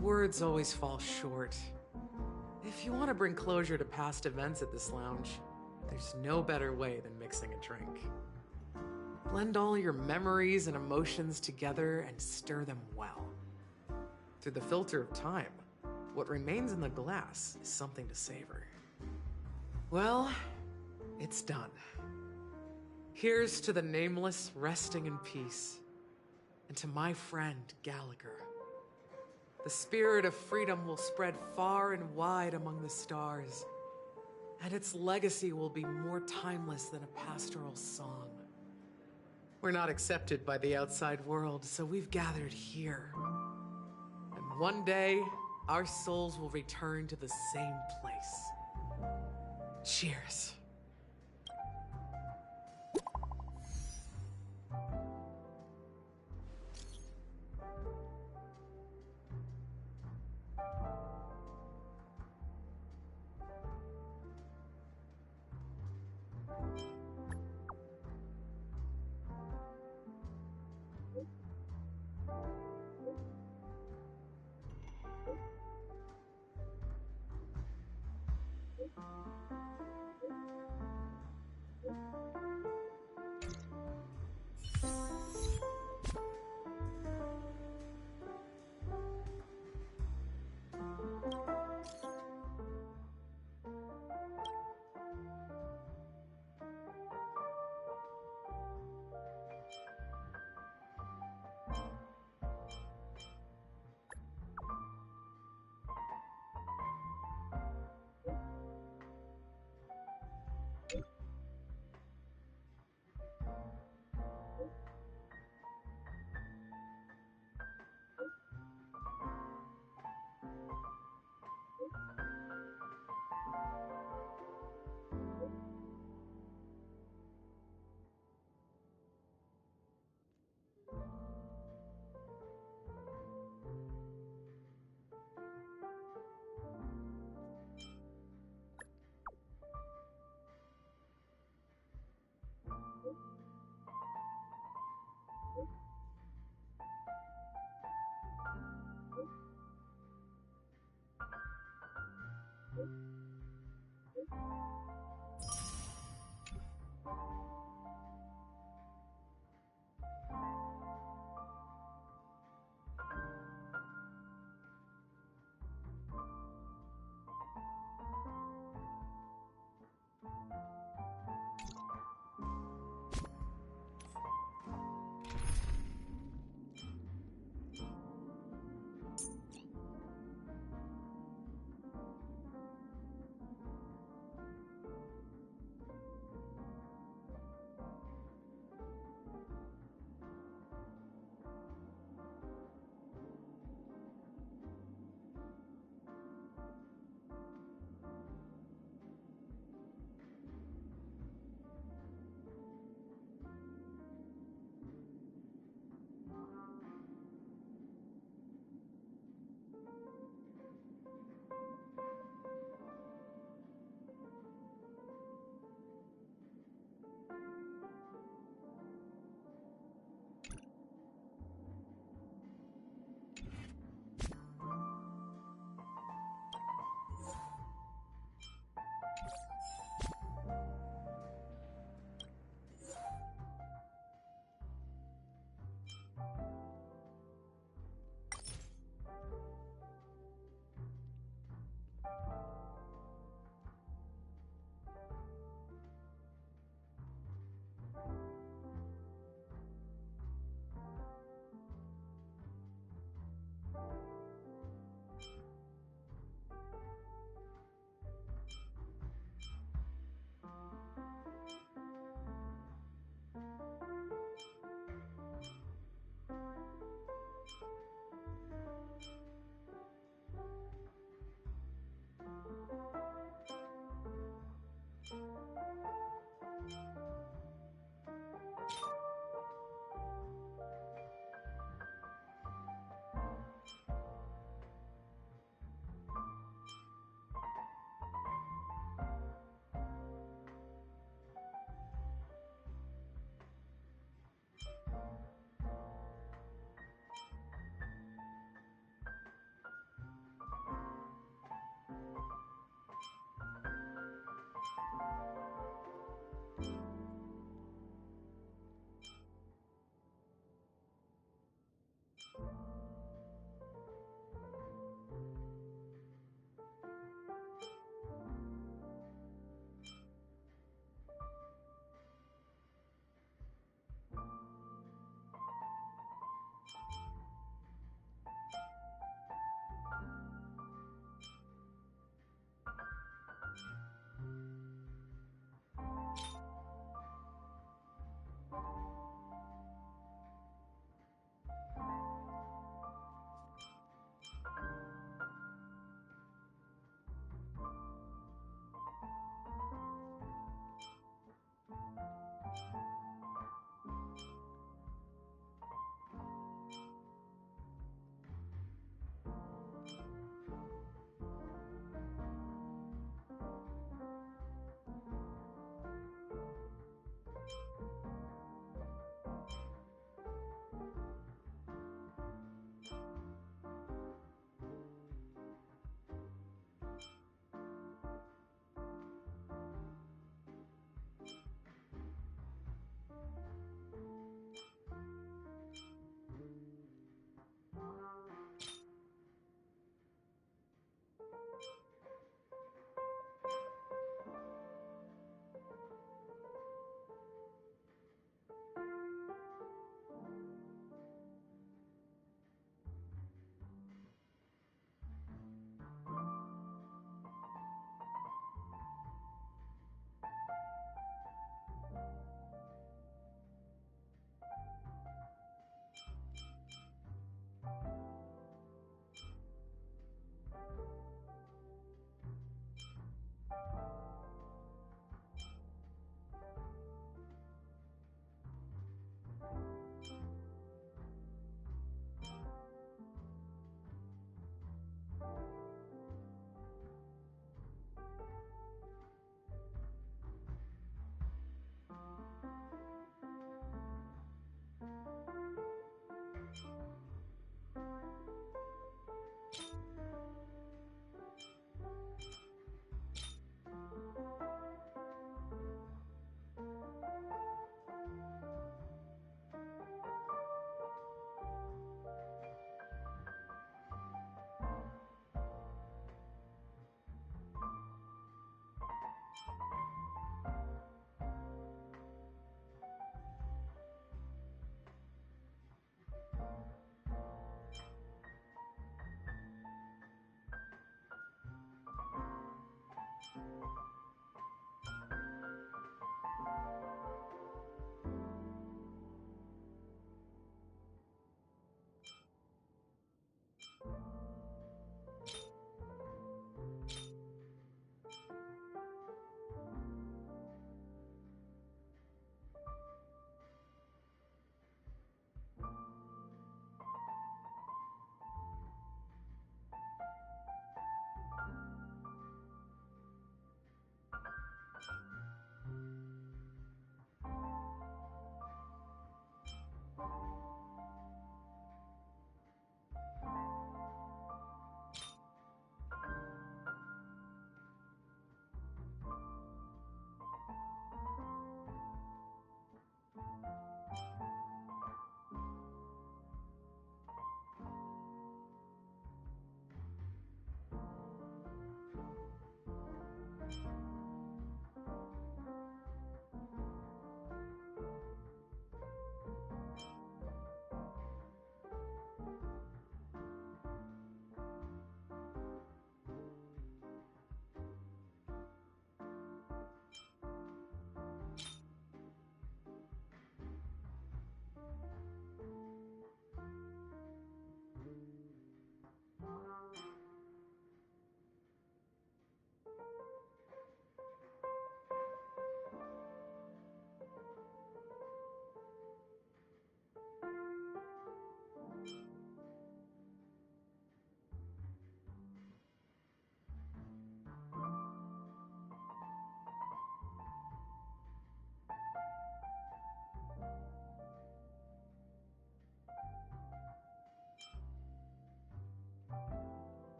Words always fall short. If you want to bring closure to past events at this lounge, there's no better way than mixing a drink. Blend all your memories and emotions together and stir them well. Through the filter of time, what remains in the glass is something to savor. Well, it's done. Here's to the nameless resting in peace, and to my friend Gallagher. The spirit of freedom will spread far and wide among the stars, and its legacy will be more timeless than a pastoral song. We're not accepted by the outside world, so we've gathered here. And one day, our souls will return to the same place. Cheers.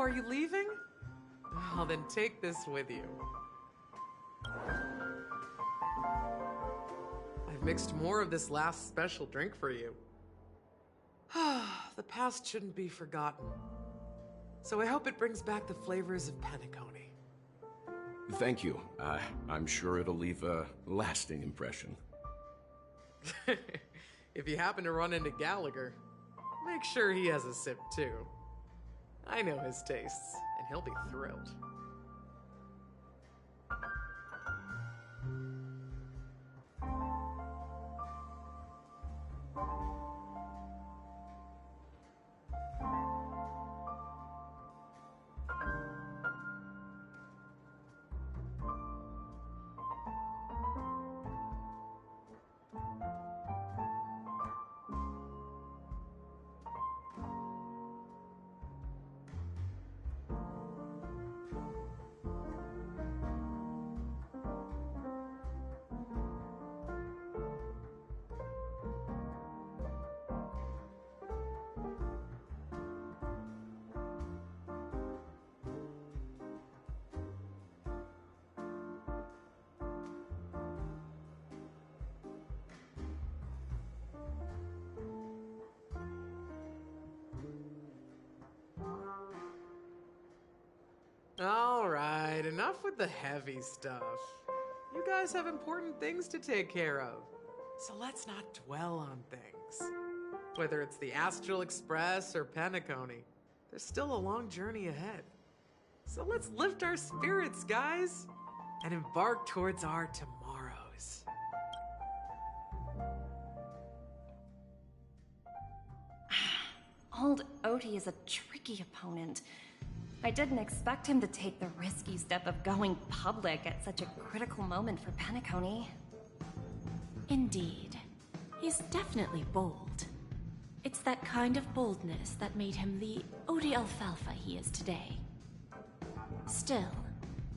are you leaving? Well, then take this with you. I've mixed more of this last special drink for you. The past shouldn't be forgotten. So I hope it brings back the flavors of Penacony. Thank you. I'm sure it'll leave a lasting impression. If you happen to run into Gallagher, make sure he has a sip too. I know his tastes, and he'll be thrilled. All right, enough with the heavy stuff. You guys have important things to take care of, so let's not dwell on things. Whether it's the Astral Express or Penacony, there's still a long journey ahead. So let's lift our spirits, guys, and embark towards our tomorrows. Old Odie is a tricky opponent. I didn't expect him to take the risky step of going public at such a critical moment for Penacony. Indeed. He's definitely bold. It's that kind of boldness that made him the Odie Alfalfa he is today. Still,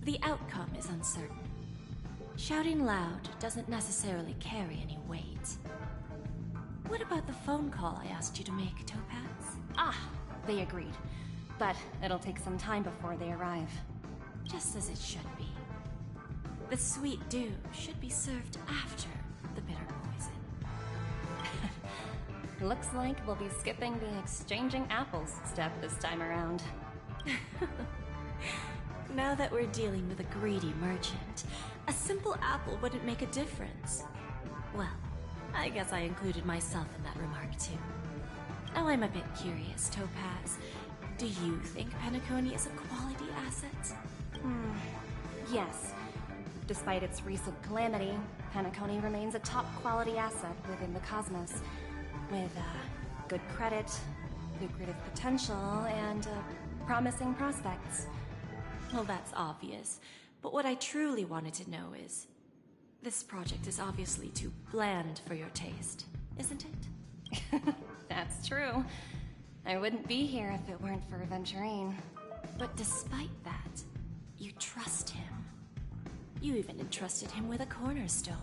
the outcome is uncertain. Shouting loud doesn't necessarily carry any weight. What about the phone call I asked you to make, Topaz? Ah, they agreed. But it'll take some time before they arrive. Just as it should be. The sweet dew should be served after the bitter poison. Looks like we'll be skipping the exchanging apples step this time around. Now that we're dealing with a greedy merchant, a simple apple wouldn't make a difference. Well, I guess I included myself in that remark too. Now I'm a bit curious, Topaz. Do you think Penacony is a quality asset? Yes. Despite its recent calamity, Penacony remains a top-quality asset within the cosmos, with good credit, lucrative potential, and promising prospects. Well, that's obvious, but what I truly wanted to know is... This project is obviously too bland for your taste, isn't it? That's true. I wouldn't be here if it weren't for Aventurine. But despite that, you trust him. You even entrusted him with a cornerstone.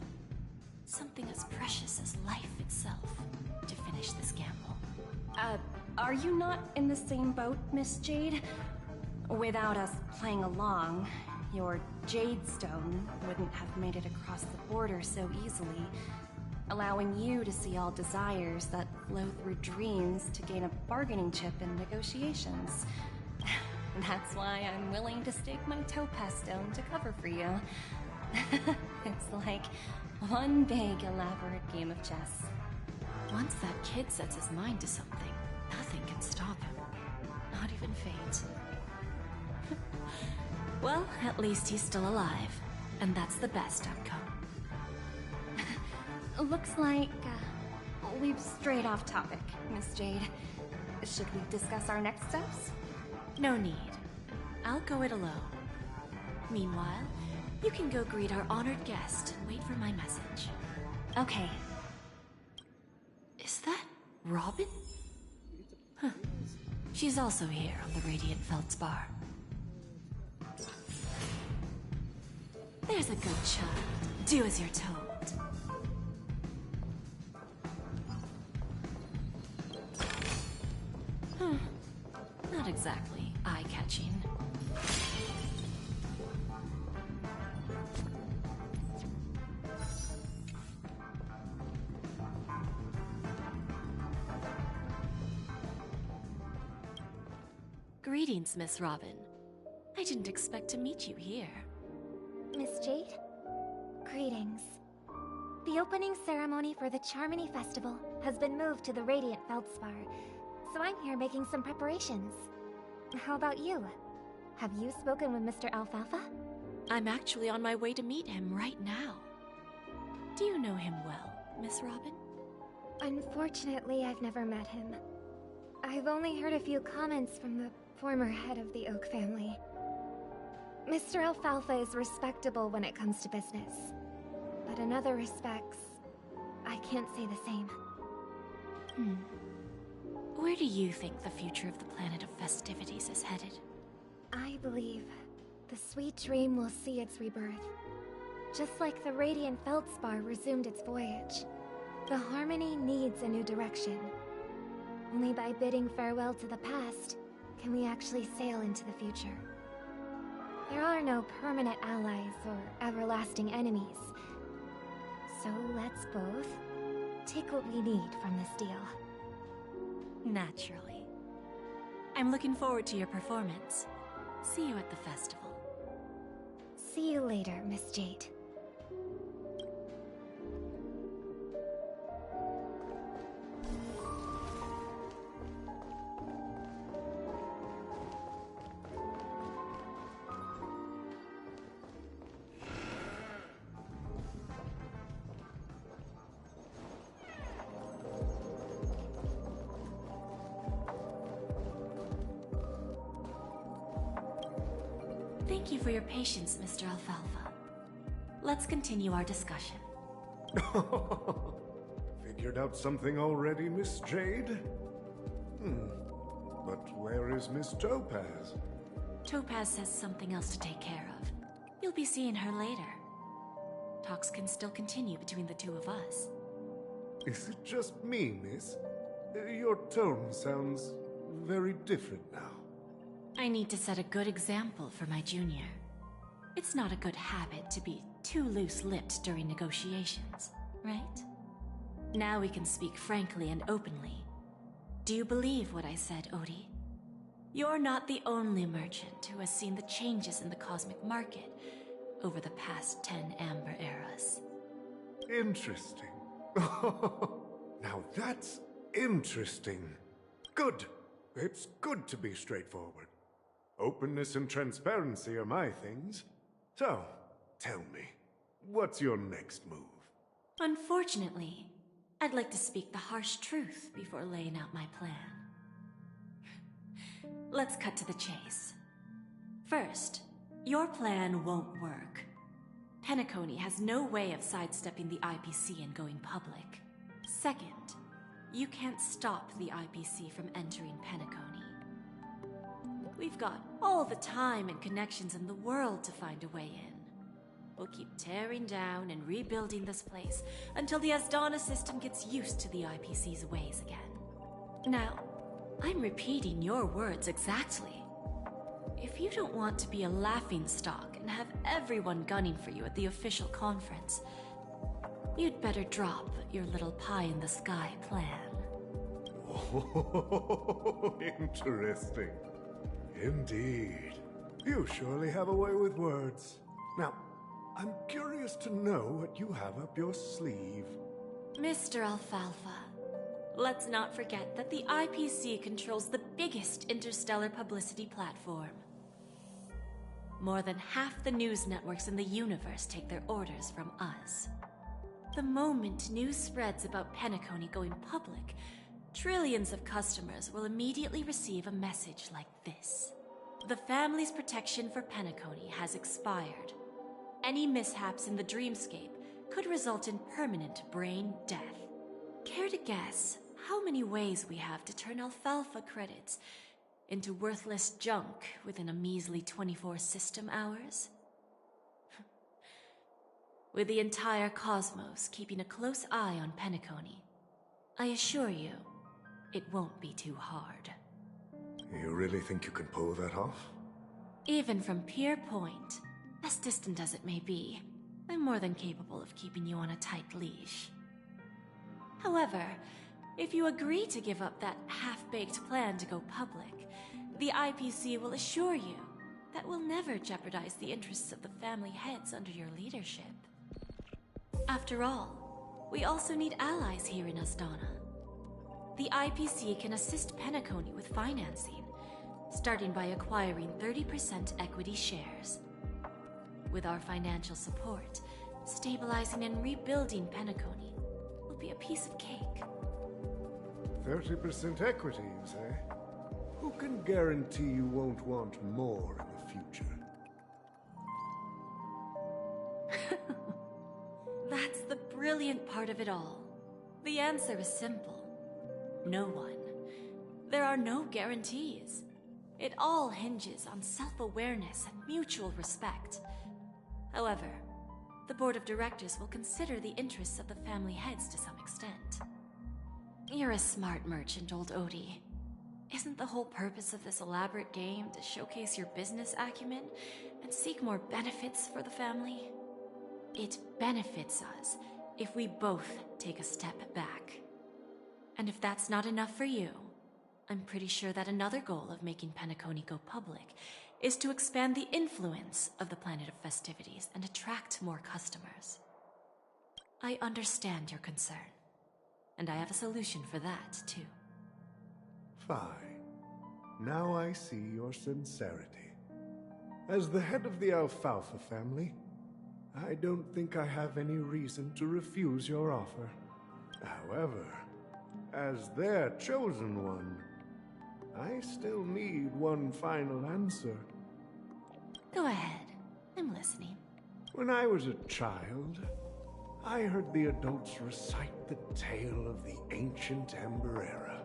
Something as precious as life itself, to finish this gamble. Are you not in the same boat, Miss Jade? Without us playing along, your Jade Stone wouldn't have made it across the border so easily, allowing you to see all desires that flow through dreams to gain a bargaining chip in negotiations. That's why I'm willing to stake my Topaz Stone to cover for you. It's like one big, elaborate game of chess. Once that kid sets his mind to something, nothing can stop him. Not even fate. Well, at least he's still alive, and that's the best outcome. Looks like we've strayed off topic, Miss Jade. Should we discuss our next steps? No need. I'll go it alone. Meanwhile, you can go greet our honored guest and wait for my message. Okay. Is that Robin? Huh. She's also here on the Radiant Feldspar. There's a good child. Do as you're told. Not exactly. eye-catching. Greetings, Miss Robin. I didn't expect to meet you here. Miss Jade? Greetings. The opening ceremony for the Charmony Festival has been moved to the Radiant Feldspar, so I'm here making some preparations. How about you? Have you spoken with Mr. Alfalfa? I'm actually on my way to meet him right now. Do you know him well, Miss Robin? Unfortunately, I've never met him. I've only heard a few comments from the former head of the Oak family. Mr. Alfalfa is respectable when it comes to business. But in other respects, I can't say the same. Where do you think the future of the planet of festivities is headed? I believe the sweet dream will see its rebirth. Just like the Radiant Feldspar resumed its voyage, the Harmony needs a new direction. Only by bidding farewell to the past can we actually sail into the future. There are no permanent allies or everlasting enemies. So let's both take what we need from this deal. Naturally. I'm looking forward to your performance. See you at the festival. See you later, Miss Jade. Thank you for your patience, Mr. Alfalfa. Let's continue our discussion. Figured out something already, Miss Jade? But where is Miss Topaz? Topaz has something else to take care of. You'll be seeing her later. Talks can still continue between the two of us. Is it just me, miss? Your tone sounds very different now. I need to set a good example for my junior. It's not a good habit to be too loose-lipped during negotiations, right? Now we can speak frankly and openly. Do you believe what I said, Odie? You're not the only merchant who has seen the changes in the cosmic market over the past 10 Amber Eras. Interesting. Now that's interesting. Good. It's good to be straightforward. Openness and transparency are my things. So, tell me, what's your next move? Unfortunately, I'd like to speak the harsh truth before laying out my plan. Let's cut to the chase. First, your plan won't work. Penacony has no way of sidestepping the IPC and going public. Second, you can't stop the IPC from entering Penacony. We've got all the time and connections in the world to find a way in. We'll keep tearing down and rebuilding this place until the Asdana system gets used to the IPC's ways again. Now, I'm repeating your words exactly. If you don't want to be a laughingstock and have everyone gunning for you at the official conference, you'd better drop your little pie-in-the-sky plan. Oh, interesting. Indeed. You surely have a way with words. Now, I'm curious to know what you have up your sleeve. Mr. Alfalfa, let's not forget that the IPC controls the biggest interstellar publicity platform. More than half the news networks in the universe take their orders from us. The moment news spreads about Penacony going public, trillions of customers will immediately receive a message like this. The family's protection for Penacony has expired. Any mishaps in the dreamscape could result in permanent brain death. Care to guess how many ways we have to turn Alfalfa credits into worthless junk within a measly 24 system hours? With the entire cosmos keeping a close eye on Penacony, I assure you, it won't be too hard. You really think you can pull that off? Even from Pier Point, as distant as it may be, I'm more than capable of keeping you on a tight leash. However, if you agree to give up that half-baked plan to go public, the IPC will assure you that we'll never jeopardize the interests of the family heads under your leadership. After all, we also need allies here in Asdana. The IPC can assist Penacony with financing, starting by acquiring 30% equity shares. With our financial support, stabilizing and rebuilding Penacony will be a piece of cake. 30% equity, you say? Who can guarantee you won't want more in the future? That's the brilliant part of it all. The answer is simple. No one. There are no guarantees. It all hinges on self-awareness and mutual respect. However, the board of directors will consider the interests of the family heads to some extent. You're a smart merchant, old Odie. Isn't the whole purpose of this elaborate game to showcase your business acumen and seek more benefits for the family? It benefits us if we both take a step back. And if that's not enough for you, I'm pretty sure that another goal of making Penacony go public is to expand the influence of the Planet of Festivities and attract more customers. I understand your concern, and I have a solution for that, too. Fine. Now I see your sincerity. As the head of the Alfalfa family, I don't think I have any reason to refuse your offer. However, as their chosen one, I still need one final answer. Go ahead. I'm listening. When I was a child, I heard the adults recite the tale of the ancient Ember Era,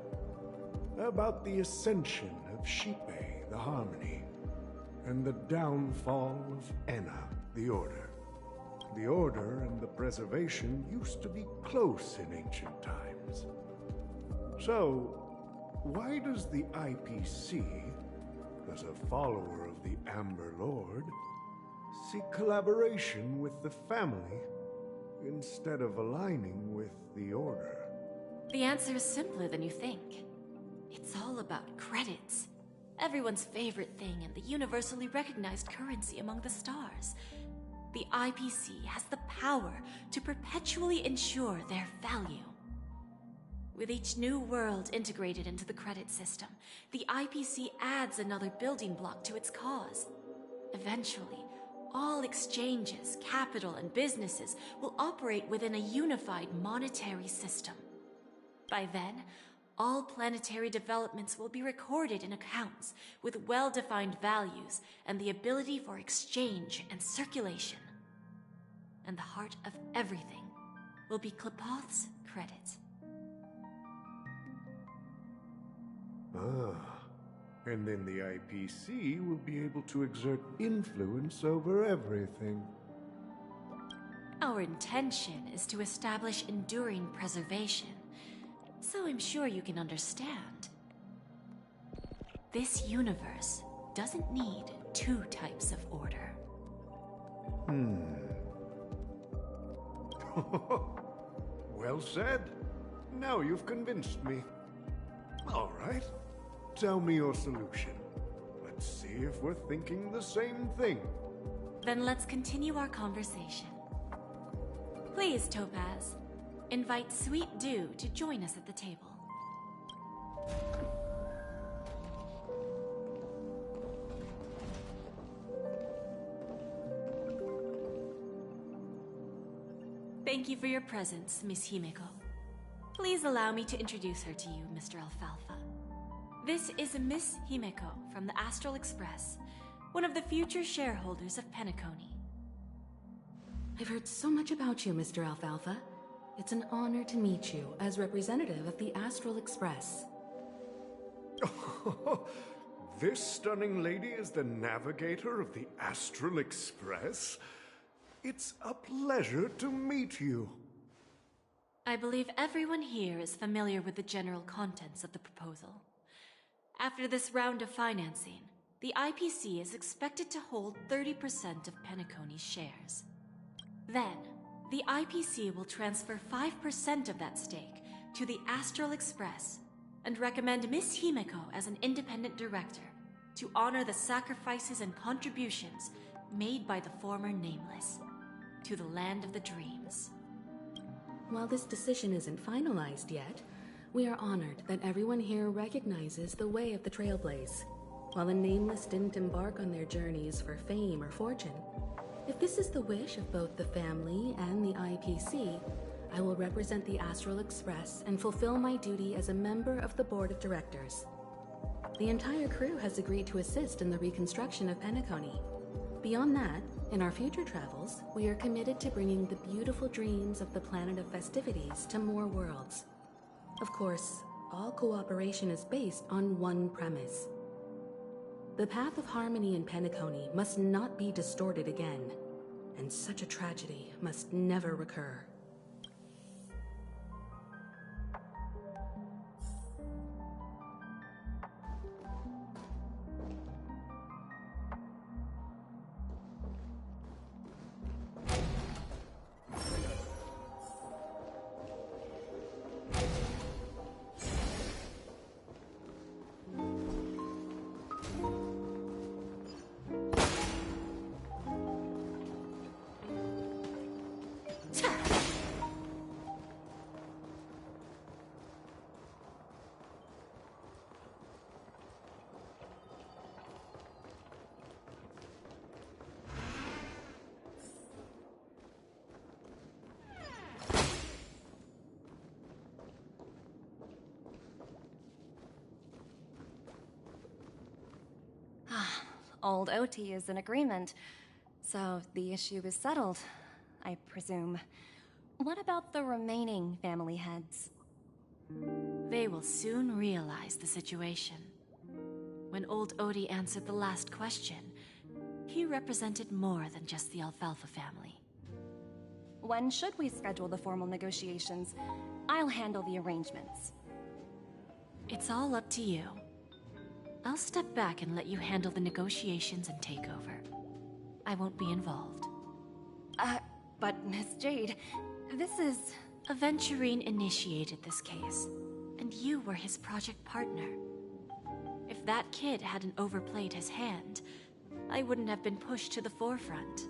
about the ascension of Shipe, the Harmony, and the downfall of Enna, the Order. The Order and the Preservation used to be close in ancient times. So, why does the IPC, as a follower of the Amber Lord, seek collaboration with the family instead of aligning with the Order? The answer is simpler than you think. It's all about credits. Everyone's favorite thing and the universally recognized currency among the stars. The IPC has the power to perpetually ensure their value. With each new world integrated into the credit system, the IPC adds another building block to its cause. Eventually, all exchanges, capital, and businesses will operate within a unified monetary system. By then, all planetary developments will be recorded in accounts with well-defined values and the ability for exchange and circulation. And the heart of everything will be Klepoth's credit. And then the IPC will be able to exert influence over everything. Our intention is to establish enduring preservation, so I'm sure you can understand. This universe doesn't need two types of order. Well said. Now you've convinced me. All right. Tell me your solution. Let's see if we're thinking the same thing. Then let's continue our conversation. Please, Topaz, invite Sweet Dew to join us at the table. Thank you for your presence, Miss Himeko. Please allow me to introduce her to you, Mr. Alfalfa. This is Miss Himeko from the Astral Express, one of the future shareholders of Penacony. I've heard so much about you, Mr. Alfalfa. It's an honor to meet you as representative of the Astral Express. This stunning lady is the navigator of the Astral Express? It's a pleasure to meet you. I believe everyone here is familiar with the general contents of the proposal. After this round of financing, the IPC is expected to hold 30% of Penacony's shares. Then, the IPC will transfer 5% of that stake to the Astral Express and recommend Miss Himeko as an independent director to honor the sacrifices and contributions made by the former Nameless to the land of the dreams. While this decision isn't finalized yet, we are honored that everyone here recognizes the way of the Trailblaze. While the Nameless didn't embark on their journeys for fame or fortune, if this is the wish of both the family and the IPC, I will represent the Astral Express and fulfill my duty as a member of the board of directors. The entire crew has agreed to assist in the reconstruction of Penacony. Beyond that, in our future travels, we are committed to bringing the beautiful dreams of the planet of festivities to more worlds. Of course, all cooperation is based on one premise. The path of harmony in Penacony must not be distorted again, and such a tragedy must never recur. Old OT is in agreement, so the issue is settled, I presume. What about the remaining family heads? They will soon realize the situation. When old Odie answered the last question, he represented more than just the Alfalfa family. When should we schedule the formal negotiations? I'll handle the arrangements. It's all up to you. I'll step back and let you handle the negotiations and takeover. I won't be involved. But Miss Jade, this is... Aventurine initiated this case, and you were his project partner. If that kid hadn't overplayed his hand, I wouldn't have been pushed to the forefront.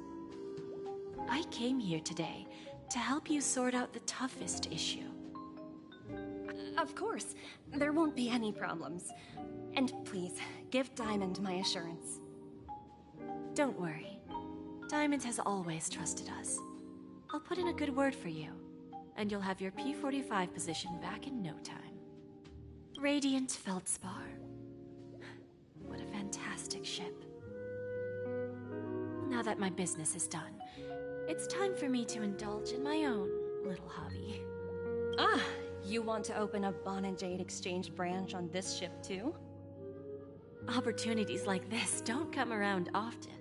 I came here today to help you sort out the toughest issue. Of course, there won't be any problems. And please, give Diamond my assurance. Don't worry. Diamond has always trusted us. I'll put in a good word for you, and you'll have your P-45 position back in no time. Radiant Feldspar. What a fantastic ship. Now that my business is done, it's time for me to indulge in my own little hobby. Ah, you want to open a Bon and Jade exchange branch on this ship too? Opportunities like this don't come around often.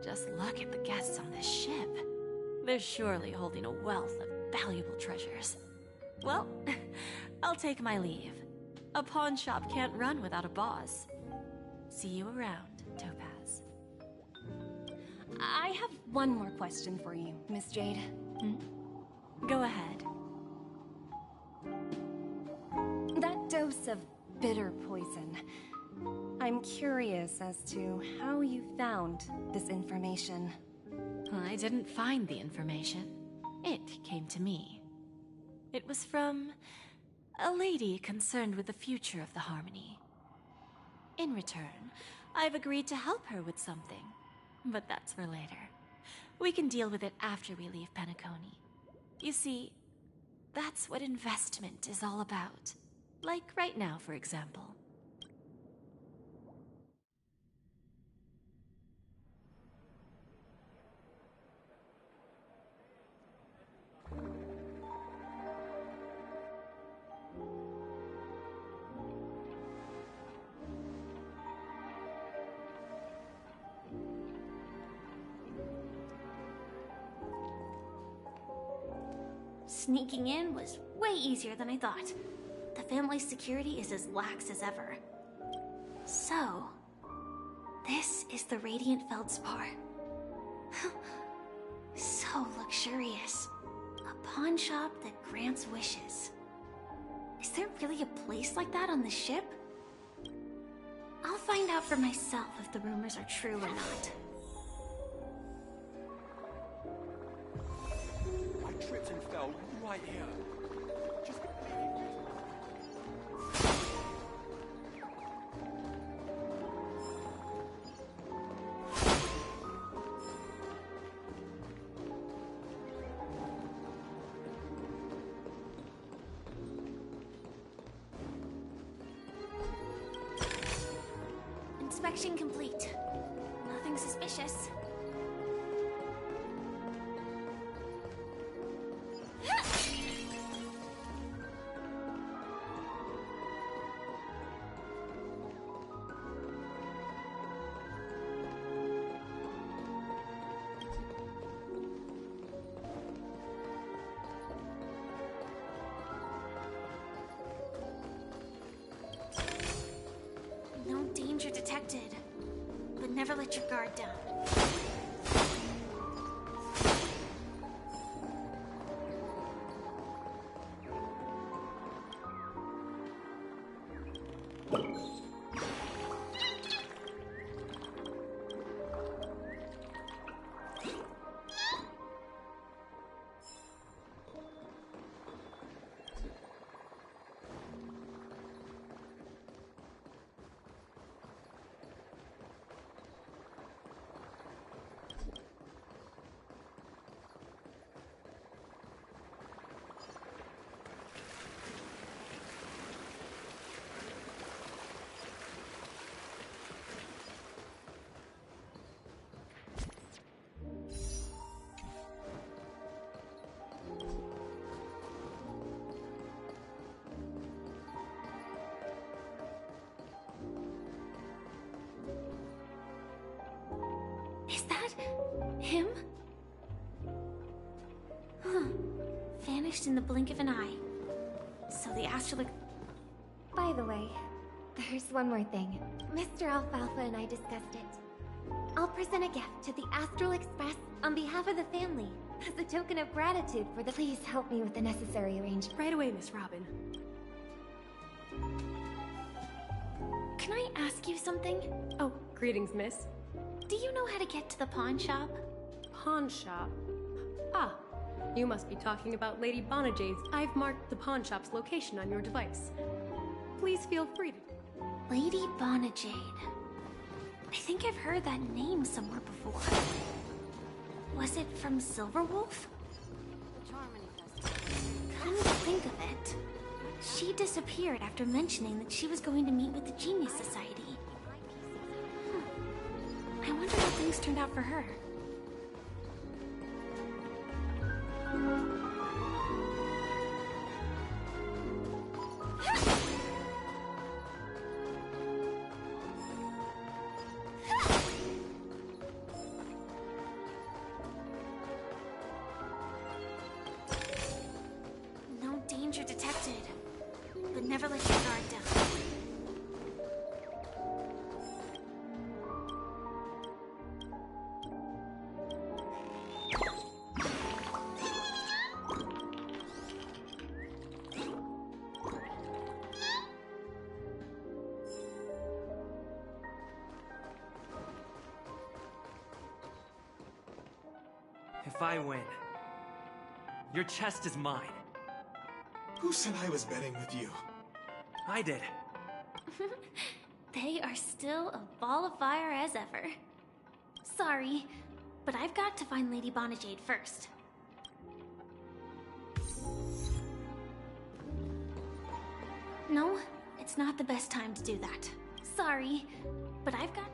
Just look at the guests on this ship. They're surely holding a wealth of valuable treasures. Well, I'll take my leave. A pawn shop can't run without a boss. See you around, Topaz. I have one more question for you, Miss Jade. Go ahead. That dose of bitter poison. I'm curious as to how you found this information. I didn't find the information. It came to me. It was from a lady concerned with the future of the Harmony. In return, I've agreed to help her with something. But that's for later. We can deal with it after we leave Penacony. You see, that's what investment is all about. Like right now, for example. Sneaking in was way easier than I thought. The family's security is as lax as ever. So, this is the Radiant Feldspar. So luxurious. A pawn shop that grants wishes. Is there really a place like that on the ship? I'll find out for myself if the rumors are true or not. I tripped and fell right here. Just Inspection complete. Nothing suspicious. No danger detected. But never let your guard down. Is that him? Huh. Vanished in the blink of an eye. So the astral... By the way, there's one more thing. Mr. Alfalfa and I discussed it. I'll present a gift to the Astral Express on behalf of the family, as a token of gratitude for the... Please help me with the necessary arrangements. Right away, Miss Robin. Can I ask you something? Oh, greetings, miss. Do you know how to get to the pawn shop? Pawn shop? Ah, you must be talking about Lady Bonajade's. I've marked the pawn shop's location on your device. Please feel free to... Lady Bonajade. I think I've heard that name somewhere before. Was it from Silverwolf? Come to think of it, she disappeared after mentioning that she was going to meet with the Genius Society. I wonder how things turned out for her. No danger detected, but never let your guard down. If I win, your chest is mine. who said I was betting with you? I did. They are still a ball of fire as ever. Sorry, but I've got to find Lady Bonajade first. No, it's not the best time to do that. Sorry, but I've got...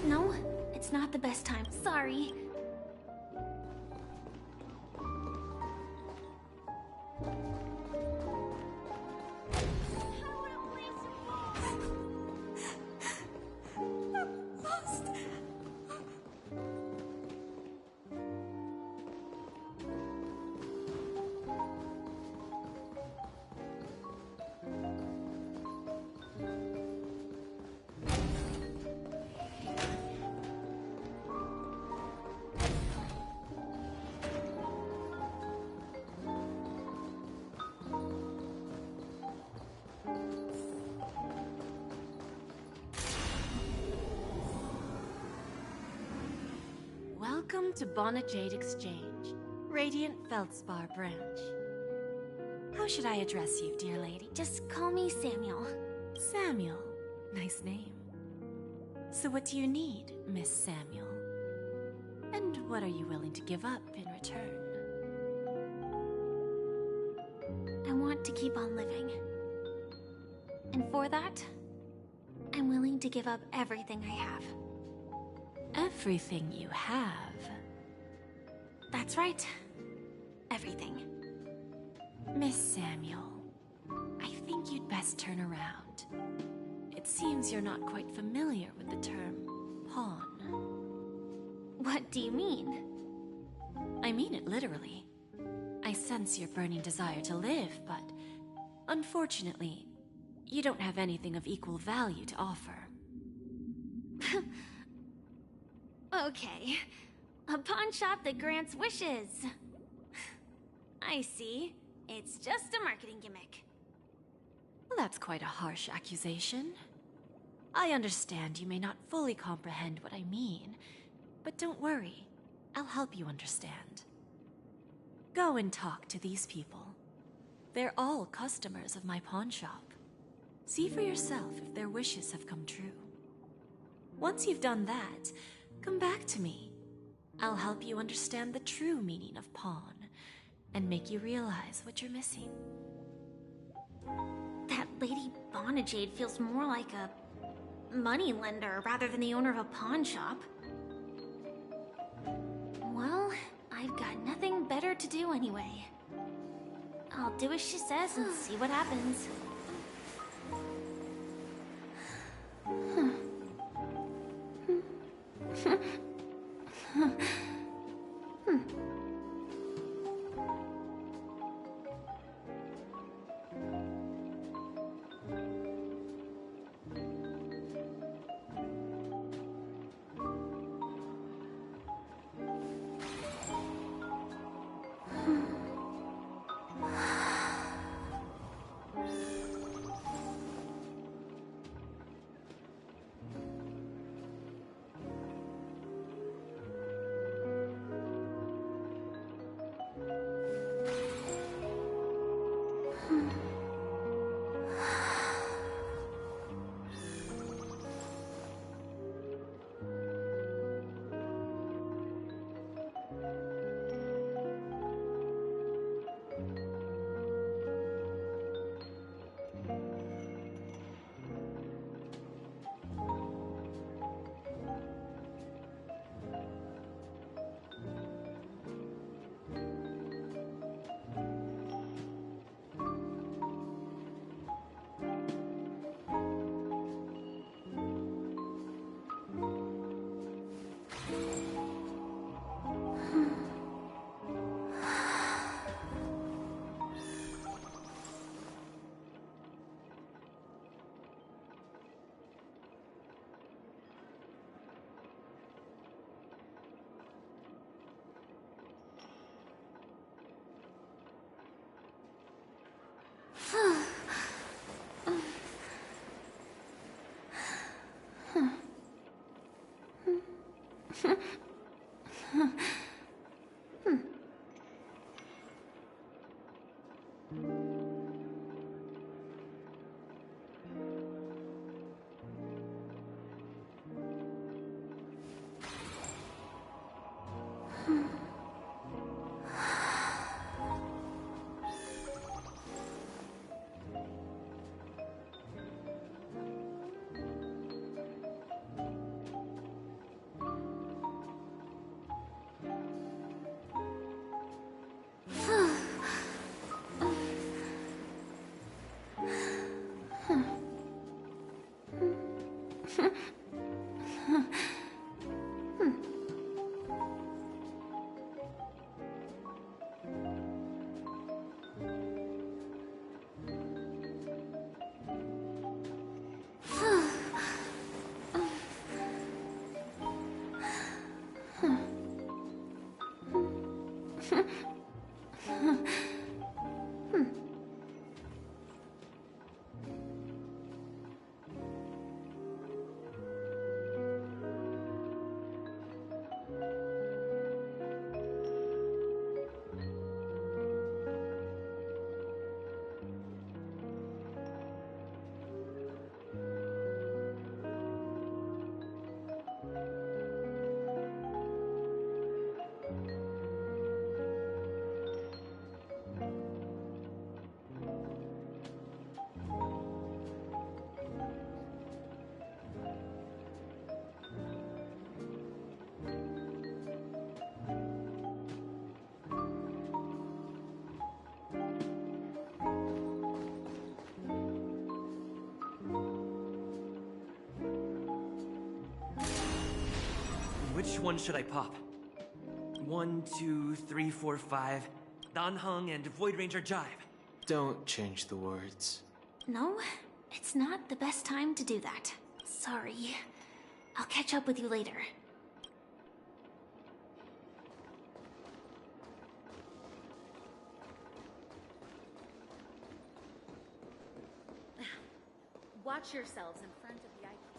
No, it's not the best time. Sorry. Welcome to Bonnet Jade Exchange, Radiant Feldspar branch. How should I address you, dear lady? Just call me Samuel. Samuel. Nice name. So what do you need, Miss Samuel? And what are you willing to give up in return? I want to keep on living. And for that, I'm willing to give up everything I have. Everything you have? That's right. Everything. Miss Samuel, I think you'd best turn around. It seems you're not quite familiar with the term pawn. What do you mean? I mean it literally. I sense your burning desire to live, but unfortunately, you don't have anything of equal value to offer. Okay. A pawn shop that grants wishes. I see. It's just a marketing gimmick. Well, that's quite a harsh accusation. I understand you may not fully comprehend what I mean, but don't worry. I'll help you understand. Go and talk to these people. They're all customers of my pawn shop. See for yourself if their wishes have come true. Once you've done that, come back to me. I'll help you understand the true meaning of pawn and make you realize what you're missing. That Lady Bonajade feels more like a money lender rather than the owner of a pawn shop. Well, I've got nothing better to do anyway. I'll do as she says and see what happens. Which one should I pop? 1, 2, 3, 4, 5. Danheng and Void Ranger jive. Don't change the words. No, it's not the best time to do that. Sorry. I'll catch up with you later. Watch yourselves in front of the IPC.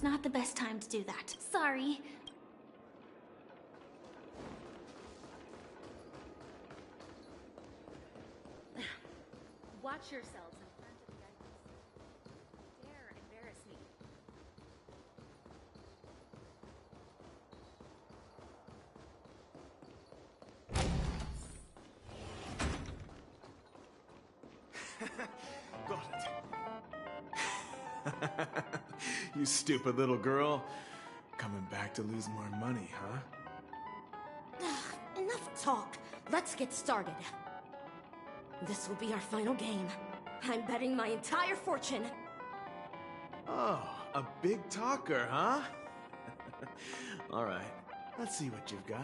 Now's not the best time to do that. Sorry. Watch yourselves in front of the items. Dare embarrass me. Got it. You stupid little girl. Coming back to lose more money, huh? Enough talk. Let's get started. This will be our final game. I'm betting my entire fortune. Oh, a big talker, huh? All right, let's see what you've got.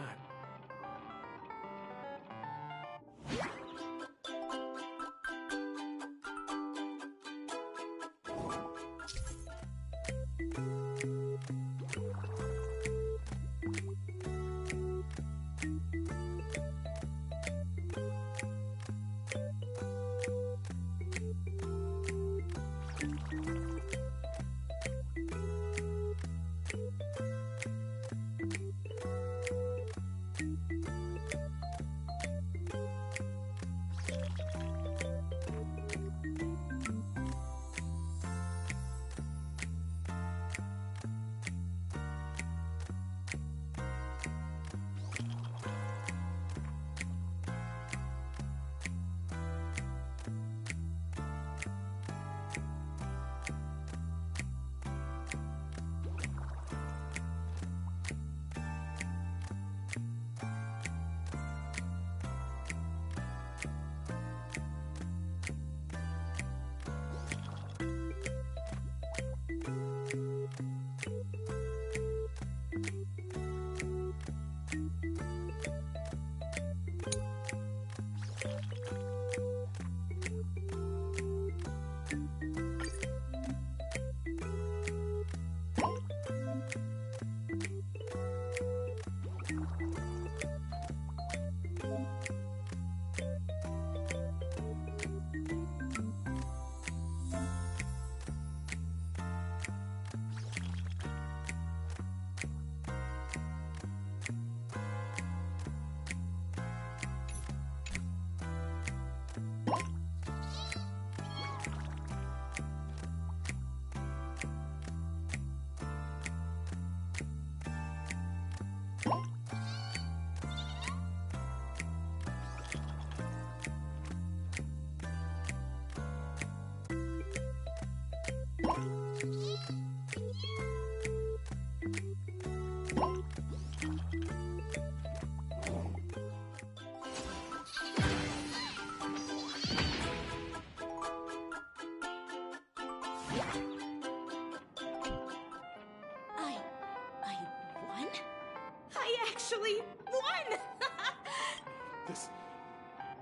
Actually won!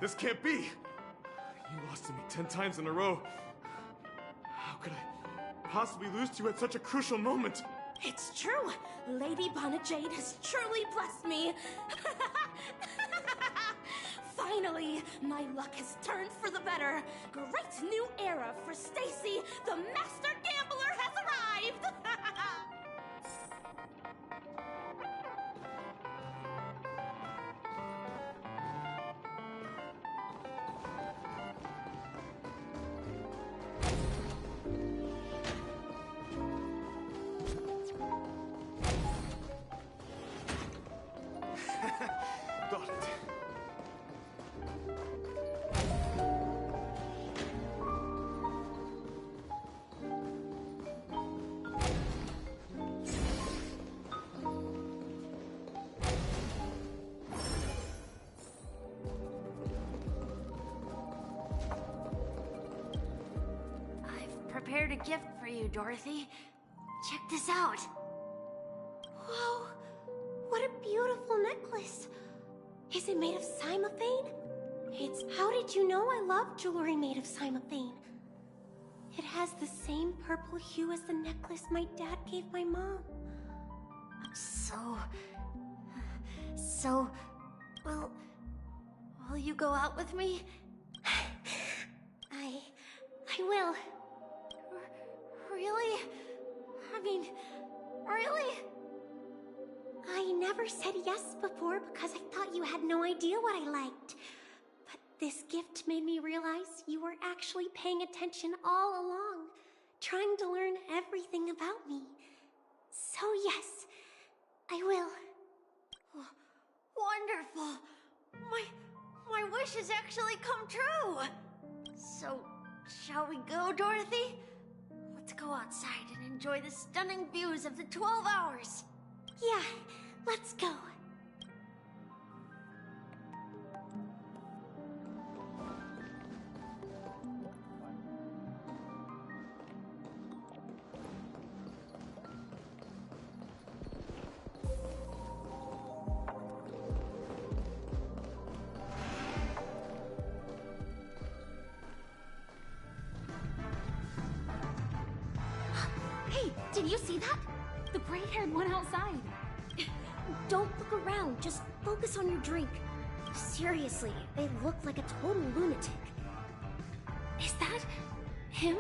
This can't be! You lost to me 10 times in a row. How could I possibly lose to you at such a crucial moment? It's true! Lady Bonajade has truly blessed me! Finally, my luck has turned for the better. Great new era for Stacy. The master gambler has arrived! Got it. I've prepared a gift for you, Dorothy. Check this out. Whoa! What a beautiful necklace! Is it made of cymophane? How did you know I love jewelry made of cymophane? It has the same purple hue as the necklace my dad gave my mom. Well, will you go out with me? I will. Really? I mean, never said yes before because I thought you had no idea what I liked. But this gift made me realize you were actually paying attention all along, trying to learn everything about me. So yes, I will. Wonderful! My wish has actually come true! So, shall we go, Dorothy? Let's go outside and enjoy the stunning views of the 12 hours! Yeah, let's go. Hey, did you see that? The gray-haired one outside. Don't look around, just focus on your drink. Seriously, they look like a total lunatic. Is that him?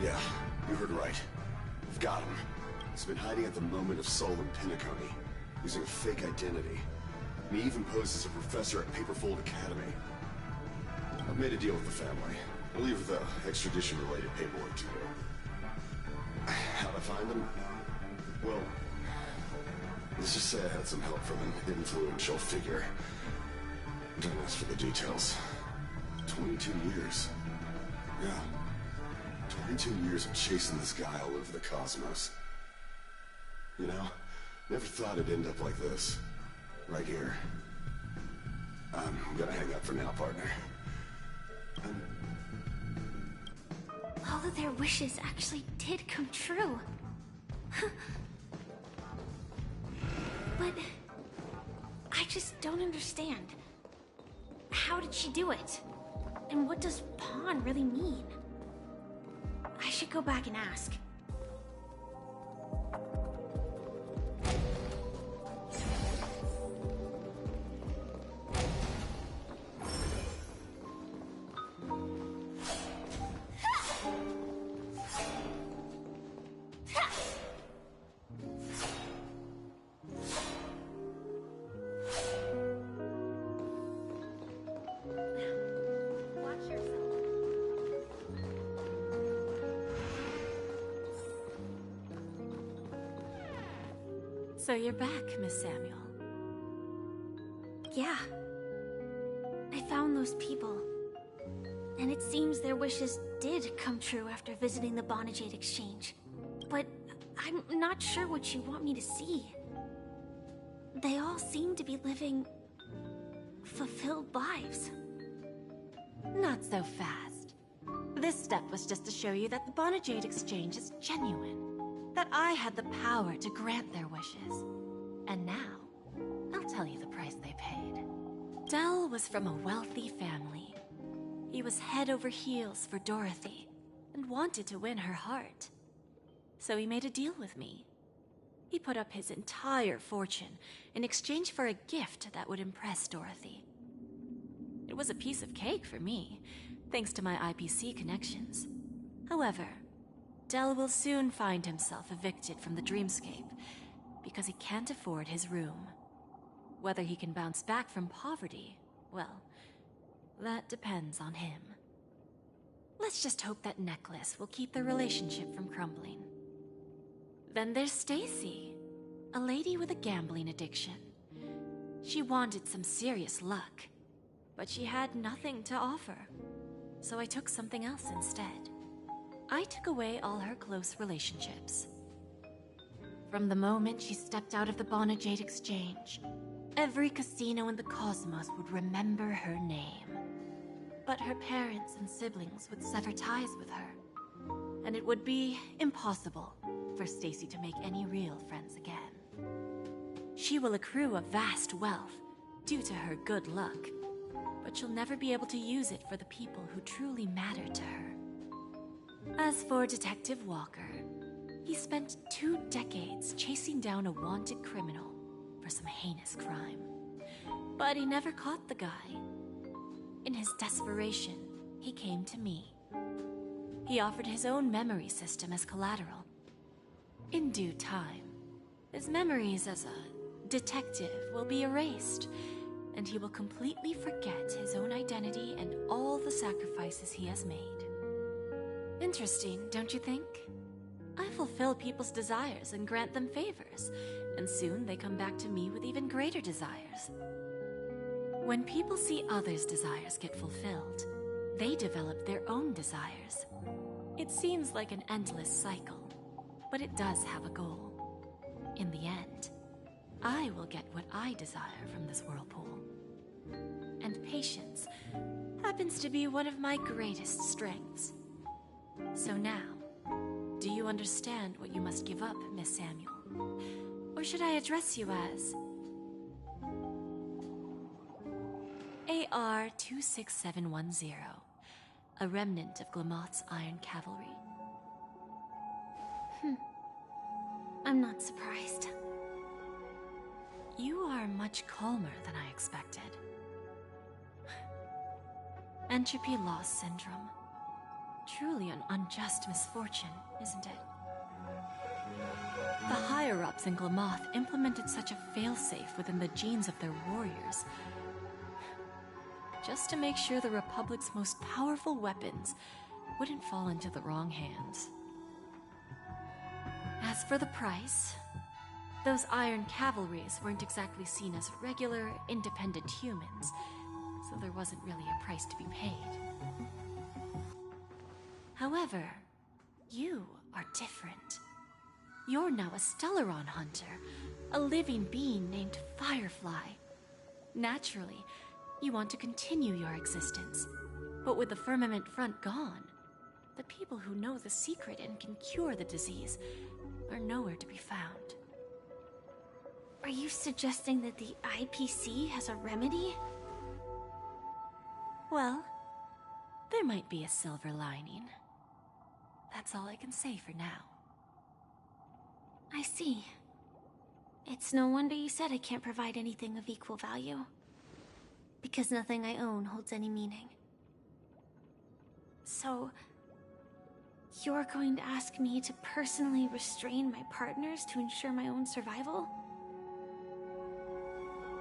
Yeah, you heard right. We've got him. He's been hiding at the moment of Soul in Pinacone, using a fake identity. And he even posed as a professor at Paperfold Academy. I've made a deal with the family. I'll leave the extradition-related paperwork to you. How'd I find him? Well, let's just say I had some help from an influential figure. Don't ask for the details. 22 years. Yeah. 22 years of chasing this guy all over the cosmos. You know, never thought it'd end up like this. Right here. I'm gonna hang up for now, partner. All of their wishes actually did come true. But I just don't understand. How did she do it? And what does pawn really mean? I should go back and ask. So you're back, Miss Samuel. Yeah. I found those people. And it seems their wishes did come true after visiting the Bonajade Exchange. But I'm not sure what you want me to see. They all seem to be living fulfilled lives. Not so fast. This step was just to show you that the Bonajade Exchange is genuine. That I had the power to grant their wishes. And now, I'll tell you the price they paid. Del was from a wealthy family. He was head over heels for Dorothy, and wanted to win her heart. So he made a deal with me. He put up his entire fortune in exchange for a gift that would impress Dorothy. It was a piece of cake for me, thanks to my IPC connections. However, Del will soon find himself evicted from the dreamscape because he can't afford his room. Whether he can bounce back from poverty, well, that depends on him. Let's just hope that necklace will keep their relationship from crumbling. Then there's Stacy, a lady with a gambling addiction. She wanted some serious luck, but she had nothing to offer. So I took something else instead. I took away all her close relationships. From the moment she stepped out of the Bonajade Exchange, every casino in the cosmos would remember her name. But her parents and siblings would sever ties with her, and it would be impossible for Stacy to make any real friends again. She will accrue a vast wealth due to her good luck, but she'll never be able to use it for the people who truly matter to her. As for Detective Walker, he spent 2 decades chasing down a wanted criminal for some heinous crime. But he never caught the guy. In his desperation, he came to me. He offered his own memory system as collateral. In due time, his memories as a detective will be erased, and he will completely forget his own identity and all the sacrifices he has made. Interesting, don't you think? I fulfill people's desires and grant them favors, and soon they come back to me with even greater desires. When people see others' desires get fulfilled, they develop their own desires. It seems like an endless cycle, but it does have a goal. In the end, I will get what I desire from this whirlpool. And patience happens to be one of my greatest strengths. So now, do you understand what you must give up, Miss Samuel? Or should I address you as AR-26710, a remnant of Glamoth's Iron Cavalry? I'm not surprised. You are much calmer than I expected. Entropy loss syndrome. Truly an unjust misfortune, isn't it? The higher-ups in Glamoth implemented such a failsafe within the genes of their warriors, just to make sure the Republic's most powerful weapons wouldn't fall into the wrong hands. As for the price, those Iron Cavalries weren't exactly seen as regular, independent humans, so there wasn't really a price to be paid. However, you are different. You're now a Stellaron hunter, a living being named Firefly. Naturally, you want to continue your existence, but with the Firmament Front gone, the people who know the secret and can cure the disease are nowhere to be found. Are you suggesting that the IPC has a remedy? Well, there might be a silver lining. That's all I can say for now. I see. It's no wonder you said I can't provide anything of equal value. Because nothing I own holds any meaning. So, you're going to ask me to personally restrain my partners to ensure my own survival?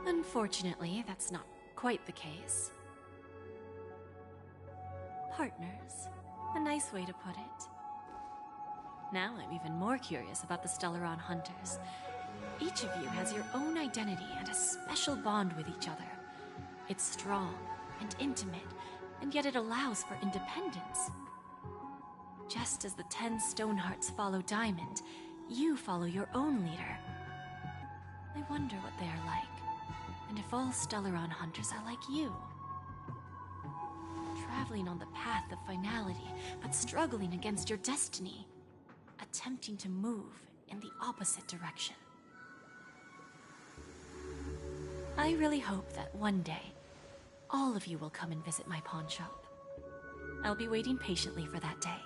Unfortunately, that's not quite the case. Partners. A nice way to put it. Now I'm even more curious about the Stellaron hunters. Each of you has your own identity and a special bond with each other. It's strong and intimate, and yet it allows for independence. Just as the 10 Stonehearts follow Diamond, you follow your own leader. I wonder what they are like, and if all Stellaron hunters are like you. Traveling on the path of finality, but struggling against your destiny. Attempting to move in the opposite direction. I really hope that one day, all of you will come and visit my pawn shop. I'll be waiting patiently for that day.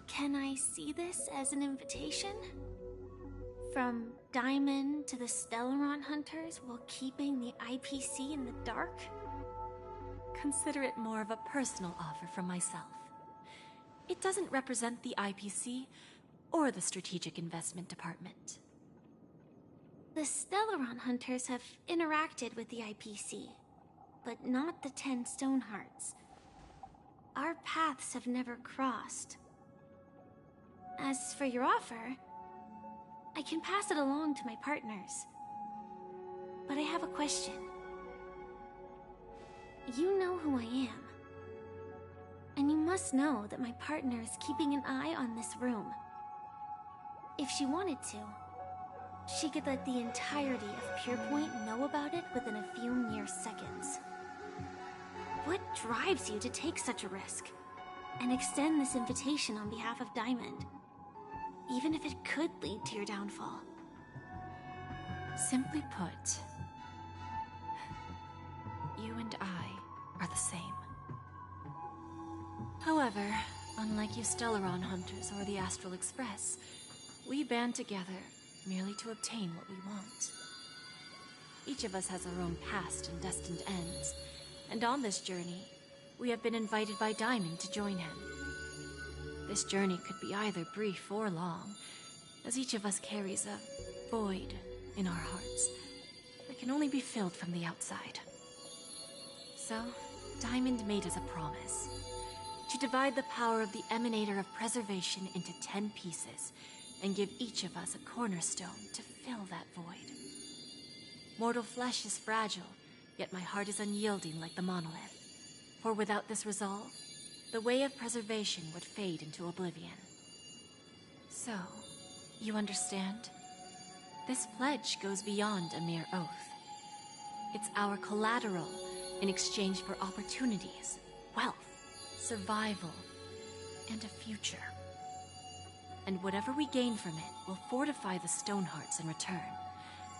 Can I see this as an invitation? From Diamond to the Stellaron hunters while keeping the IPC in the dark? Consider it more of a personal offer from myself. It doesn't represent the IPC or the Strategic Investment Department. The Stellaron hunters have interacted with the IPC, but not the 10 Stonehearts. Our paths have never crossed. As for your offer, I can pass it along to my partners. But I have a question. You know who I am. And you must know that my partner is keeping an eye on this room. If she wanted to, she could let the entirety of Purepoint know about it within a few mere seconds. What drives you to take such a risk and extend this invitation on behalf of Diamond, even if it could lead to your downfall? Simply put, you and I are the same. However, unlike you Stellaron hunters or the Astral Express, we band together merely to obtain what we want. Each of us has our own past and destined ends, and on this journey, we have been invited by Diamond to join him. This journey could be either brief or long, as each of us carries a void in our hearts that can only be filled from the outside. So, Diamond made us a promise to divide the power of the Emanator of Preservation into 10 pieces and give each of us a cornerstone to fill that void. Mortal flesh is fragile, yet my heart is unyielding like the monolith. For without this resolve, the way of preservation would fade into oblivion. So, you understand? This pledge goes beyond a mere oath. It's our collateral in exchange for opportunities, wealth, survival, and a future. And whatever we gain from it will fortify the Stonehearts in return,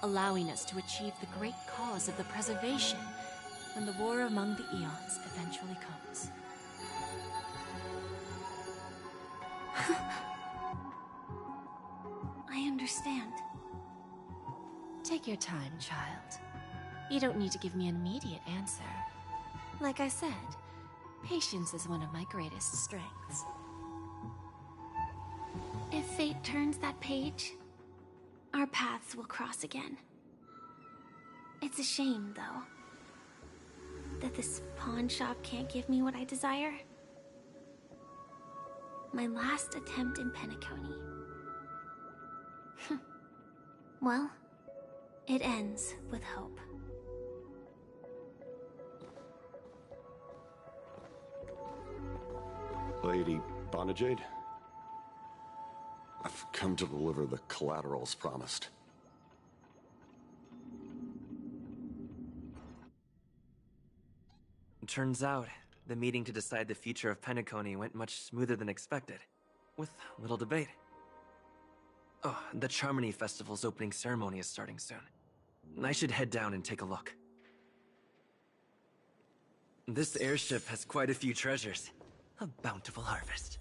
allowing us to achieve the great cause of the preservation when the war among the eons eventually comes. I understand. Take your time, child. You don't need to give me an immediate answer. Like I said, patience is one of my greatest strengths. If fate turns that page, our paths will cross again. It's a shame, though, that this pawn shop can't give me what I desire. My last attempt in Penacony. Well, it ends with hope. Lady Bonajade? I've come to deliver the collaterals promised. Turns out, the meeting to decide the future of Penacony went much smoother than expected, with little debate. Oh, the Charmony Festival's opening ceremony is starting soon. I should head down and take a look. This airship has quite a few treasures. A bountiful harvest.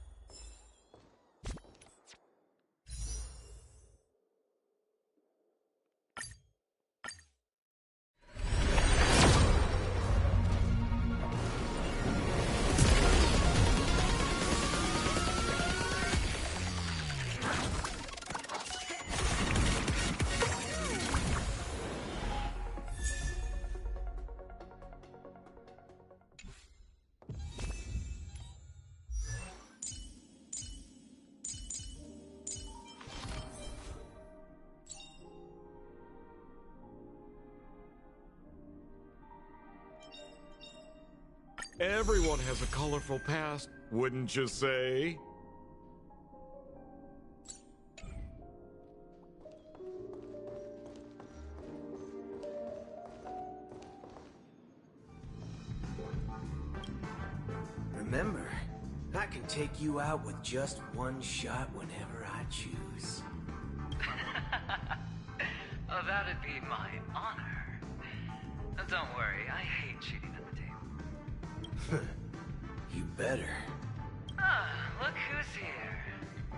Everyone has a colorful past, wouldn't you say? Remember, I can take you out with just one shot whenever I choose. Oh, that'd be my honor. Don't worry, I hate cheating at the table. You better. Ah, look who's here.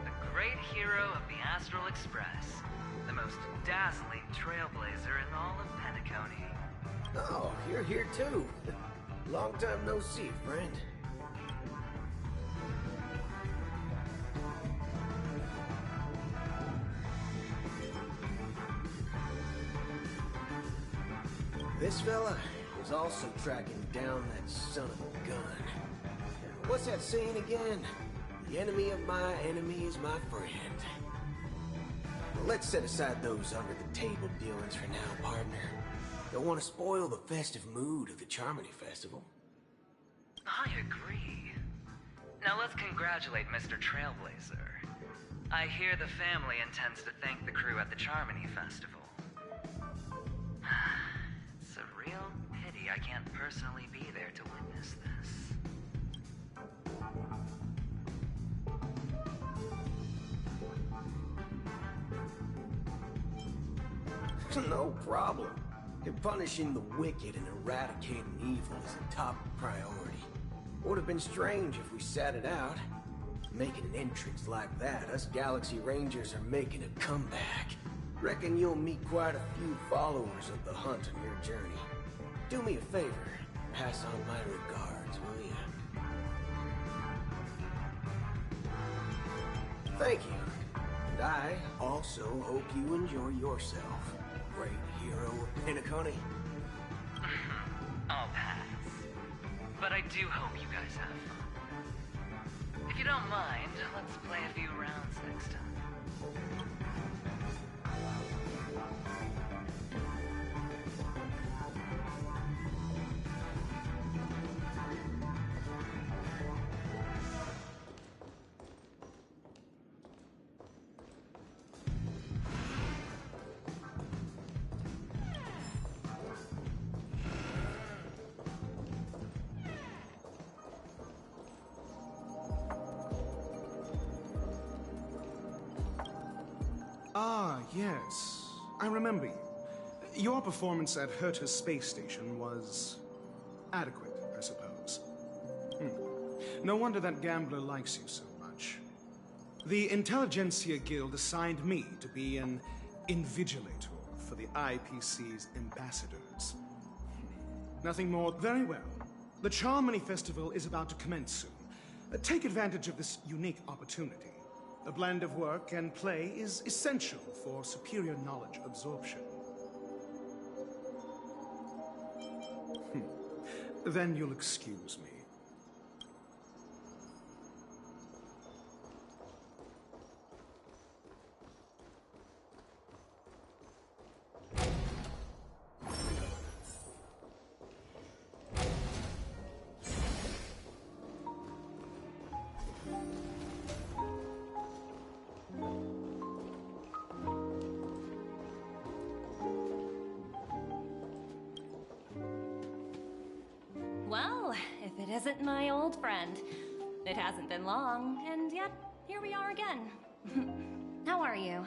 The great hero of the Astral Express. The most dazzling trailblazer in all of Penacony. Oh, you're here too. Long time no see, friend. This fella is also tracking down that son of a gun. What's that saying again? The enemy of my enemy is my friend. Well, let's set aside those under-the-table dealings for now, partner. Don't want to spoil the festive mood of the Charmony Festival. I agree. Now let's congratulate Mr. Trailblazer. I hear the family intends to thank the crew at the Charmony Festival. It's a real pity I can't personally be there to witness this. No problem. Punishing the wicked and eradicating evil is a top priority. Would have been strange if we sat it out. Making an entrance like that, us Galaxy Rangers are making a comeback. Reckon you'll meet quite a few followers of the hunt on your journey. Do me a favor, pass on my regards, will you? Thank you. And I also hope you enjoy yourself, great hero of Penacony. I'll pass. But I do hope you guys have fun. If you don't mind, let's play a few rounds next time. Ah, yes. I remember you. Your performance at Herta's space station was adequate, I suppose. No wonder that gambler likes you so much. The Intelligentsia Guild assigned me to be an invigilator for the IPC's ambassadors. Nothing more. Very well. The Charmony Festival is about to commence soon. Take advantage of this unique opportunity. A blend of work and play is essential for superior knowledge absorption. Then you'll excuse me. Well, if it isn't my old friend. It hasn't been long, and yet, here we are again. How are you?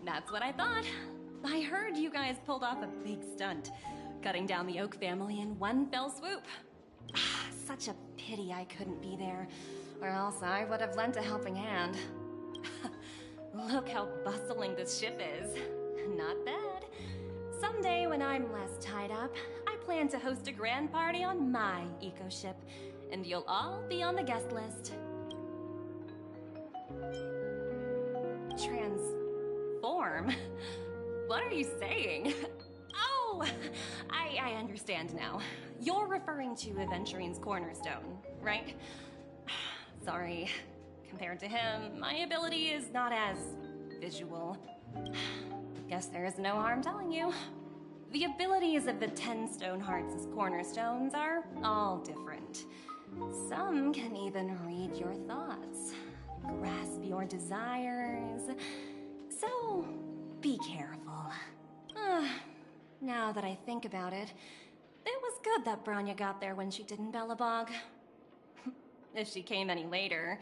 That's what I thought. I heard you guys pulled off a big stunt, cutting down the Oak family in one fell swoop. Such a pity I couldn't be there, or else I would have lent a helping hand. Look how bustling this ship is. Not bad. Someday when I'm less tied up, I plan to host a grand party on my eco-ship, and you'll all be on the guest list. Transform? What are you saying? Oh, I understand now. You're referring to Adventurine's Cornerstone, right? Sorry. Compared to him, my ability is not as visual. Guess there is no harm telling you. The abilities of the 10 stone hearts as cornerstones are all different. Some can even read your thoughts, grasp your desires. So, be careful. Now that I think about it, it was good that Branya got there when she did in Bellabog. If she came any later,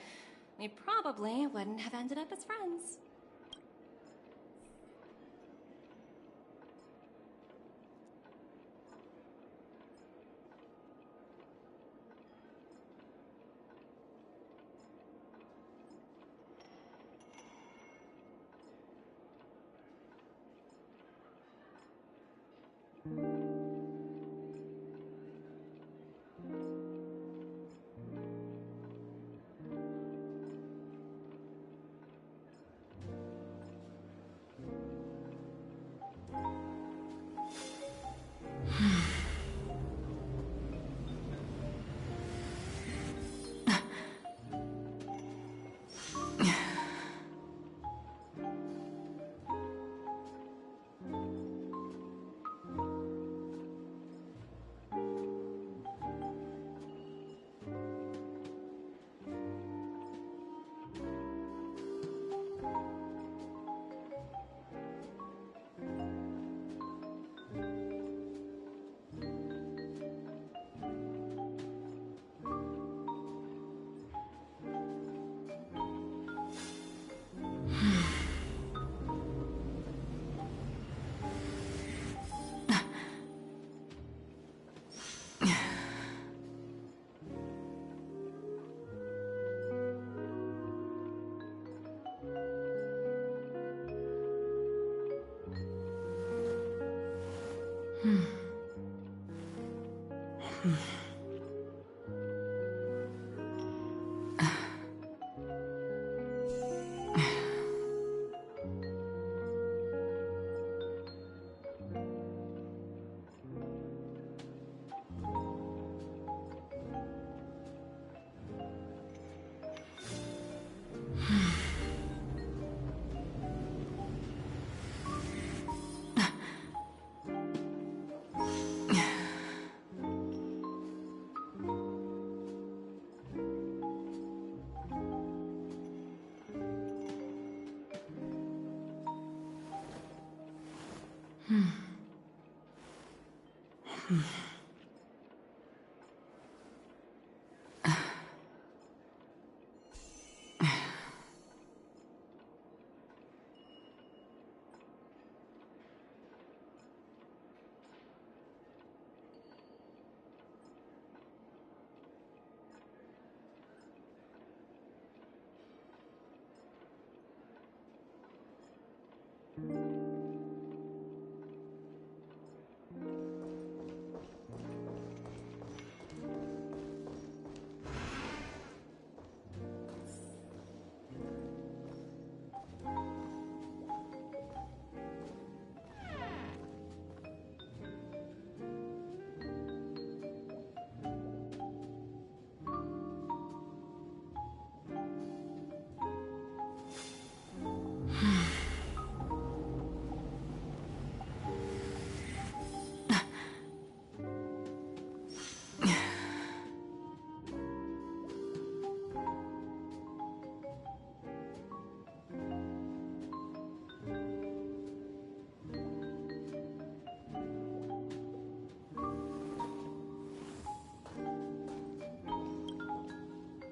we probably wouldn't have ended up as friends.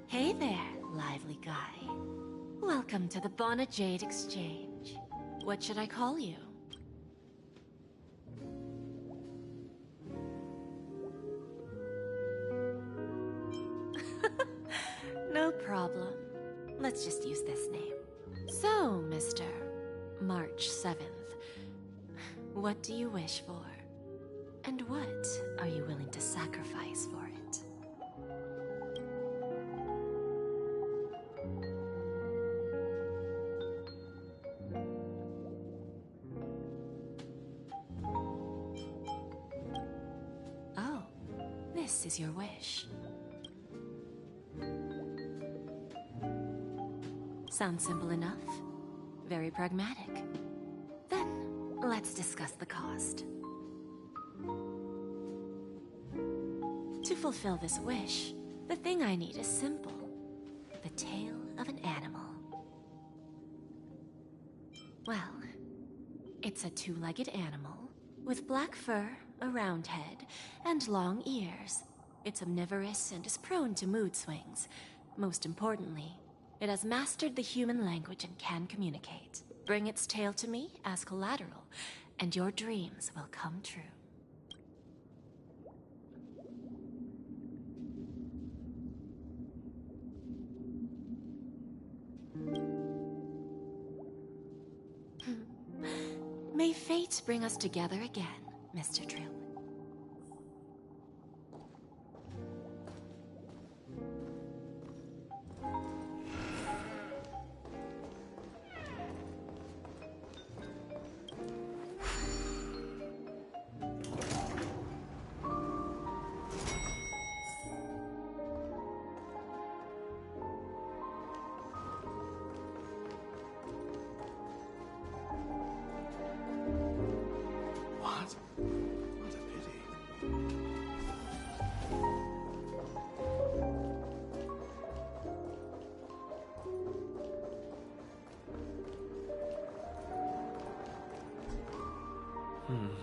Hey there, lively guy. Welcome to the Bona Jade Exchange. What should I call you? No problem. Let's just use this name. So, Mr. March 7th, what do you wish for? And what are you willing to sacrifice for it? Oh, this is your wish. Sounds simple enough. Very pragmatic. Then, let's discuss the cost. To fulfill this wish, the thing I need is simple. The tail of an animal. Well, it's a two-legged animal with black fur, a round head, and long ears. It's omnivorous and is prone to mood swings. Most importantly, it has mastered the human language and can communicate. Bring its tail to me as collateral, and your dreams will come true. May fate bring us together again, Mr. Trill.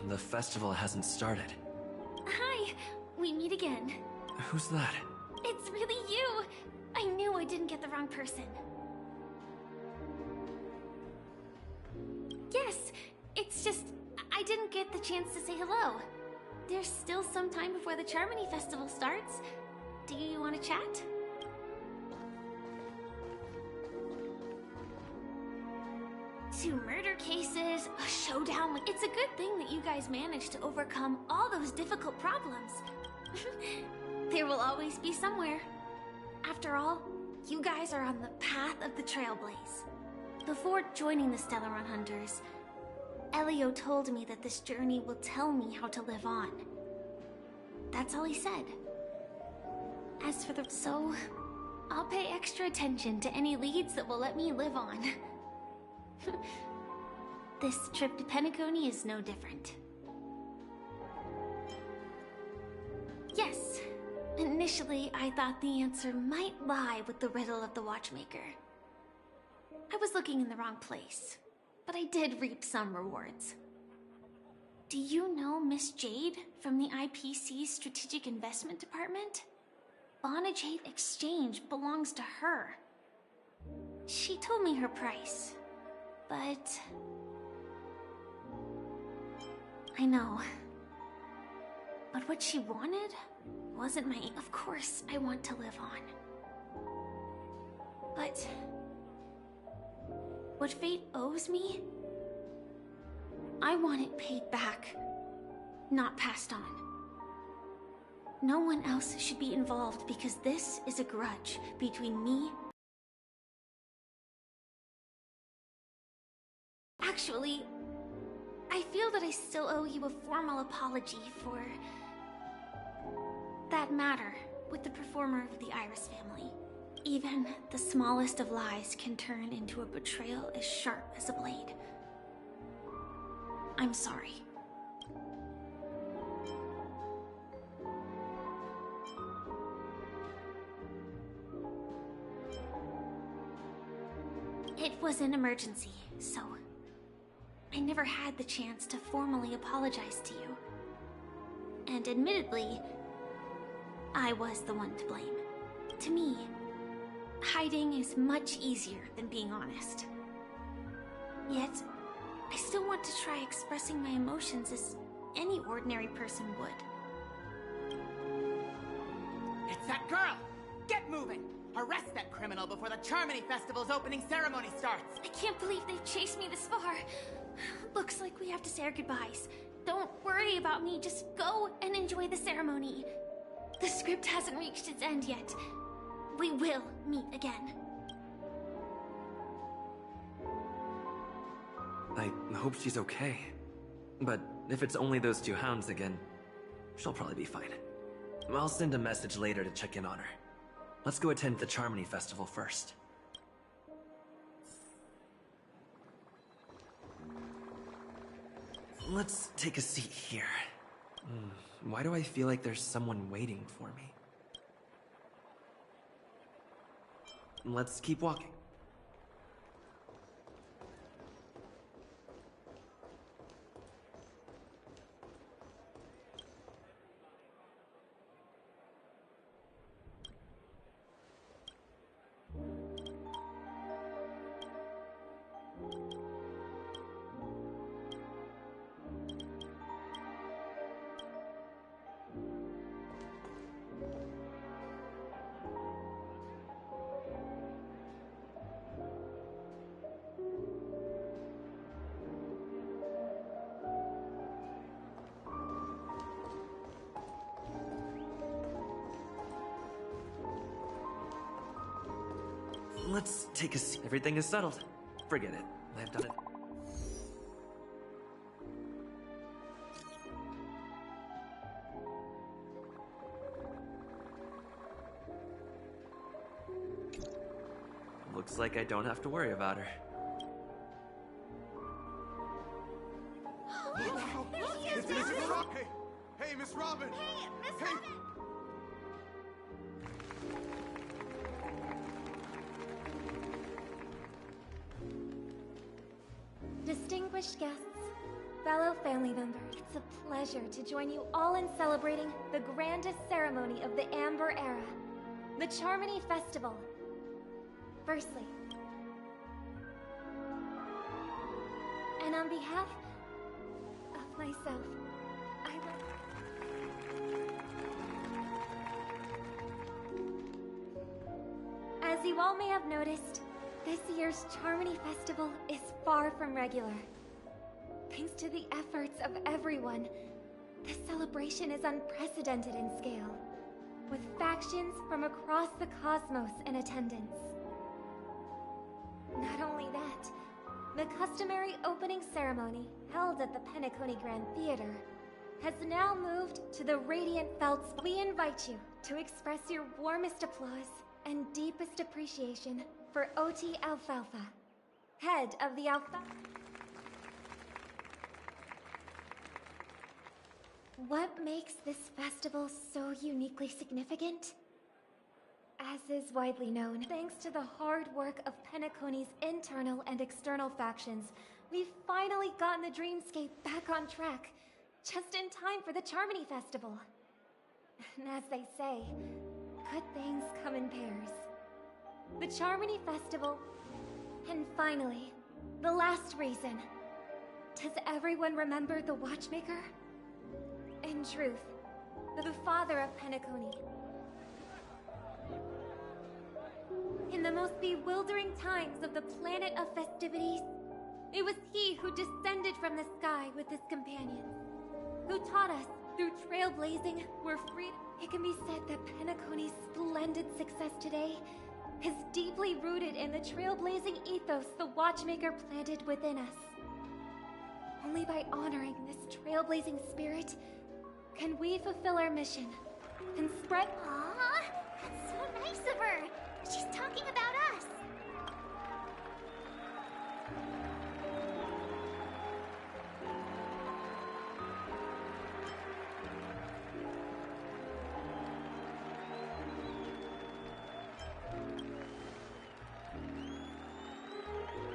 The festival hasn't started. Hi, we meet again. Who's that? It's really you! I knew I didn't get the wrong person. Yes, it's just, I didn't get the chance to say hello. There's still some time before the Charmony Festival starts. Do you want to chat? Two murder cases, a showdown. It's a good thing that you guys managed to overcome all those difficult problems. There will always be somewhere. After all, you guys are on the path of the Trailblaze. Before joining the Stellar Run Hunters, Elio told me that this journey will tell me how to live on. That's all he said. As for the... So, I'll pay extra attention to any leads that will let me live on. This trip to Penacony is no different. Yes, initially I thought the answer might lie with the riddle of the Watchmaker. I was looking in the wrong place, but I did reap some rewards. Do you know Miss Jade from the IPC's Strategic Investment Department? Bonajade Exchange belongs to her. She told me her price. But... I know. But what she wanted wasn't my... Of course, I want to live on. But... what fate owes me? I want it paid back, not passed on. No one else should be involved because this is a grudge between me. Actually, I feel that I still owe you a formal apology for that matter with the performer of the Iris family. Even the smallest of lies can turn into a betrayal as sharp as a blade. I'm sorry. It was an emergency, so I never had the chance to formally apologize to you. And admittedly, I was the one to blame. To me, hiding is much easier than being honest. Yet, I still want to try expressing my emotions as any ordinary person would. It's that girl! Get moving! Arrest that criminal before the Charmony Festival's opening ceremony starts! I can't believe they've chased me this far. Looks like we have to say our goodbyes. Don't worry about me, just go and enjoy the ceremony. The script hasn't reached its end yet. We will meet again. I hope she's okay. But if it's only those two hounds again, she'll probably be fine. I'll send a message later to check in on her. Let's go attend the Charmony Festival first. Let's take a seat here. Why do I feel like there's someone waiting for me? Let's keep walking. Let's take a seat. Everything is settled. Forget it. I've done it. Looks like I don't have to worry about her. It's Miss Robin! Hey, Miss Robin! Hey, Miss Robin! Distinguished guests, fellow family members, it's a pleasure to join you all in celebrating the grandest ceremony of the Amber Era, the Charmony Festival. Firstly, and on behalf of myself, I would... As you all may have noticed, this year's Charmony Festival is far from regular. Thanks to the efforts of everyone, this celebration is unprecedented in scale, with factions from across the cosmos in attendance. Not only that, the customary opening ceremony held at the Penacony Grand Theater has now moved to the Radiant Felts. We invite you to express your warmest applause and deepest appreciation for OT Alfalfa, head of the Alpha. What makes this festival so uniquely significant? As is widely known, thanks to the hard work of Penacony's internal and external factions, we've finally gotten the dreamscape back on track, just in time for the Charmony Festival. And as they say, good things come in pairs. The Charmony Festival, and finally, the last reason. Does everyone remember the Watchmaker? In truth, the father of Penacony. In the most bewildering times of the planet of festivities, it was he who descended from the sky with his companions, who taught us through trailblazing we're free. It can be said that Penacony's splendid success today is deeply rooted in the trailblazing ethos the Watchmaker planted within us. Only by honoring this trailblazing spirit can we fulfill our mission and spread... Aww, that's so nice of her. She's talking about us.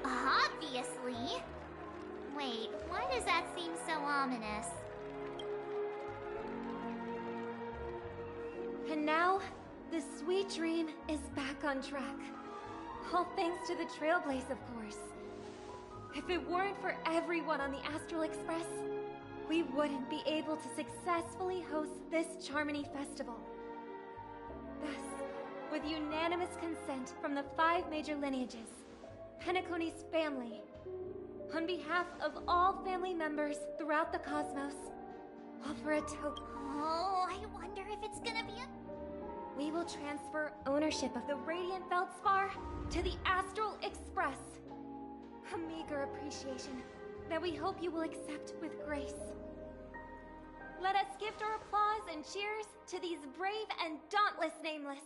Obviously. Wait, why does that seem so ominous? And now, the sweet dream is back on track. All thanks to the Trailblaze, of course. If it weren't for everyone on the Astral Express, we wouldn't be able to successfully host this Charmony Festival. Thus, with unanimous consent from the 5 major lineages, Penacony's family, on behalf of all family members throughout the cosmos, offer a token. Oh, I wonder if it's gonna be a... We will transfer ownership of the Radiant Feldspar to the Astral Express. A meager appreciation that we hope you will accept with grace. Let us gift our applause and cheers to these brave and dauntless Nameless.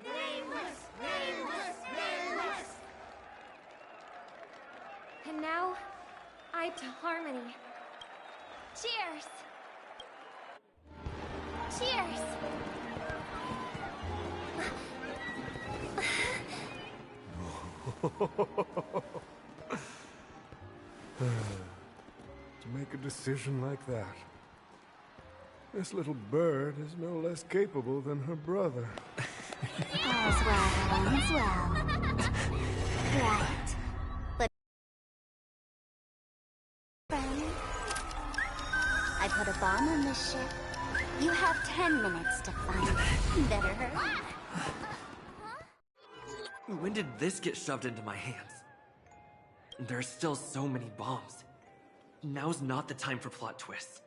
Nameless! Nameless! Nameless! And now, eye to harmony. Cheers! Cheers! To make a decision like that. This little bird is no less capable than her brother. All's well that ends well. Right. But friend, I put a bomb on this ship. You have 10 minutes to find it. Better hurry. When did this get shoved into my hands? There are still so many bombs. Now's not the time for plot twists.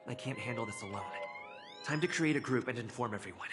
I can't handle this alone. Time to create a group and inform everyone.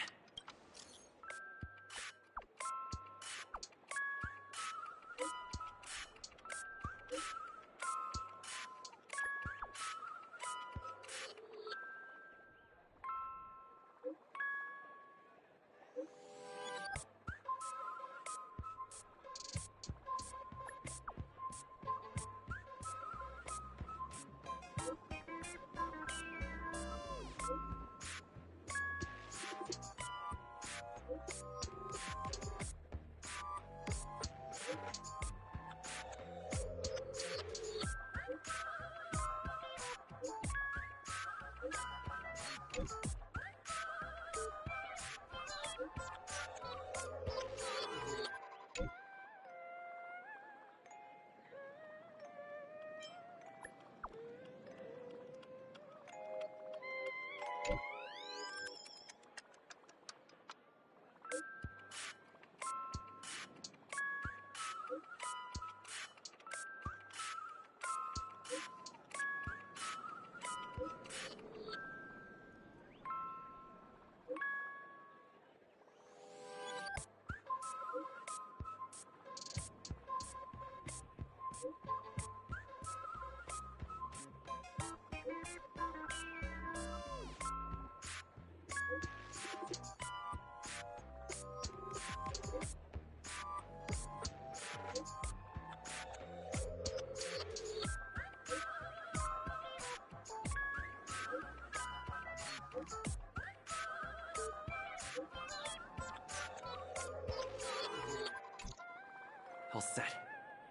All set.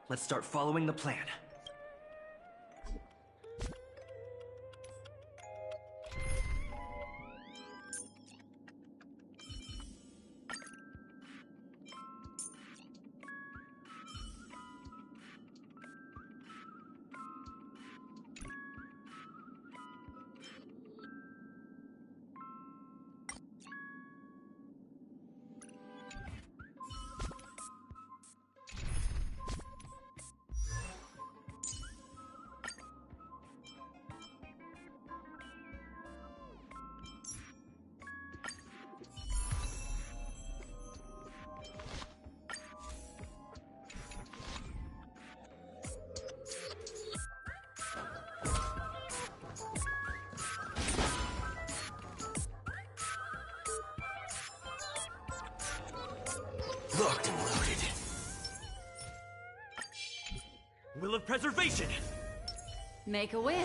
Let's start following the plan. Locked and loaded. Will of Preservation! Make a wish.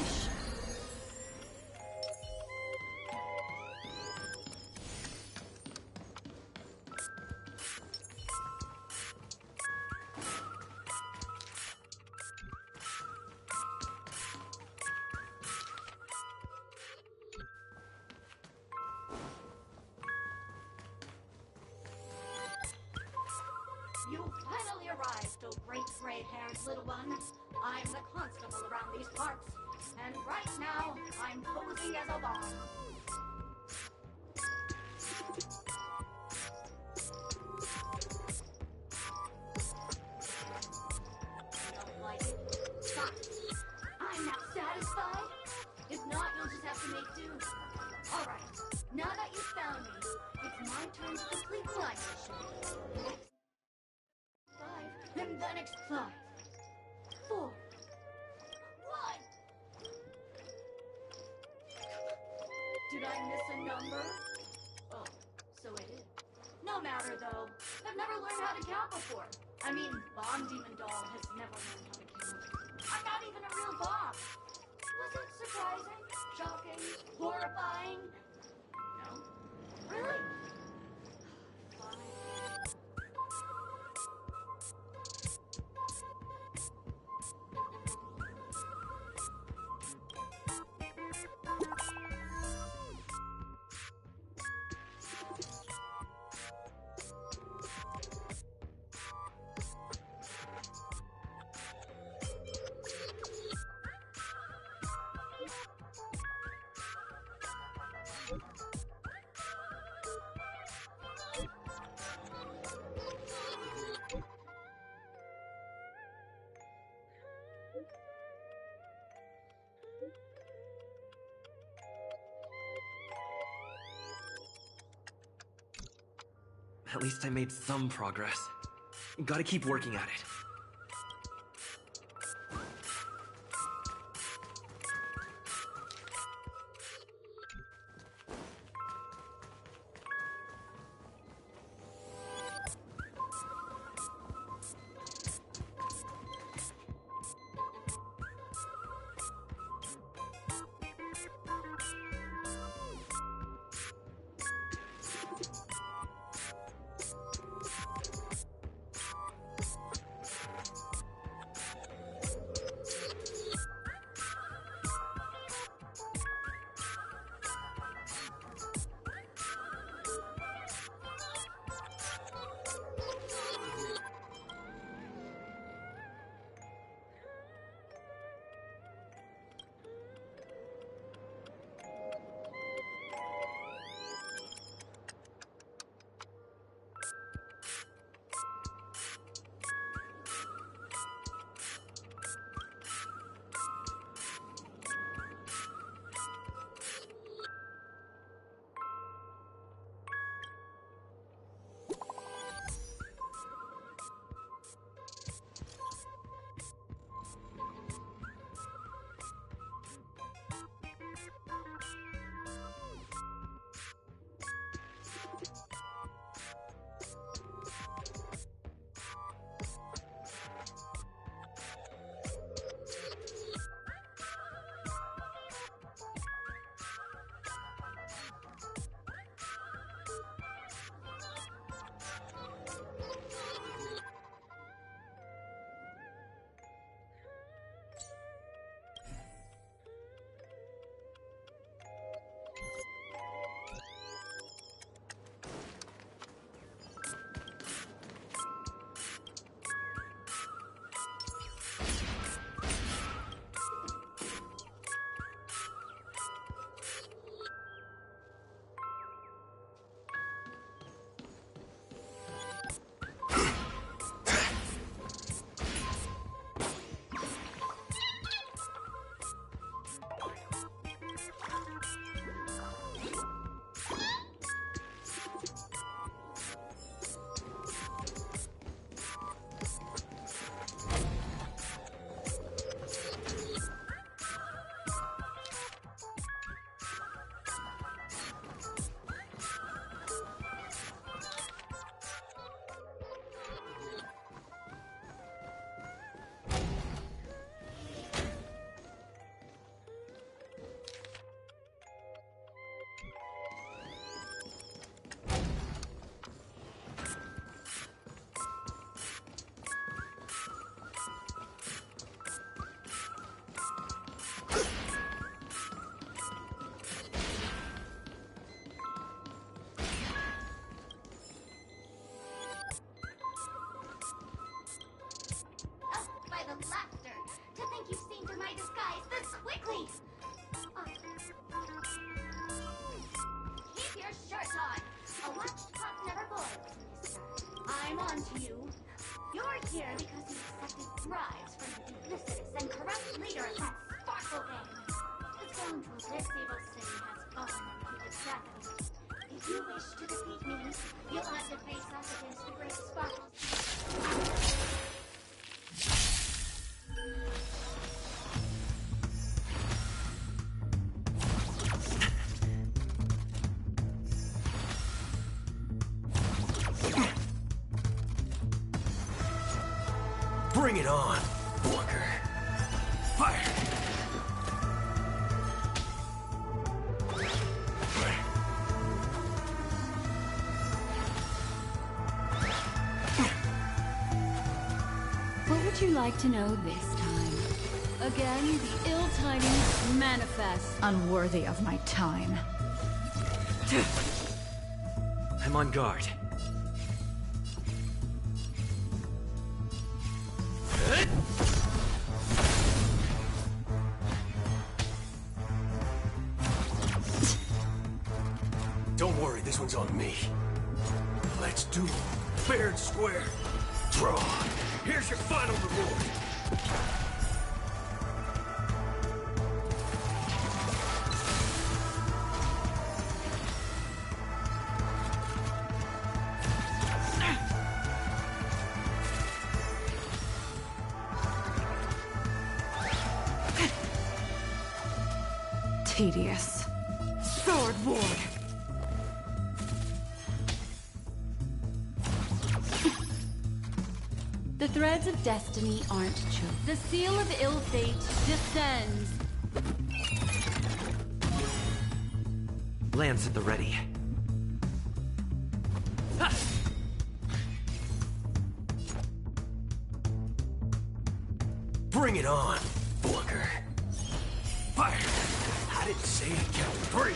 You finally arrived, oh great gray-haired little one. I'm the constable around these parts, and right now, I'm posing as a bomb. You don't like it? Fine. I'm not satisfied. If not, you'll just have to make do. Alright, now that you found me, it's my turn to complete my mission. And then it's 5, 4, 1. Did I miss a number? Oh, so I did. No matter though. I've never learned how to count before. I mean, Bomb Demon Doll has never learned how to count. I'm not even a real bomb. Was it surprising? Shocking? Horrifying? No. Really? At least I made some progress. Gotta keep working at it. I'm on to you. You're here because you accepted bribes from the duplicitous and corrupt leader of that Sparkle gang. The scoundrel this evil city has fallen into the trap of it. If you wish to defeat me, you'll have to face off against the great Sparkle. Bring it on, Booker. Fire! What would you like to know this time? Again, the ill tidings manifest. Unworthy of my time. I'm on guard. Don't worry, this one's on me. Let's do it. Fair and square. Draw. Here's your final reward. Tedious. Sword Ward! The threads of destiny aren't chosen. The seal of ill fate descends. Lance at the ready. Ha! Bring it on, Booker. Fire! I didn't say it, Captain 3.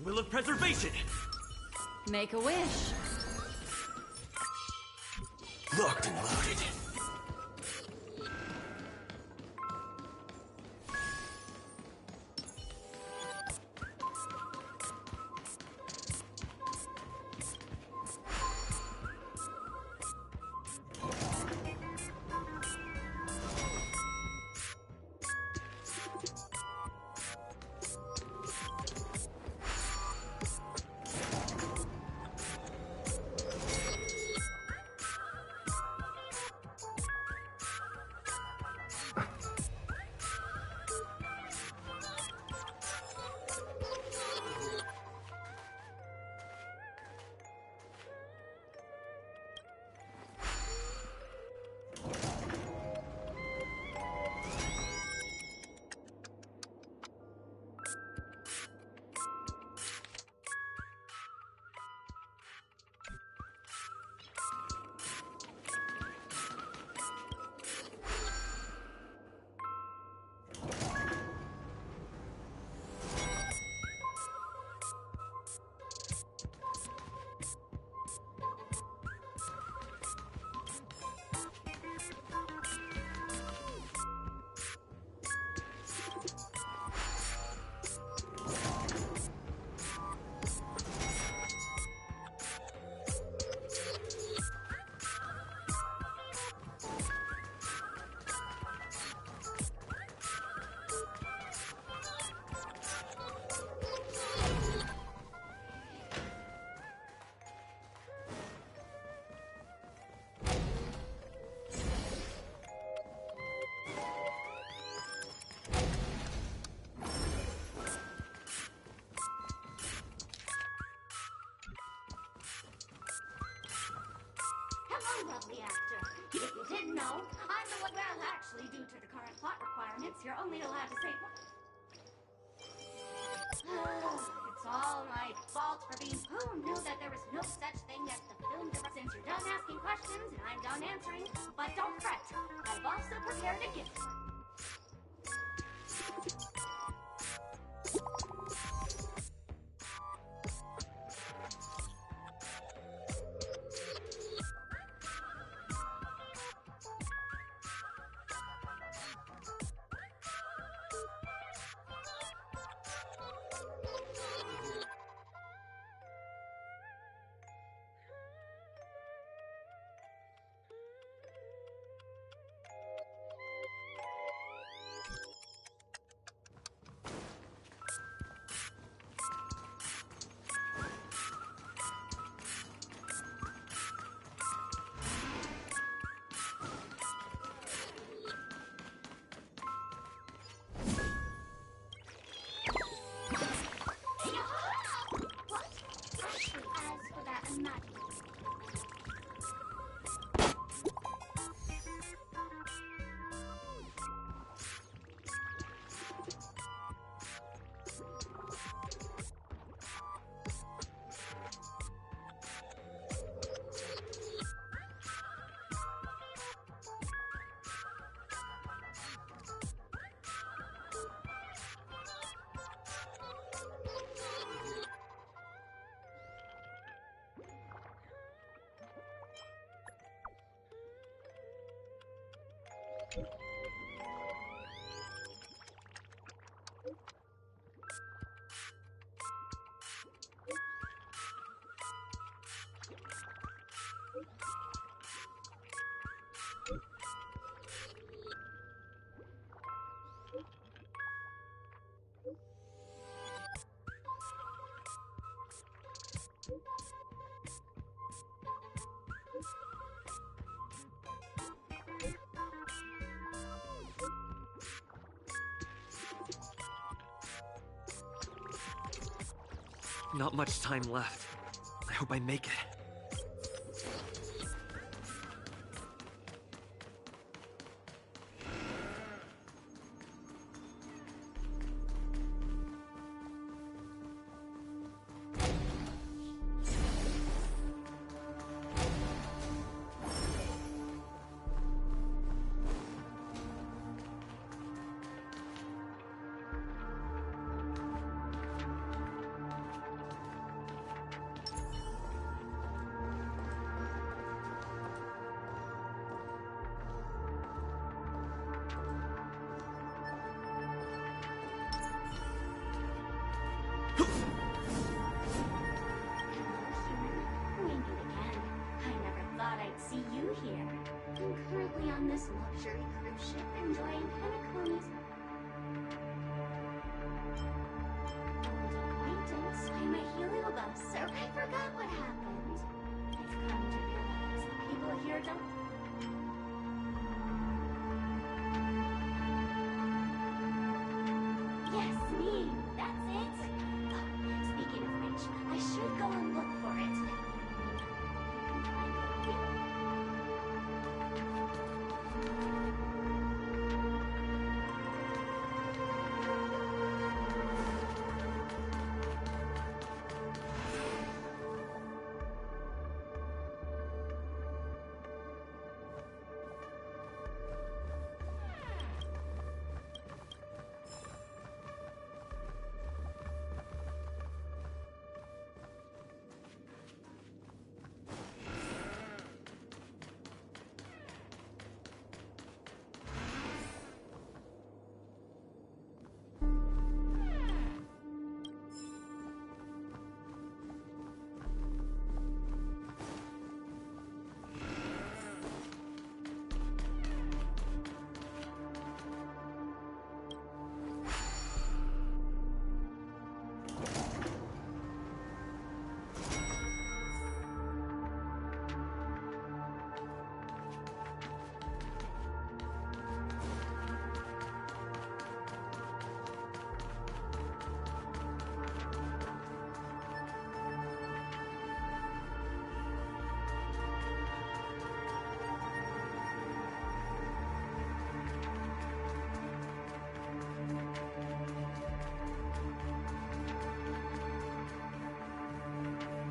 Will of Preservation! Make a wish. Locked and loaded. Lovely actor. If you didn't know, I'm the one. Well, actually, due to the current plot requirements, you're only allowed to say. It's all my fault for being. Who knew that there was no such thing as the film director? Since you're done asking questions and I'm done answering, but don't fret. I've also prepared a gift for you. Not much time left. I hope I make it. Luxury cruise ship enjoying Penacony's acquaintance. I'm a heliobus, sir. I forgot what happened. I've come to realize that people here don't. Yes, me. That's it. Oh, speaking of which, I should go and look for it.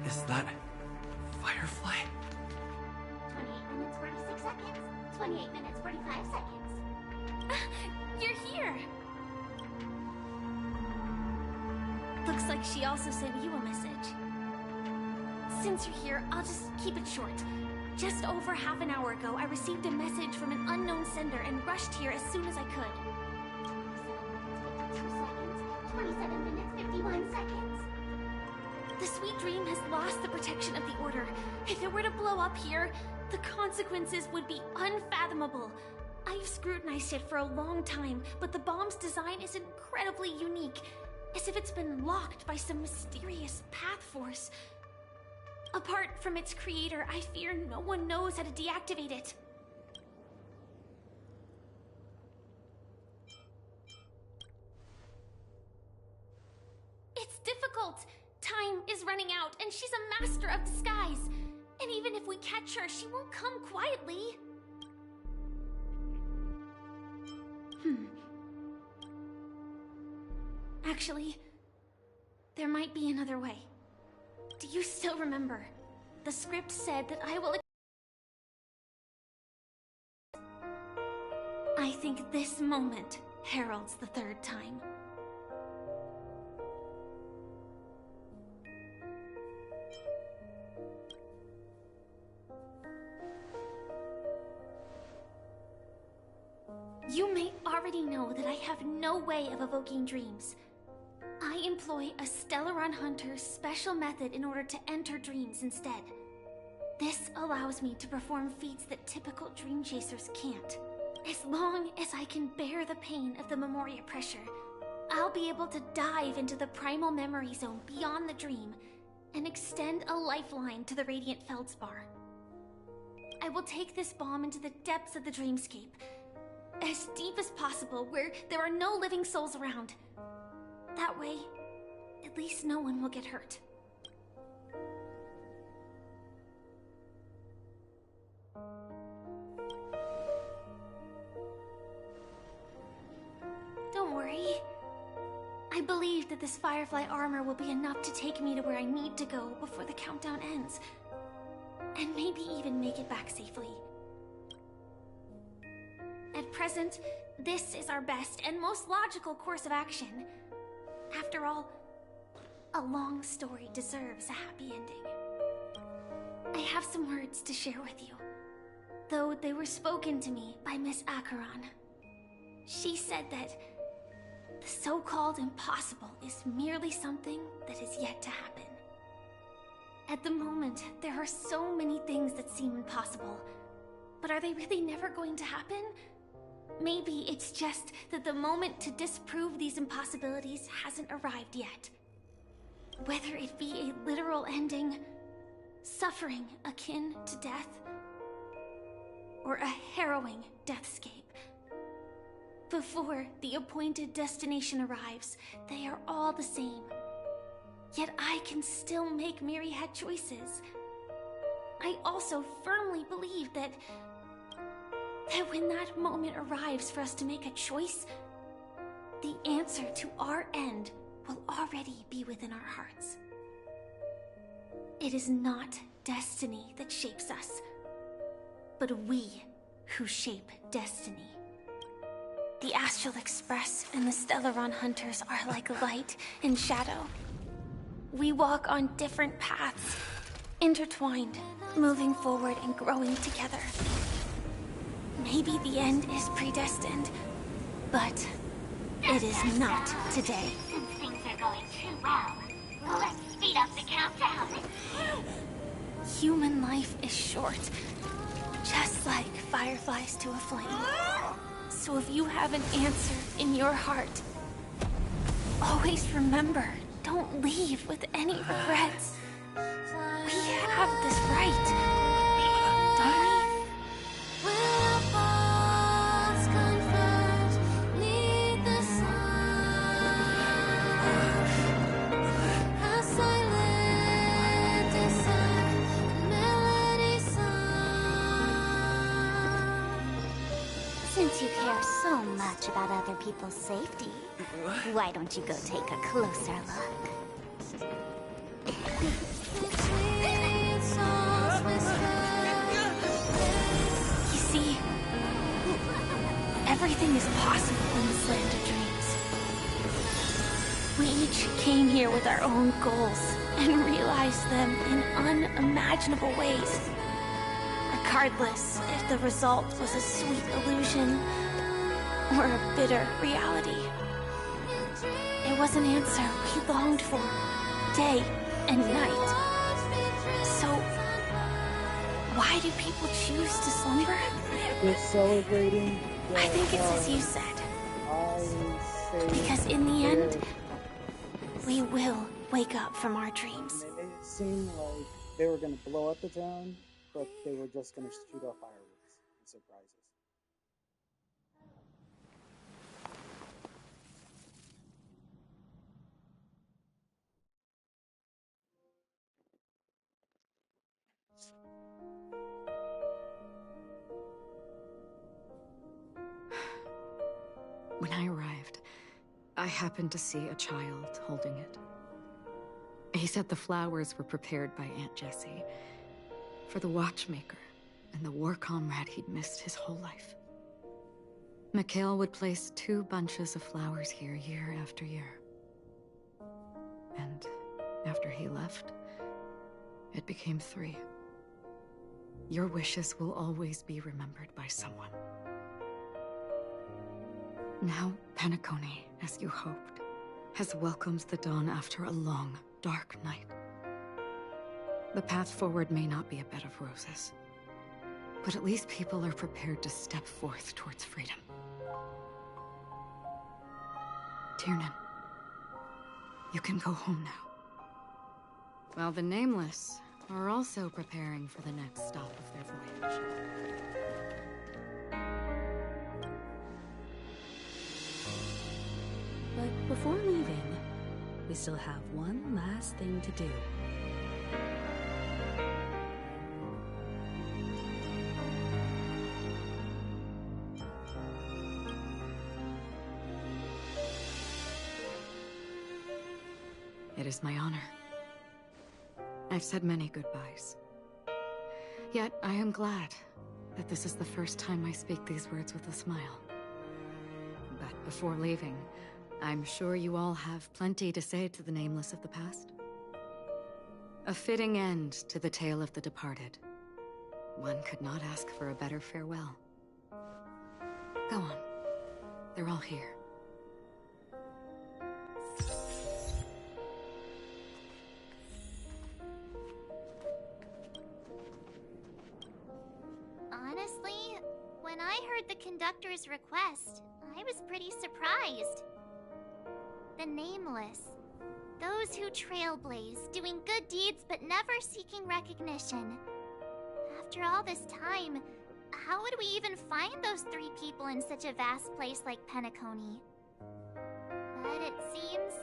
Is that Firefly? 28 minutes, 46 seconds. 28 minutes, 45 seconds. You're here! Looks like she also sent you a message. Since you're here, I'll just keep it short. Just over half an hour ago, I received a message from an unknown sender and rushed here as soon as I could. 27 minutes, 51 seconds. The Sweet Dream has lost the protection of the Order. If it were to blow up here, the consequences would be unfathomable. I've scrutinized it for a long time, but the bomb's design is incredibly unique, as if it's been locked by some mysterious path force. Apart from its creator, I fear no one knows how to deactivate it. It's difficult. Time is running out, and she's a master of disguise. And even if we catch her, she won't come quietly. Actually, there might be another way. Do you still remember? The script said that I will... I think this moment heralds the third time. You may already know that I have no way of evoking dreams. I employ a Stellaron Hunter's special method in order to enter dreams instead. This allows me to perform feats that typical dream chasers can't. As long as I can bear the pain of the Memoria pressure, I'll be able to dive into the primal memory zone beyond the dream and extend a lifeline to the Radiant Feldspar. I will take this bomb into the depths of the dreamscape, as deep as possible, where there are no living souls around. That way, at least no one will get hurt. Don't worry. I believe that this Firefly armor will be enough to take me to where I need to go before the countdown ends. And maybe even make it back safely. At present, this is our best and most logical course of action. After all, a long story deserves a happy ending. I have some words to share with you, though they were spoken to me by Miss Acheron. She said that the so-called impossible is merely something that is yet to happen. At the moment, there are so many things that seem impossible, but are they really never going to happen? Maybe it's just that the moment to disprove these impossibilities hasn't arrived yet. Whether it be a literal ending, suffering akin to death, or a harrowing deathscape. Before the appointed destination arrives, they are all the same. Yet I can still make myriad choices. I also firmly believe that when that moment arrives for us to make a choice, the answer to our end will already be within our hearts. It is not destiny that shapes us, but we who shape destiny. The Astral Express and the Stellaron Hunters are like light and shadow. We walk on different paths, intertwined, moving forward and growing together. Maybe the end is predestined, but it is not today. Since things are going too well, let's speed up the countdown. Human life is short, just like fireflies to a flame. So if you have an answer in your heart, always remember, don't leave with any regrets. We have this right, don't we? Since you care so much about other people's safety, why don't you go take a closer look? You see, everything is possible in this land of dreams. We each came here with our own goals and realized them in unimaginable ways. Regardless if the result was a sweet illusion or a bitter reality. It was an answer we longed for, day and night. So, why do people choose to slumber? They're celebrating. I think it's as you said. Because in the end, we will wake up from our dreams. It seemed like they were going to blow up the town, but they were just going to shoot off fireworks and surprises. When I arrived, I happened to see a child holding it. He said the flowers were prepared by Aunt Jessie for the watchmaker and the war comrade he'd missed his whole life. Mikhail would place 2 bunches of flowers here year after year. And after he left, it became 3. Your wishes will always be remembered by someone. Now, Penacony, as you hoped, has welcomed the dawn after a long, dark night. The path forward may not be a bed of roses, but at least people are prepared to step forth towards freedom. Tiernan, you can go home now. While the Nameless are also preparing for the next stop of their voyage. But before leaving, we still have one last thing to do. It is my honor. I've said many goodbyes. Yet I am glad that this is the first time I speak these words with a smile. But before leaving, I'm sure you all have plenty to say to the Nameless of the past. A fitting end to the tale of the departed. One could not ask for a better farewell. Go on. They're all here. Honestly, when I heard the conductor's request, I was pretty surprised. The Nameless. Those who trailblaze, doing good deeds but never seeking recognition. After all this time, how would we even find those 3 people in such a vast place like Penacony? But it seems,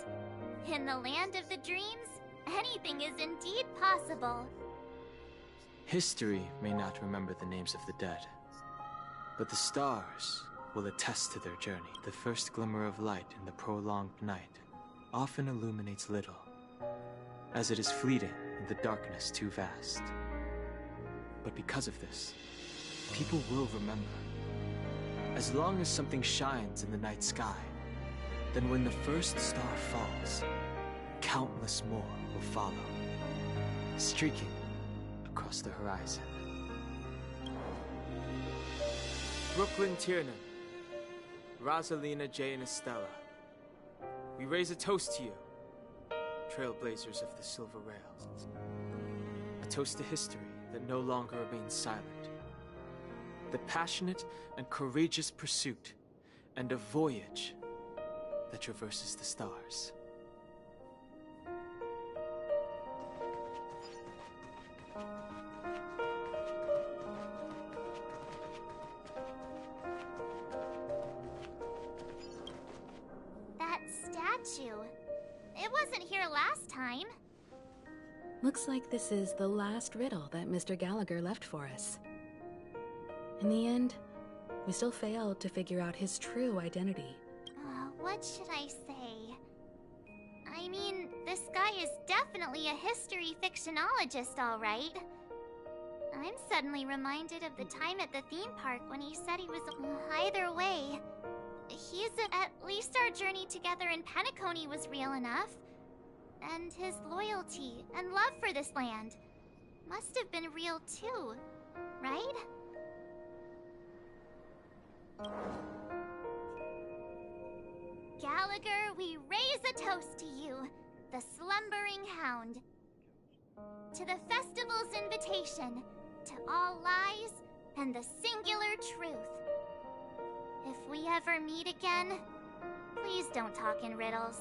in the land of the dreams, anything is indeed possible. History may not remember the names of the dead, but the stars will attest to their journey. The first glimmer of light in the prolonged night often illuminates little, as it is fleeting in the darkness too vast. But because of this, people will remember. As long as something shines in the night sky, then when the first star falls, countless more will follow, streaking across the horizon. Brooklyn Tiernan, Rosalina J. and Estella, we raise a toast to you, trailblazers of the Silver Rails. A toast to history that no longer remains silent. The passionate and courageous pursuit, and a voyage that traverses the stars. That statue. It wasn't here last time. Looks like this is the last riddle that Mr. Gallagher left for us. In the end, we still failed to figure out his true identity. What should I say? I mean, this guy is definitely a history fictionologist, all right. I'm suddenly reminded of the time at the theme park when he said he was... Either way, at least our journey together in Penacony was real enough. And his loyalty and love for this land must have been real too, right? Gallagher, we raise a toast to you, the slumbering hound. To the festival's invitation, to all lies and the singular truth. If we ever meet again, please don't talk in riddles.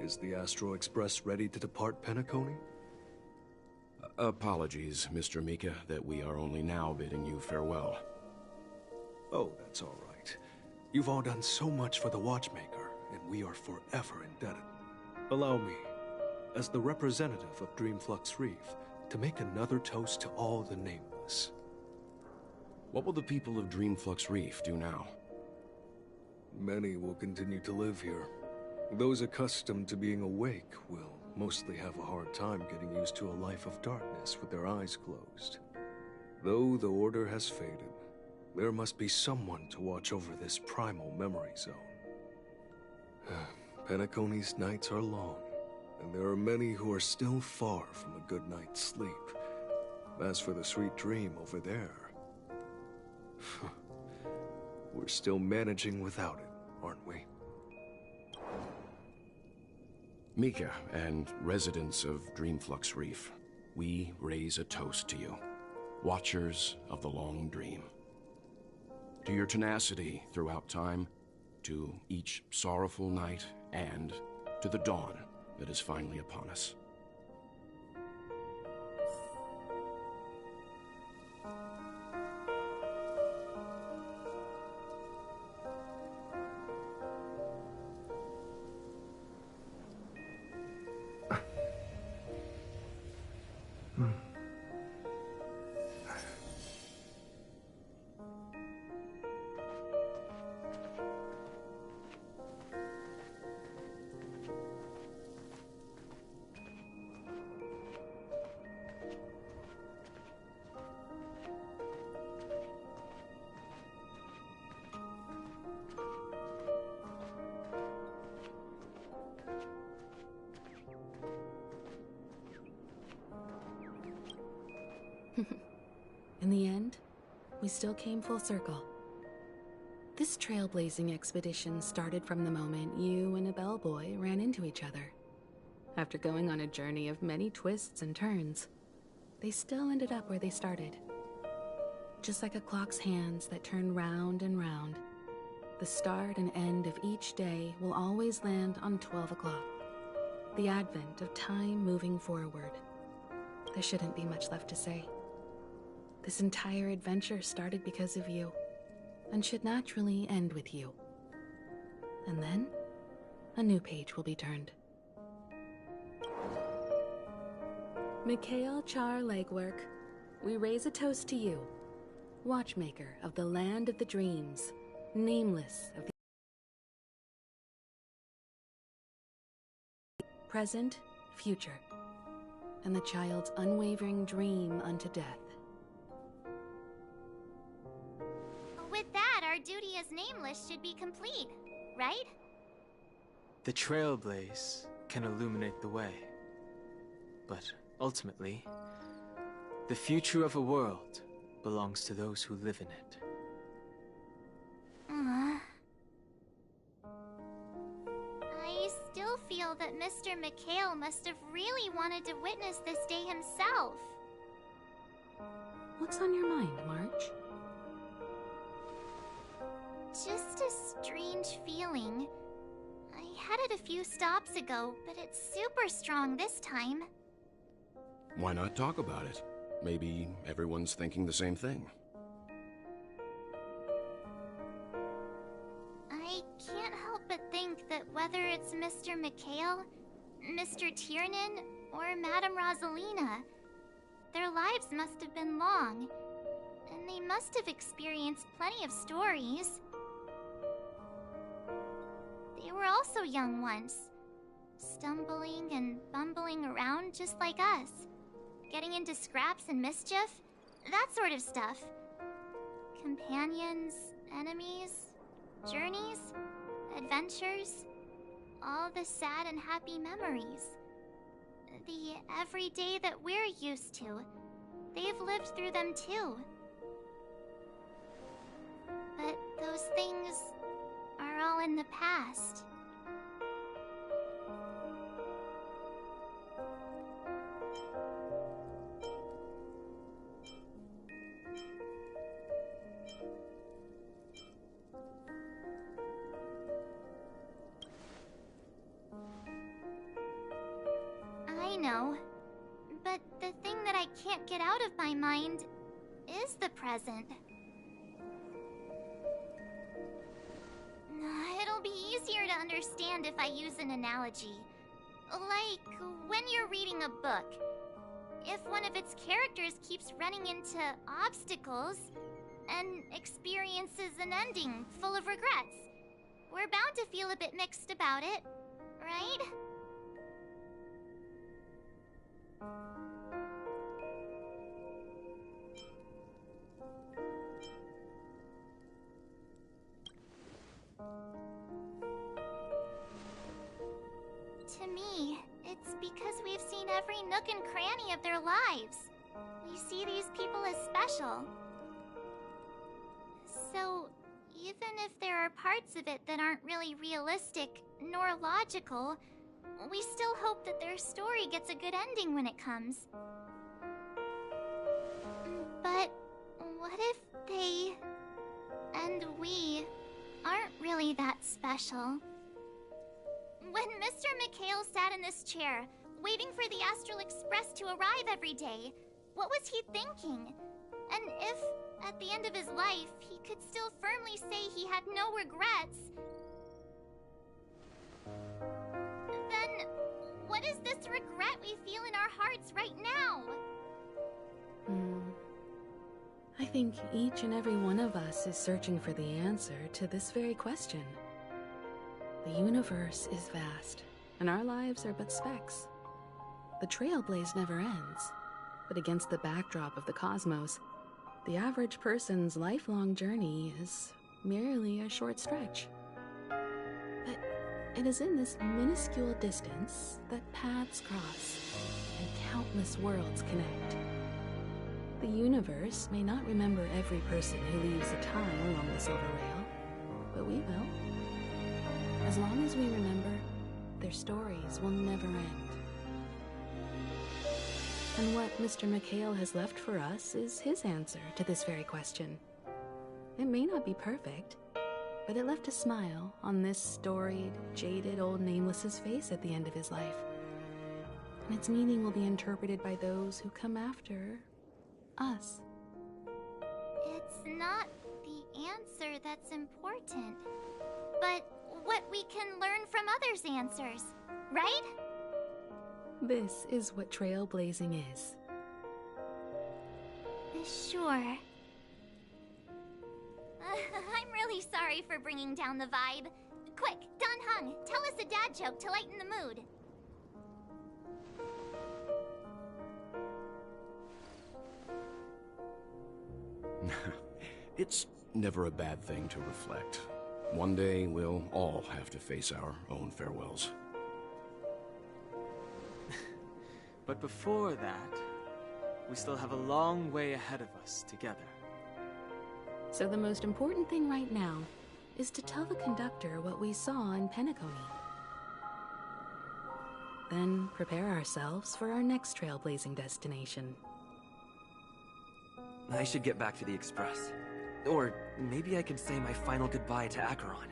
Is the Astro Express ready to depart Penacony? Apologies, Mr. Mika, that we are only now bidding you farewell. Oh, that's all right. You've all done so much for the Watchmaker, and we are forever indebted. Allow me, as the representative of Dreamflux Reef, to make another toast to all the nameless. What will the people of Dreamflux Reef do now? Many will continue to live here. Those accustomed to being awake will mostly have a hard time getting used to a life of darkness with their eyes closed. Though the order has faded, there must be someone to watch over this primal memory zone. Penacony's nights are long, and there are many who are still far from a good night's sleep. As for the sweet dream over there, we're still managing without it, aren't we? Mika and residents of Dreamflux Reef, we raise a toast to you, watchers of the long dream. To your tenacity throughout time, to each sorrowful night, and to the dawn that is finally upon us. In the end, we still came full circle. This trailblazing expedition started from the moment you and a bellboy ran into each other. After going on a journey of many twists and turns, they still ended up where they started. Just like a clock's hands that turn round and round, the start and end of each day will always land on 12 o'clock. The advent of time moving forward. There shouldn't be much left to say. This entire adventure started because of you, and should naturally end with you. And then, a new page will be turned. Mikhail Char Legwork, we raise a toast to you, watchmaker of the land of the dreams, nameless of the present, future, and the child's unwavering dream unto death. With that, our duty as nameless should be complete, right? The trailblaze can illuminate the way. But ultimately, the future of a world belongs to those who live in it. that Mr. McHale must have really wanted to witness this day himself. What's on your mind, March? Just a strange feeling. I had it a few stops ago, but it's super strong this time. Why not talk about it? Maybe everyone's thinking the same thing. I can't help but think that whether it's Mr. McHale, Mr. Tiernan, or Madame Rosalina, their lives must have been long, and they must have experienced plenty of stories. They were also young once, stumbling and bumbling around just like us, getting into scraps and mischief, that sort of stuff. Companions, enemies, journeys, adventures, all the sad and happy memories. The everyday that we're used to, they've lived through them too. But those things are all in the past. I know, but the thing that I can't get out of my mind is the present. It'll be easier to understand if I use an analogy. Like when you're reading a book. If one of its characters keeps running into obstacles and experiences an ending full of regrets, we're bound to feel a bit mixed about it, right? To me, it's because we've seen every nook and cranny of their lives. We see these people as special. So, even if there are parts of it that aren't really realistic nor logical, we still hope that their story gets a good ending when it comes. But what if they and we aren't really that special? When Mr. McHale sat in this chair, waiting for the Astral Express to arrive every day, what was he thinking? And if, at the end of his life, he could still firmly say he had no regrets, then what is this regret we feel in our hearts right now? I think each and every one of us is searching for the answer to this very question. The universe is vast, and our lives are but specks. The trailblaze never ends, but against the backdrop of the cosmos, the average person's lifelong journey is merely a short stretch. But it is in this minuscule distance that paths cross and countless worlds connect. The universe may not remember every person who leaves a tile along the Silver Rail, but we will. As long as we remember, their stories will never end. And what Mr. McHale has left for us is his answer to this very question. It may not be perfect, but it left a smile on this storied, jaded old Nameless's face at the end of his life. And its meaning will be interpreted by those who come after us. It's not the answer that's important, but what we can learn from others' answers, right? This is what trailblazing is. Sure. I'm really sorry for bringing down the vibe. Quick, Don Hung, tell us a dad joke to lighten the mood. It's never a bad thing to reflect. One day, we'll all have to face our own farewells. But before that, we still have a long way ahead of us together. So the most important thing right now is to tell the conductor what we saw in Penacony. then prepare ourselves for our next trailblazing destination. I should get back to the Express. Or maybe I could say my final goodbye to Acheron.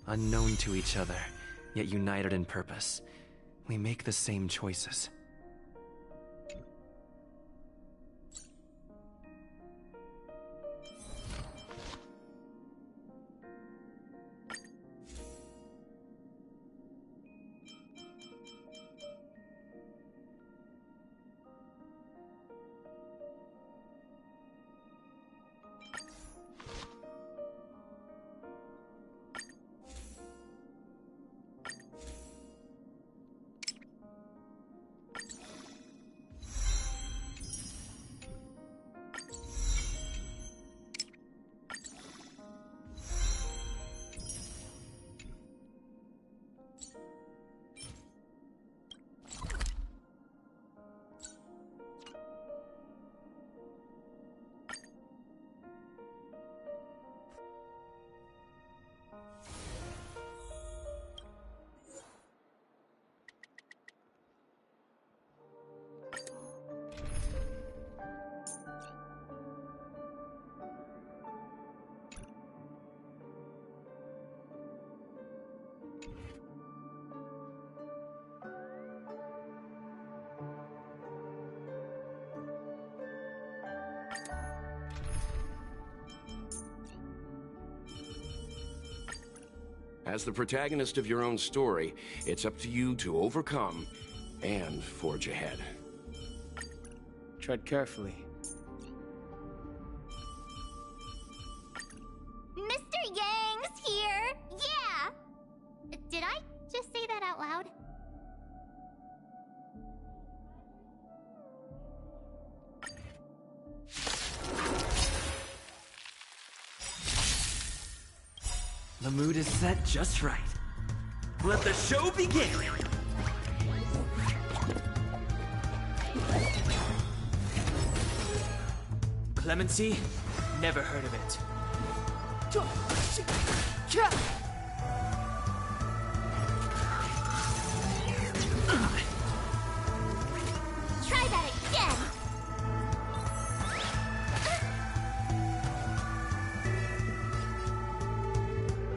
Unknown to each other, yet united in purpose, we make the same choices. As the protagonist of your own story, it's up to you to overcome and forge ahead. Tread carefully. Mr. Yang's here! The mood is set just right. Let the show begin! Clemency? Never heard of it. Try that again!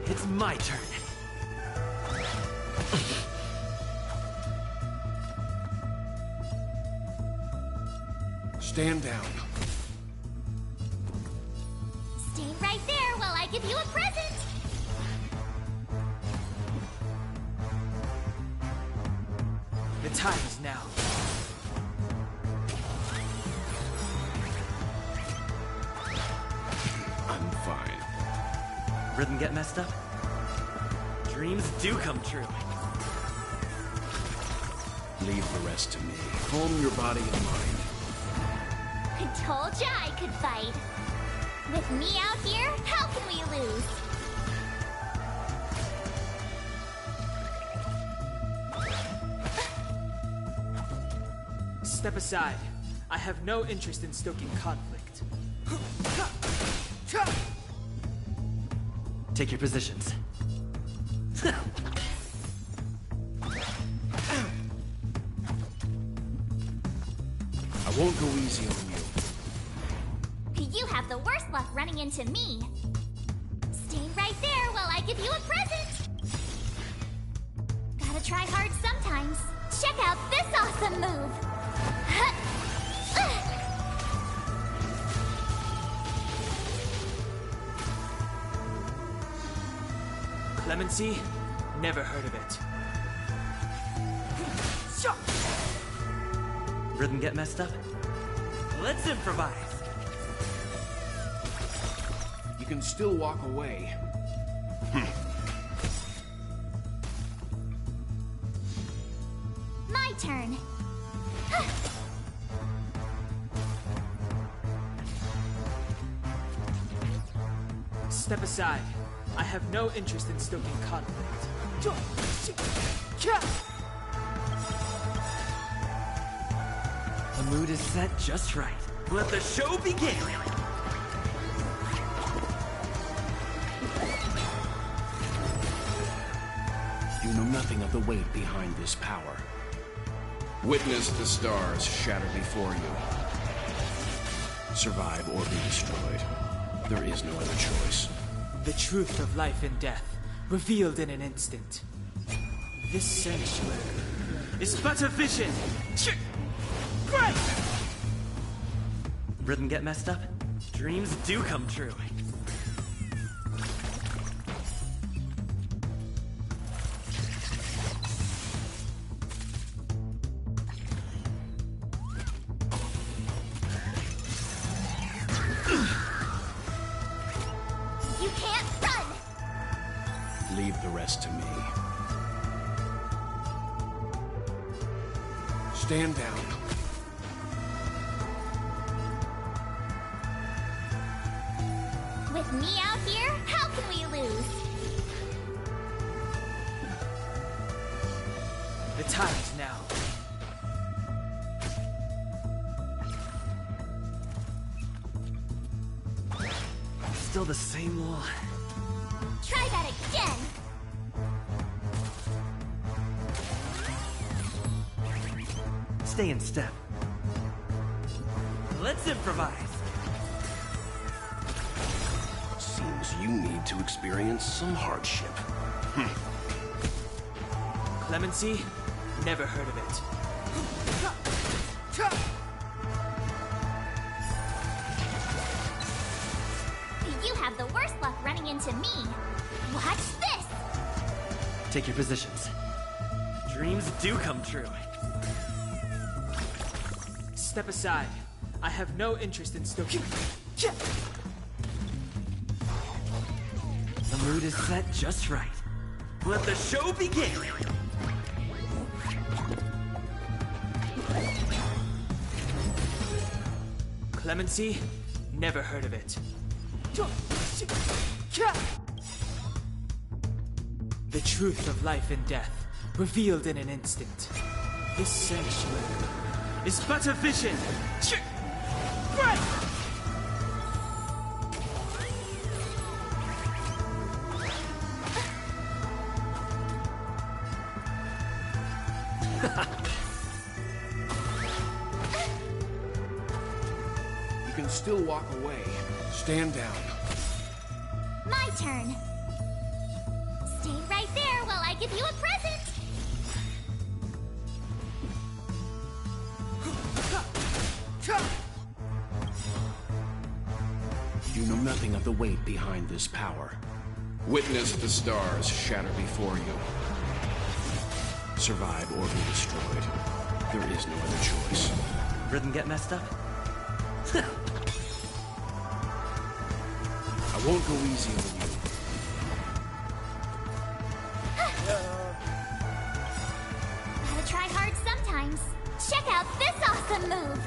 It's my turn. Stand down. Stay right there while I give you a present! The time is now. I'm fine. Rhythm get messed up? Dreams do come true. Leave the rest to me. Calm your body and mind. I told ya I could fight. With me out here, how can we lose? Step aside. I have no interest in stoking conflict. Take your positions. I won't go easy on you. You have the worst luck running into me. Stay right there while I give you a present. Gotta try hard sometimes. Check out this awesome move. Clemency? Never heard of it. Rhythm get messed up? Let's improvise! You can still walk away. My turn. Step aside. I have no interest in stoking conflict. The mood is set just right. Let the show begin! You know nothing of the weight behind this power. Witness the stars shatter before you. Survive or be destroyed. There is no other choice. The truth of life and death, revealed in an instant. This sanctuary is but a vision! Great! Rhythm get messed up? Dreams do come true. You can't run! Leave the rest to me. Stand down. With me out here, how can we lose? The time is now. Still the same old... Try that again! Stay in step. Let's improvise! Seems you need to experience some hardship. Clemency? Never heard of it. You have the worst luck running into me. Watch this! Take your positions. Dreams do come true. Step aside. I have no interest in stoking. The mood is set just right. Let the show begin! Clemency? Never heard of it. The truth of life and death, revealed in an instant. This sanctuary is but a vision. Right! You can still walk away. Stand down. My turn. Stay right there while I give you a present. You know nothing of the weight behind this power. Witness the stars shatter before you. Survive or be destroyed. There is no other choice. Rhythm get messed up? I won't go easy on you. Gotta try hard sometimes. Check out this awesome move.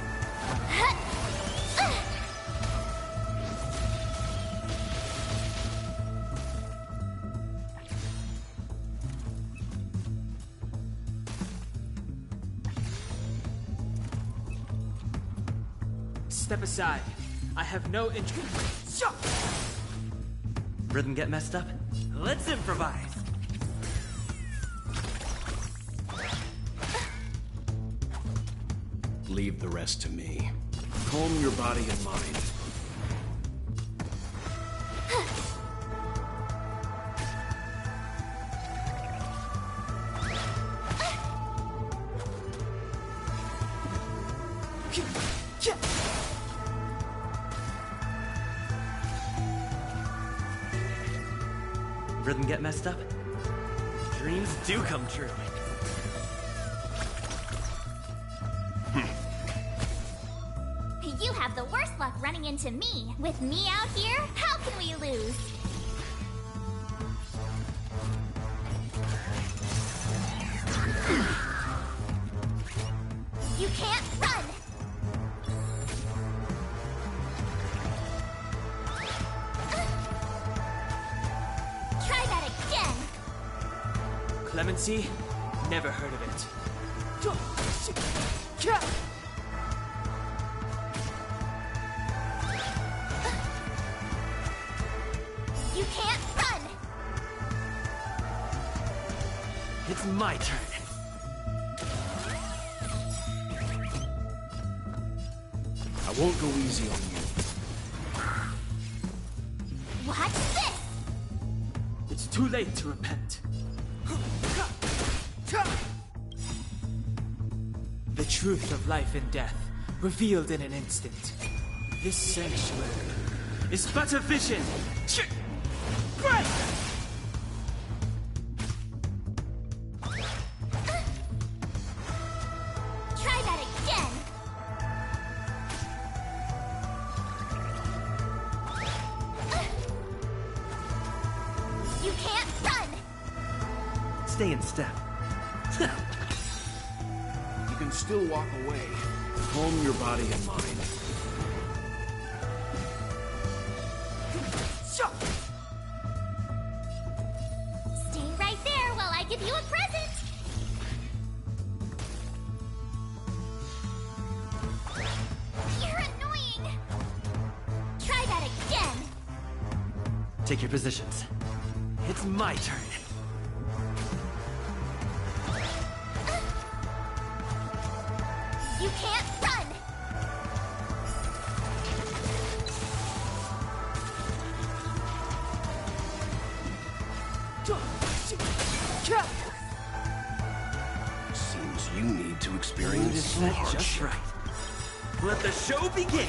Step aside. I have no interest. Rhythm get messed up? Let's improvise! Leave the rest to me. Calm your body and mind. Rhythm get messed up? Dreams do come true. You have the worst luck running into me. With me out here, how can we lose? You can't run! Try that again! Clemency? Never heard of it. You can't run! It's my turn. I won't go easy on you. Watch this! It's too late to repent. The truth of life and death, revealed in an instant. This sanctuary is but a vision. Right! Try that again! You can't run! Stay in step. You can still walk away. Calm your body and mind. Stay right there while I give you a present! You're annoying! Try that again! Take your positions. It's my turn. You can't run! Seems you need to experience some Just hardship. right. Let the show begin!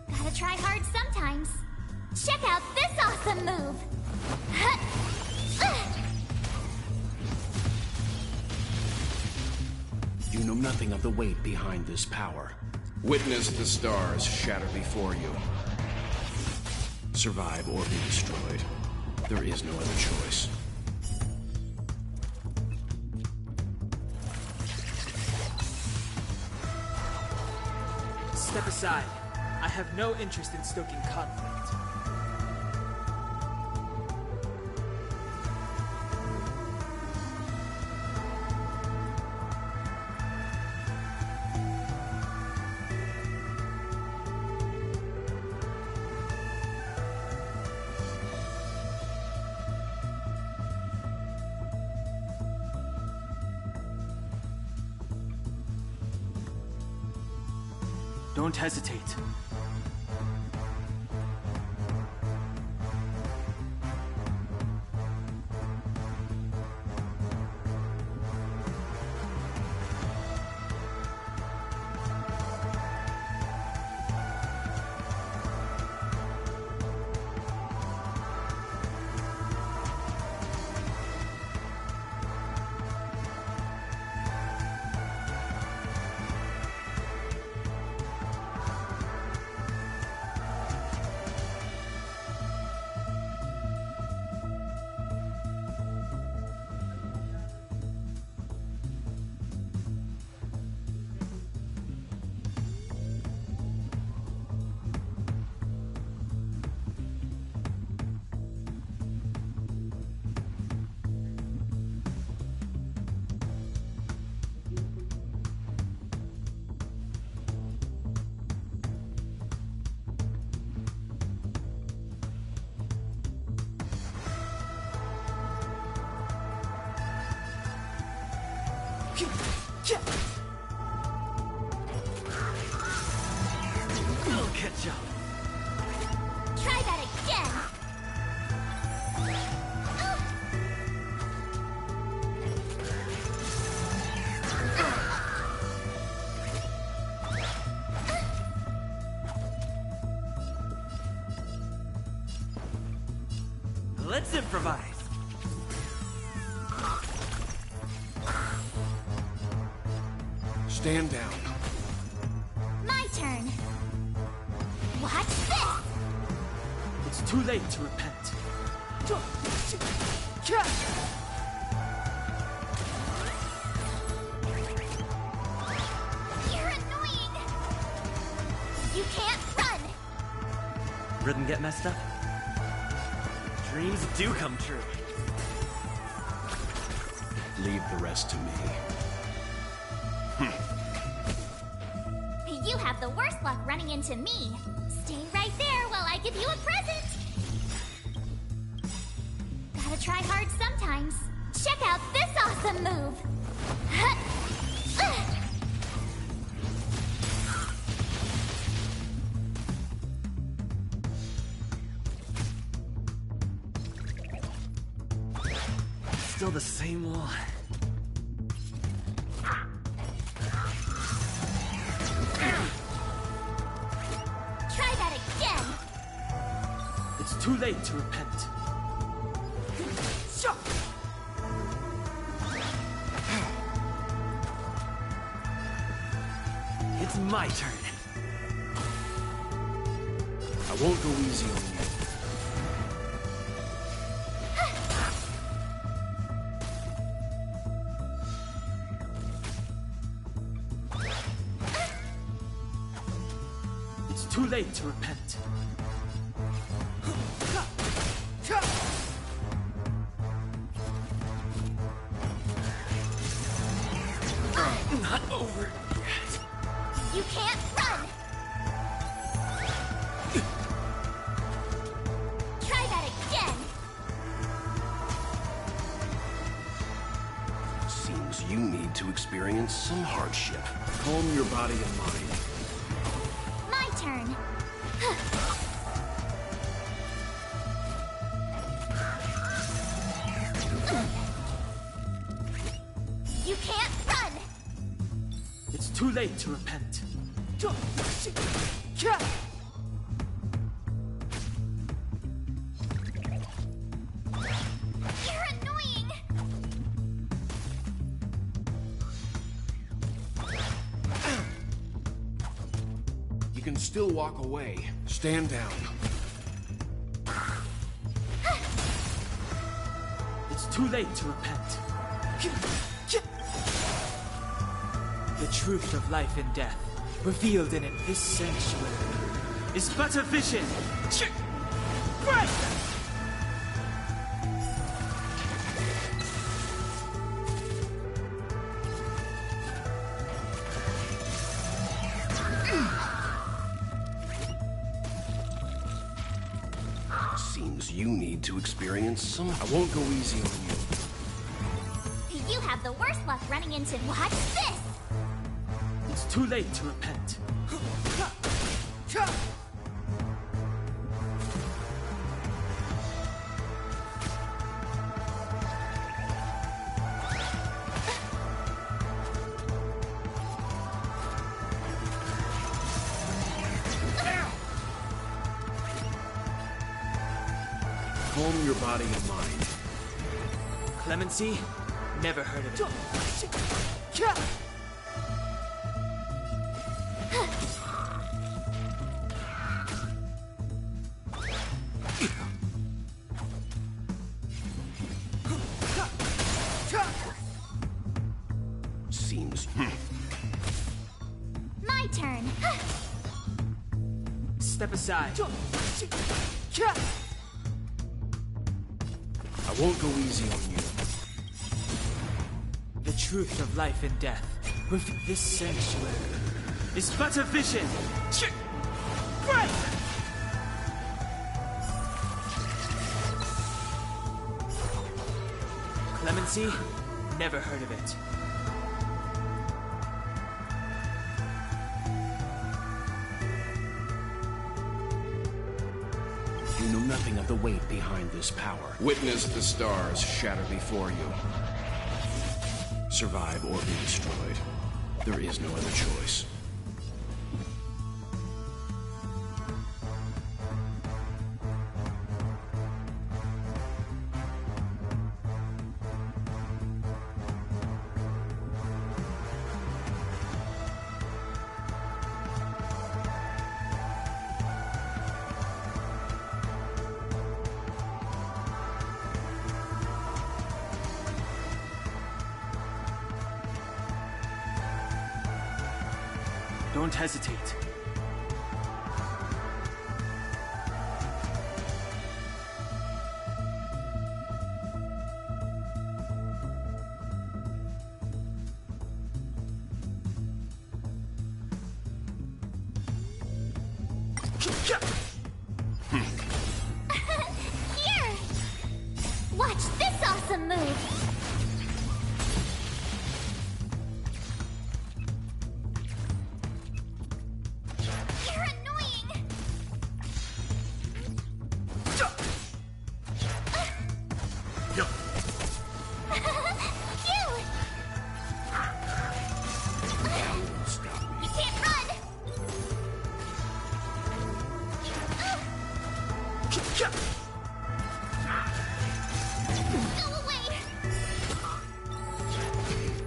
Gotta try hard sometimes. Check out this awesome move! You know nothing of the weight behind this power. Witness the stars shatter before you. Survive or be destroyed. There is no other choice. Step aside. I have no interest in stoking conflict. Don't hesitate. I'll catch up. Try that again! Let's improvise. Stand down. My turn. Watch this! It's too late to repent. You're annoying! You can't run! Rhythm get messed up? Dreams do come true. Leave the rest to me. You have the worst luck running into me. Stay right there while I give you a present. Gotta try hard sometimes. Check out this awesome move. Still the same wall. Try that again. It's too late to repent. It's my turn. I won't go easy on you. It's too late to repent. Not over yet. You can't run. Try that again. Seems you need to experience some hardship. Calm your body and mind. My turn. You can't run. It's too late to repent. You're annoying. You can still walk away. Stand down. It's too late to repent. The truth of life and death, revealed in this sanctuary. is but a vision. Break! Seems you need to experience some... I won't go easy on you. You have the worst luck running into... Watch this! It's too late to repent. Calm your body and mind. Clemency? Never heard of it. Seems... My turn. Step aside. I won't go easy on you. The truth of life and death within this sanctuary is but a vision. Break! Clemency? Never heard of it. You know nothing of the weight behind this power. Witness the stars shatter before you. Survive or be destroyed. There is no other choice. Don't hesitate. Here! Watch this awesome move!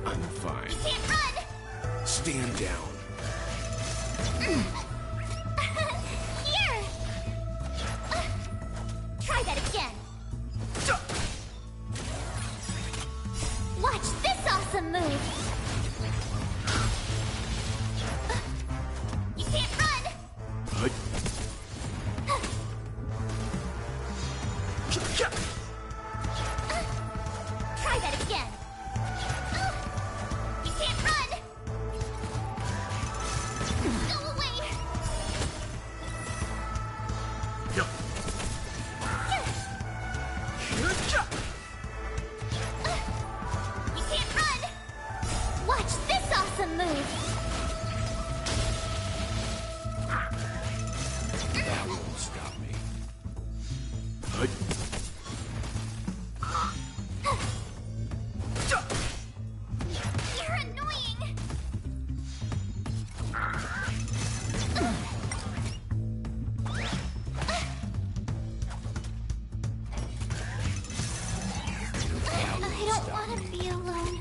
I'm fine. You can't run! Stand down. Here! Try that again. Watch this awesome move! You can't run! Try that again. You can't run! Go away! You can't run! Watch this awesome move! That won't stop me. You're annoying! I don't want to be alone.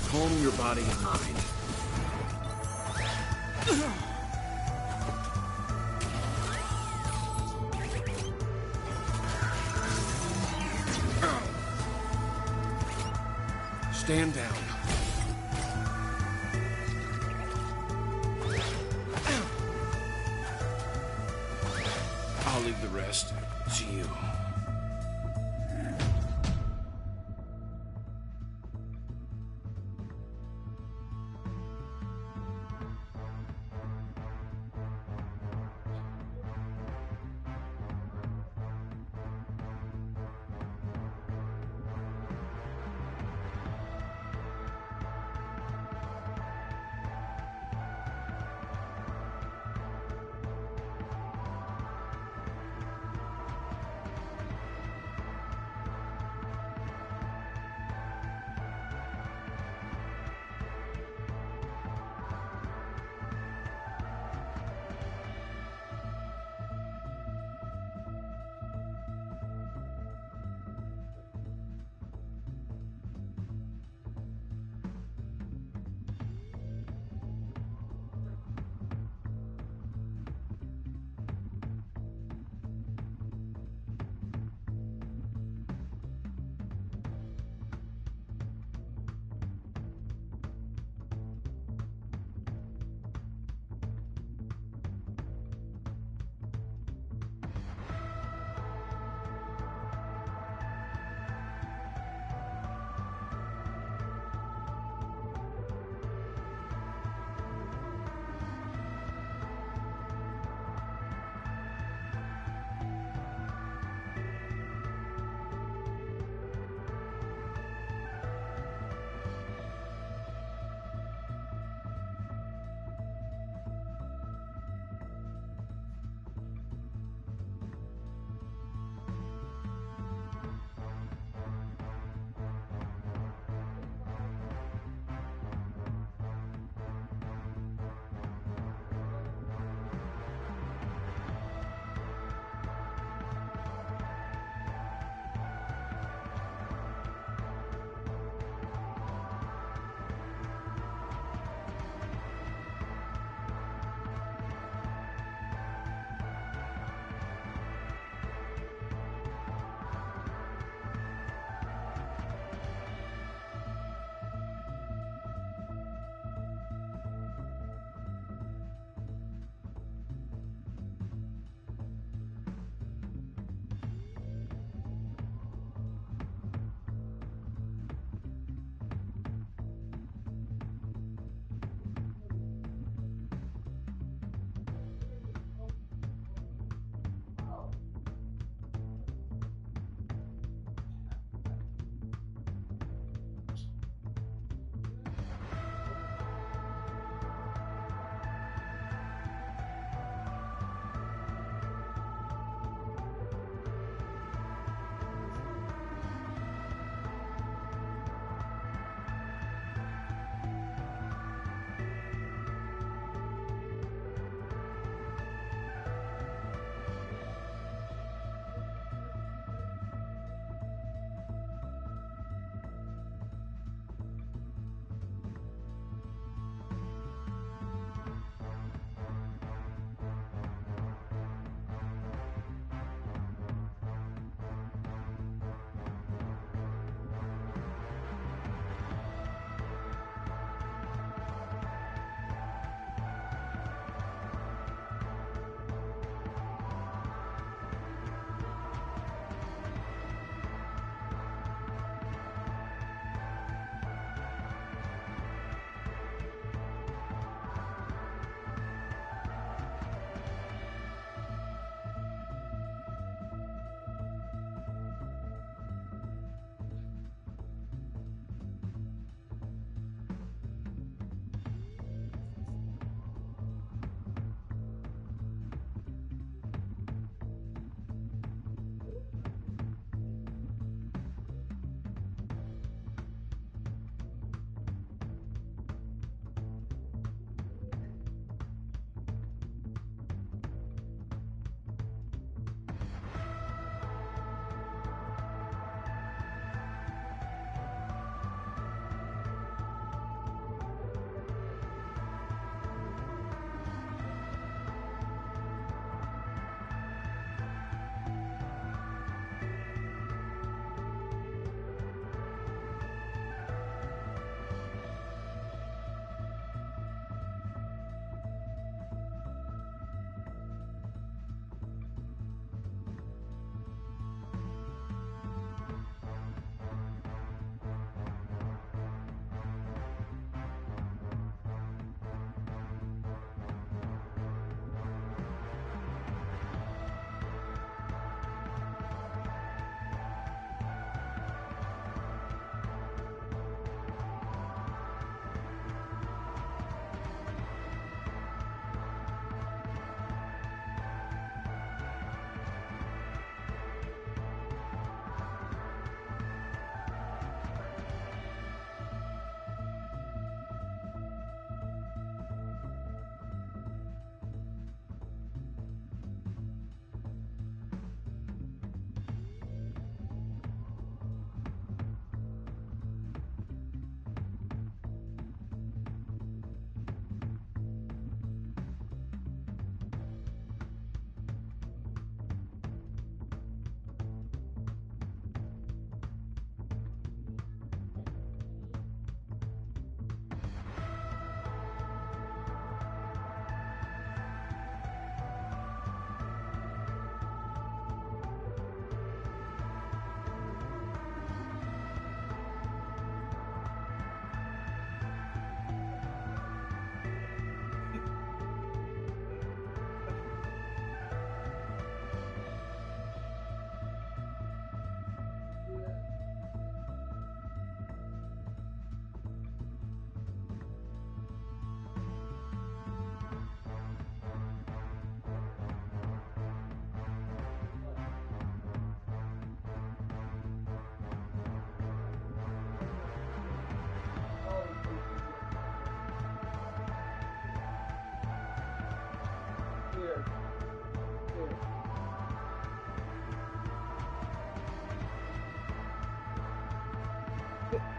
Calm your body and mind. Stand down. rest to you.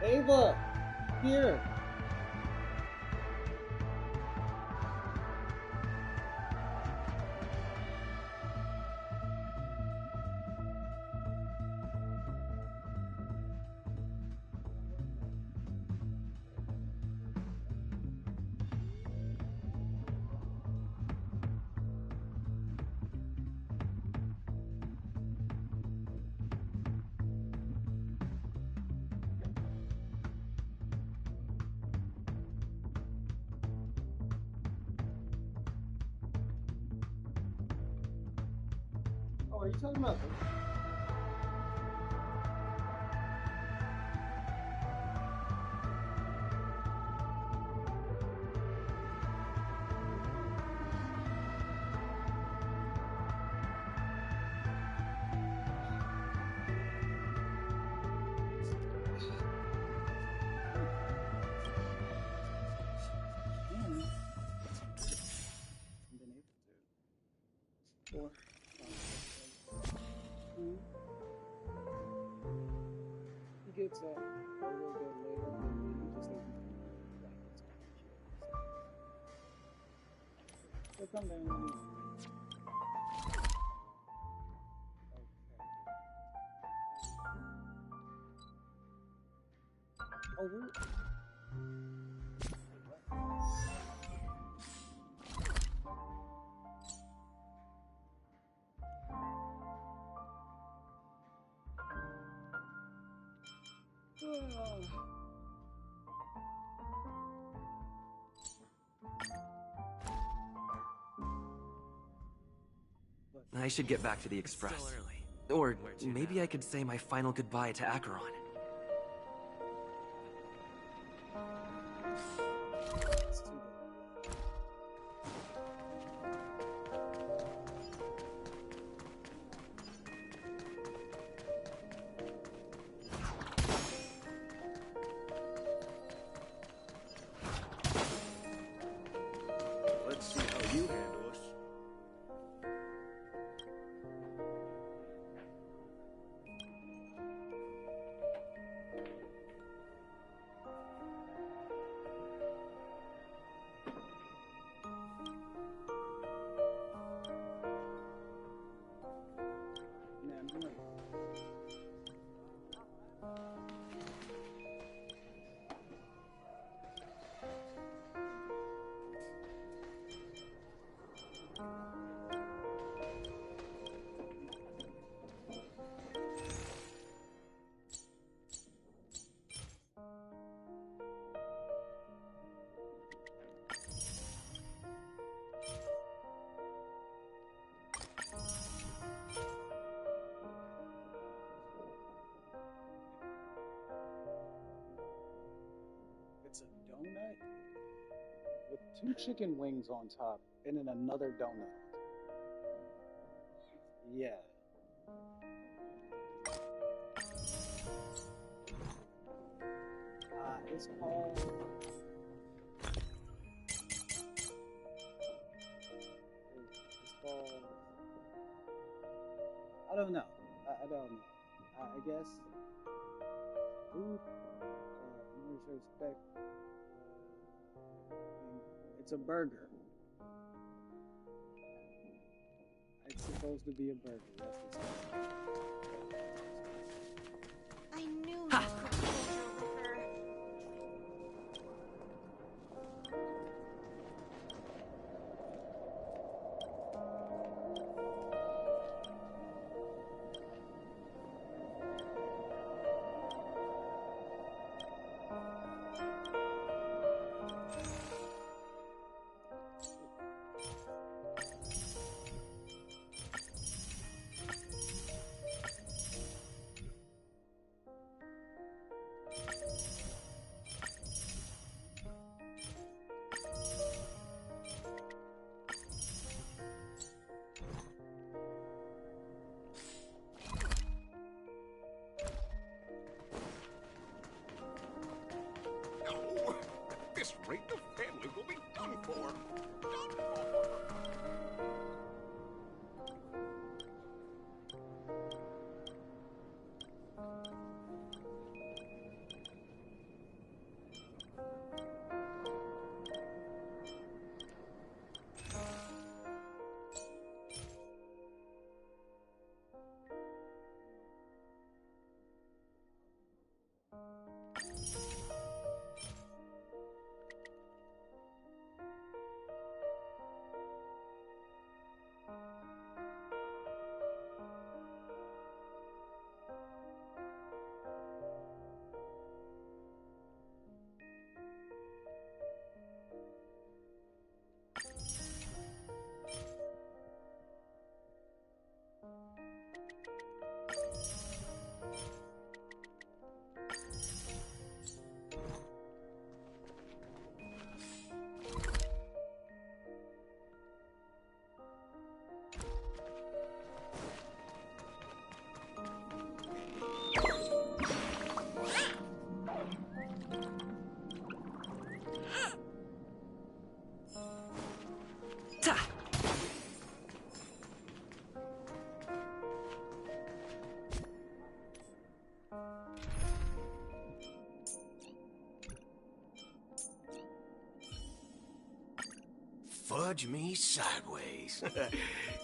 Ava! Here! Oh, are you talking about this? Four, five, he gets up a little bit later, but he just doesn't like it's chill. So come down when he's okay. Oh, we're I should get back to the Express. Still early. Or maybe I could say my final goodbye to Acheron. Let's see how you handle us. It's a donut with 2 chicken wings on top and then another donut. Yeah. It's called... It's called... I don't know. I don't know. I guess... Food? In order to respect... It's a burger. It's supposed to be a burger. That's what's I knew this would be over her. At this rate, the family will be done for. judge me sideways.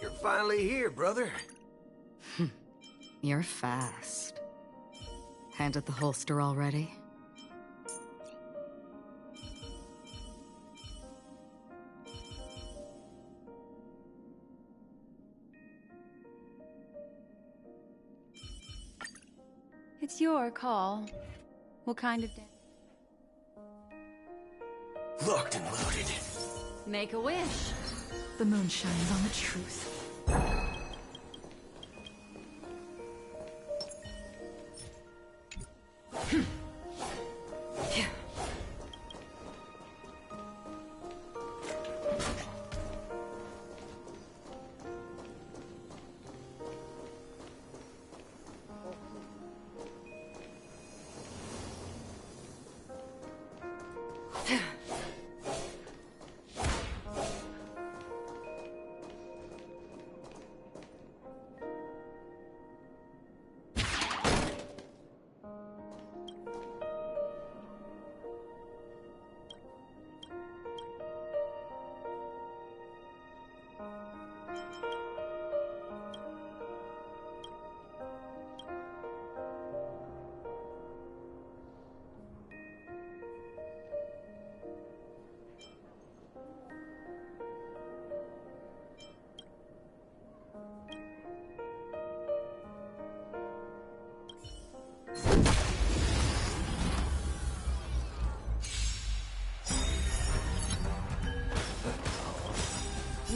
You're finally here, brother. You're fast. Handed the holster already? It's your call. What kind of dance? Locked and loaded. Make a wish. The moon shines on the truth.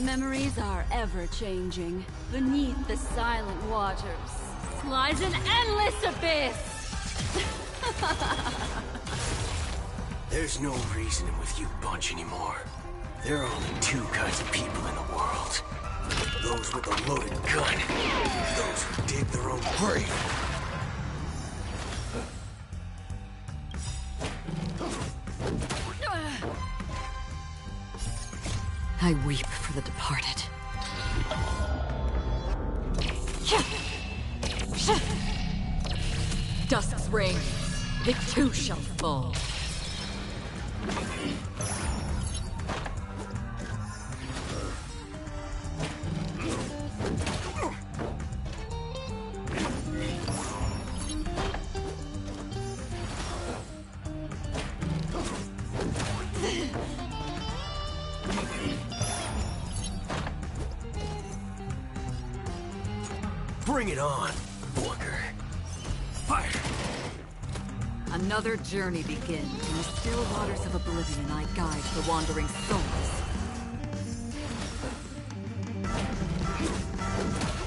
Memories are ever-changing. Beneath the silent waters lies an endless abyss! There's no reasoning with you bunch anymore. There are only two kinds of people in the world. Those with a loaded gun, those who dig their own grave. I weep for the departed. Dusk's reign, it too shall fall. Bring it on, Booker. Fire! Another journey begins. In the still waters of oblivion, I guide the wandering souls.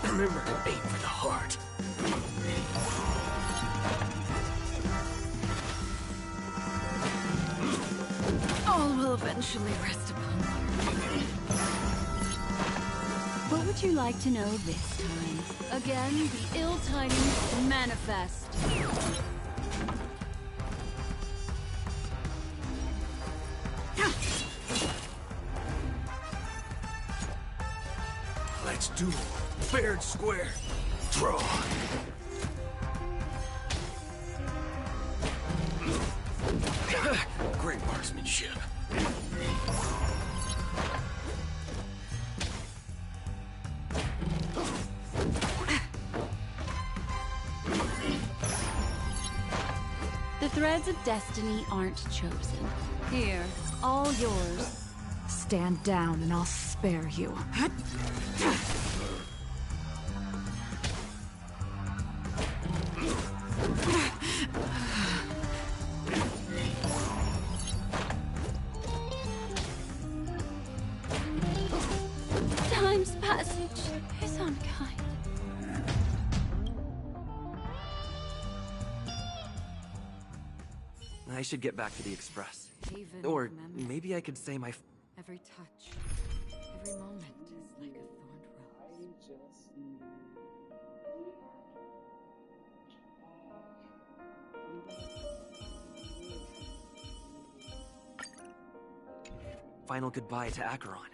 Remember to aim for the heart. All will eventually rest upon you. What would you like to know this time? Again, the ill tidings manifest. Let's do fair and square. Draw. Great marksmanship. The threads of destiny aren't chosen. Here, all yours. Stand down and I'll spare you. Time's passage is unkind. I should get back to the Express. Even Or remember. maybe I could say my... Every touch, every moment is like a thorned rose. final goodbye to Acheron.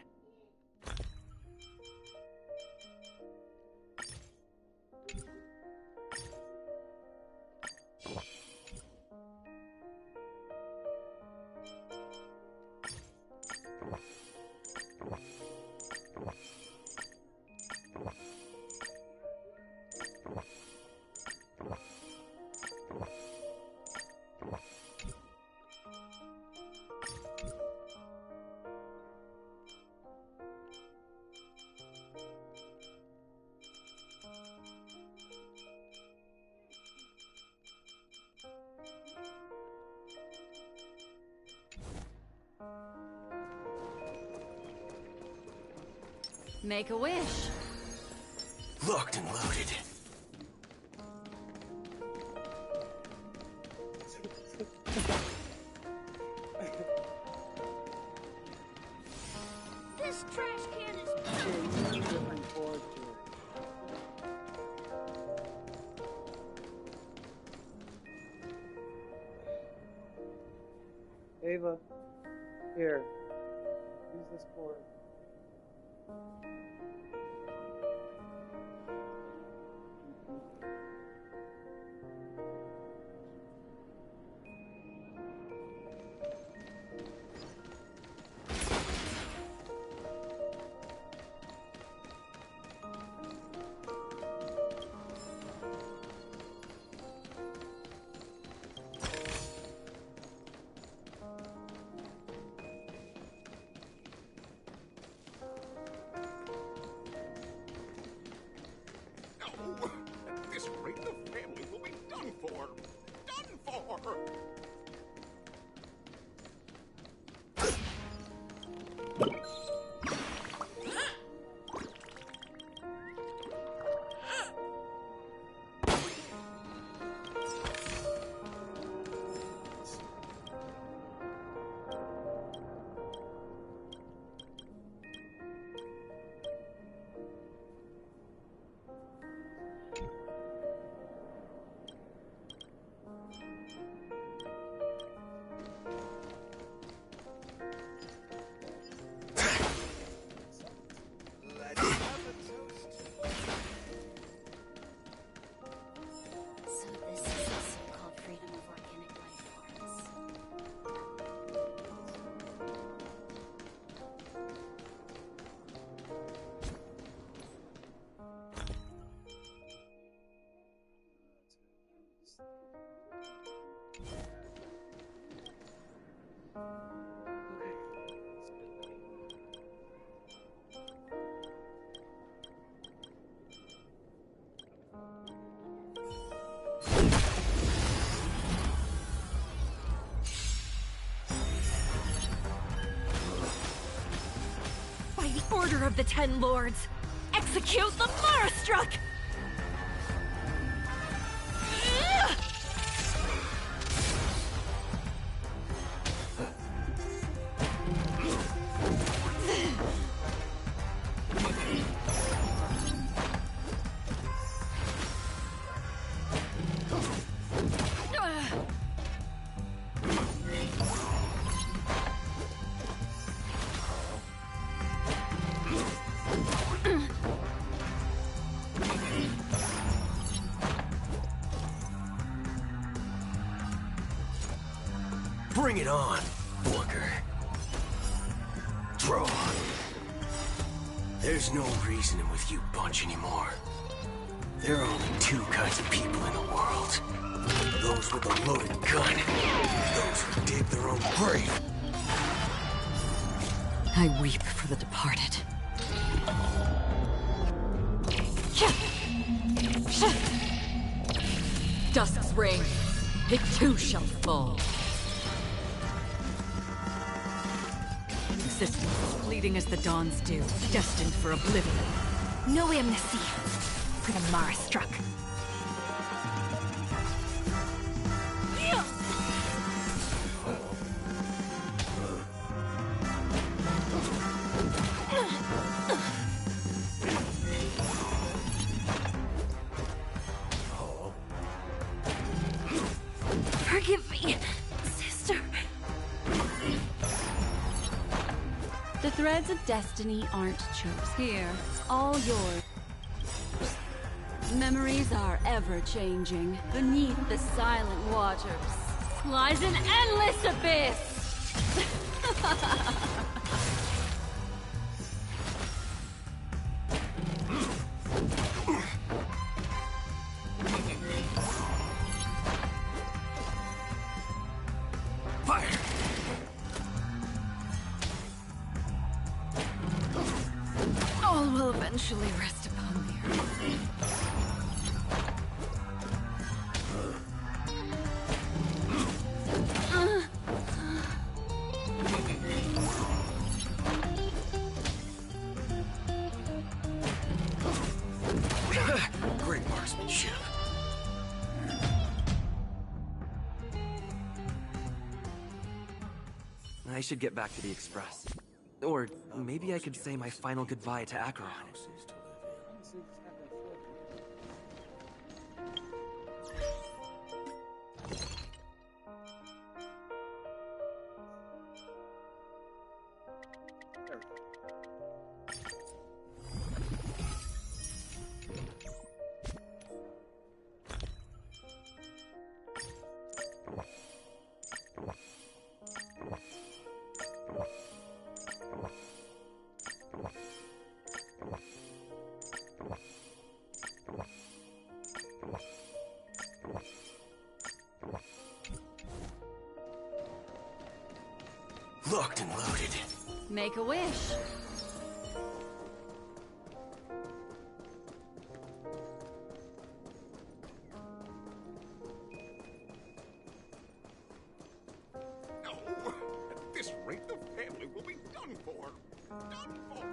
Make a wish. Locked and loaded. This trash can is Looking forward to it. Ava, here, use this cord. At this rate, the family will be done for. Done for! So this is the so-called freedom of organic life forms. By the order of the Ten Lords, execute the Marastruck! Bring it on, Booker. Draw. There's no reasoning with you bunch anymore. There are only two kinds of people in the world. Those with a loaded gun, and those who dig their own grave. I weep for the departed. Dusk's reign, it too shall fall. Existence is fleeting as the dawn's dew, destined for oblivion. No amnesty for the Marastruck. Forgive me, sister. The threads of destiny aren't chosen. Here, it's all yours. Memories are ever-changing. Beneath the silent waters lies an endless abyss! Fire! All will eventually rest upon the earth. I should get back to the Express. Or maybe I could say my final goodbye to Acheron. Locked and loaded. Make a wish. No! At this rate, the family will be done for. Done for.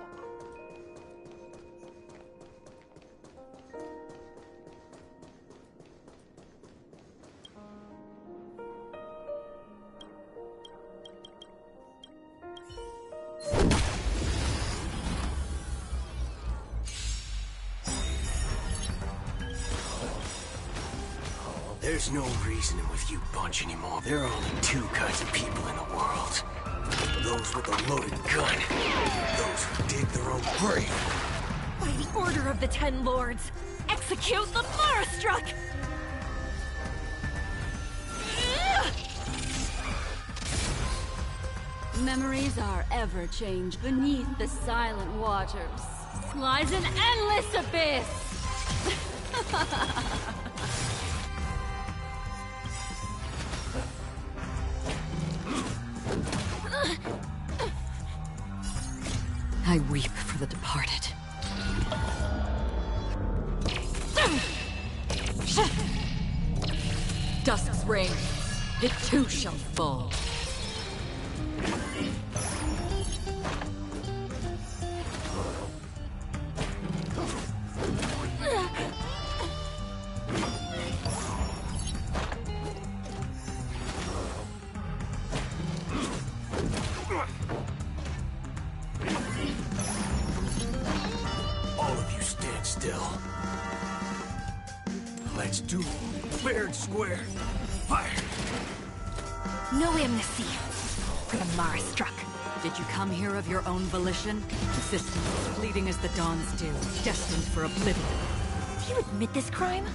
There's no reasoning with you bunch anymore. There are only two kinds of people in the world. Those with a loaded gun. Those who dig their own grave. By the order of the Ten Lords, execute the Marastruck! Memories are ever changed beneath the silent waters. Lies an endless abyss! I weep for the departed. Dusk's reign, it too shall fall. All of you stand still. Let's do fair and square. Fire! No amnesty for the Marastruck. Did you come here of your own volition? Resistance, fleeting as the dawn's dew, destined for oblivion. Do you admit this crime?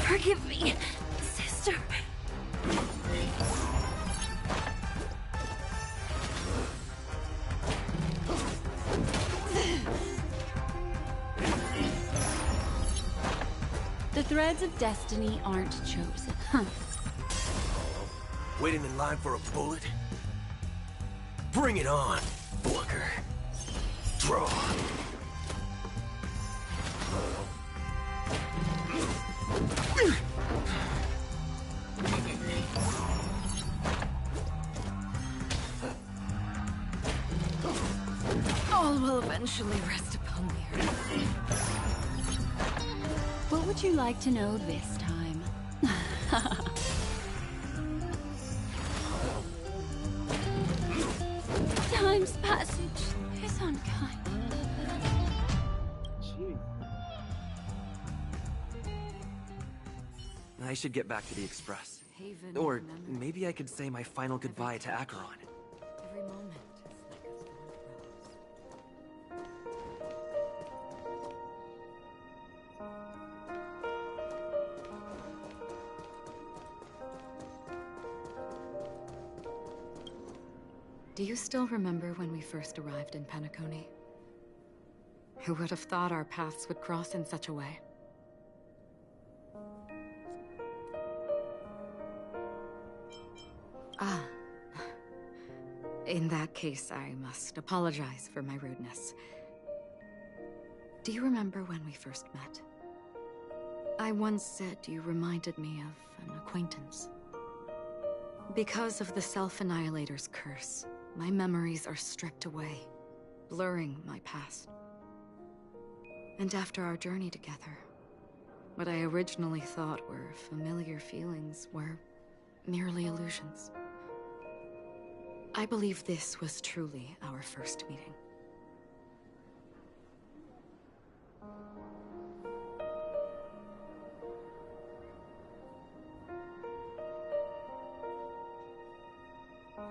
Forgive me, sister. The threads of destiny aren't chosen. Huh. Waiting in line for a bullet? Bring it on, Booker. Draw. All will eventually rest upon the earth. What would you like to know this time? Time's passage is unkind. I should get back to the Express. Haven Or of memory. maybe I could say my final goodbye to Acheron. Every moment is like a thorn rose. Do you still remember when we first arrived in Penacony? Who would have thought our paths would cross in such a way? Ah. In that case, I must apologize for my rudeness. Do you remember when we first met? I once said you reminded me of an acquaintance. Because of the Self-Annihilator's curse, my memories are stripped away, blurring my past. And after our journey together, what I originally thought were familiar feelings were merely illusions. I believe this was truly our first meeting.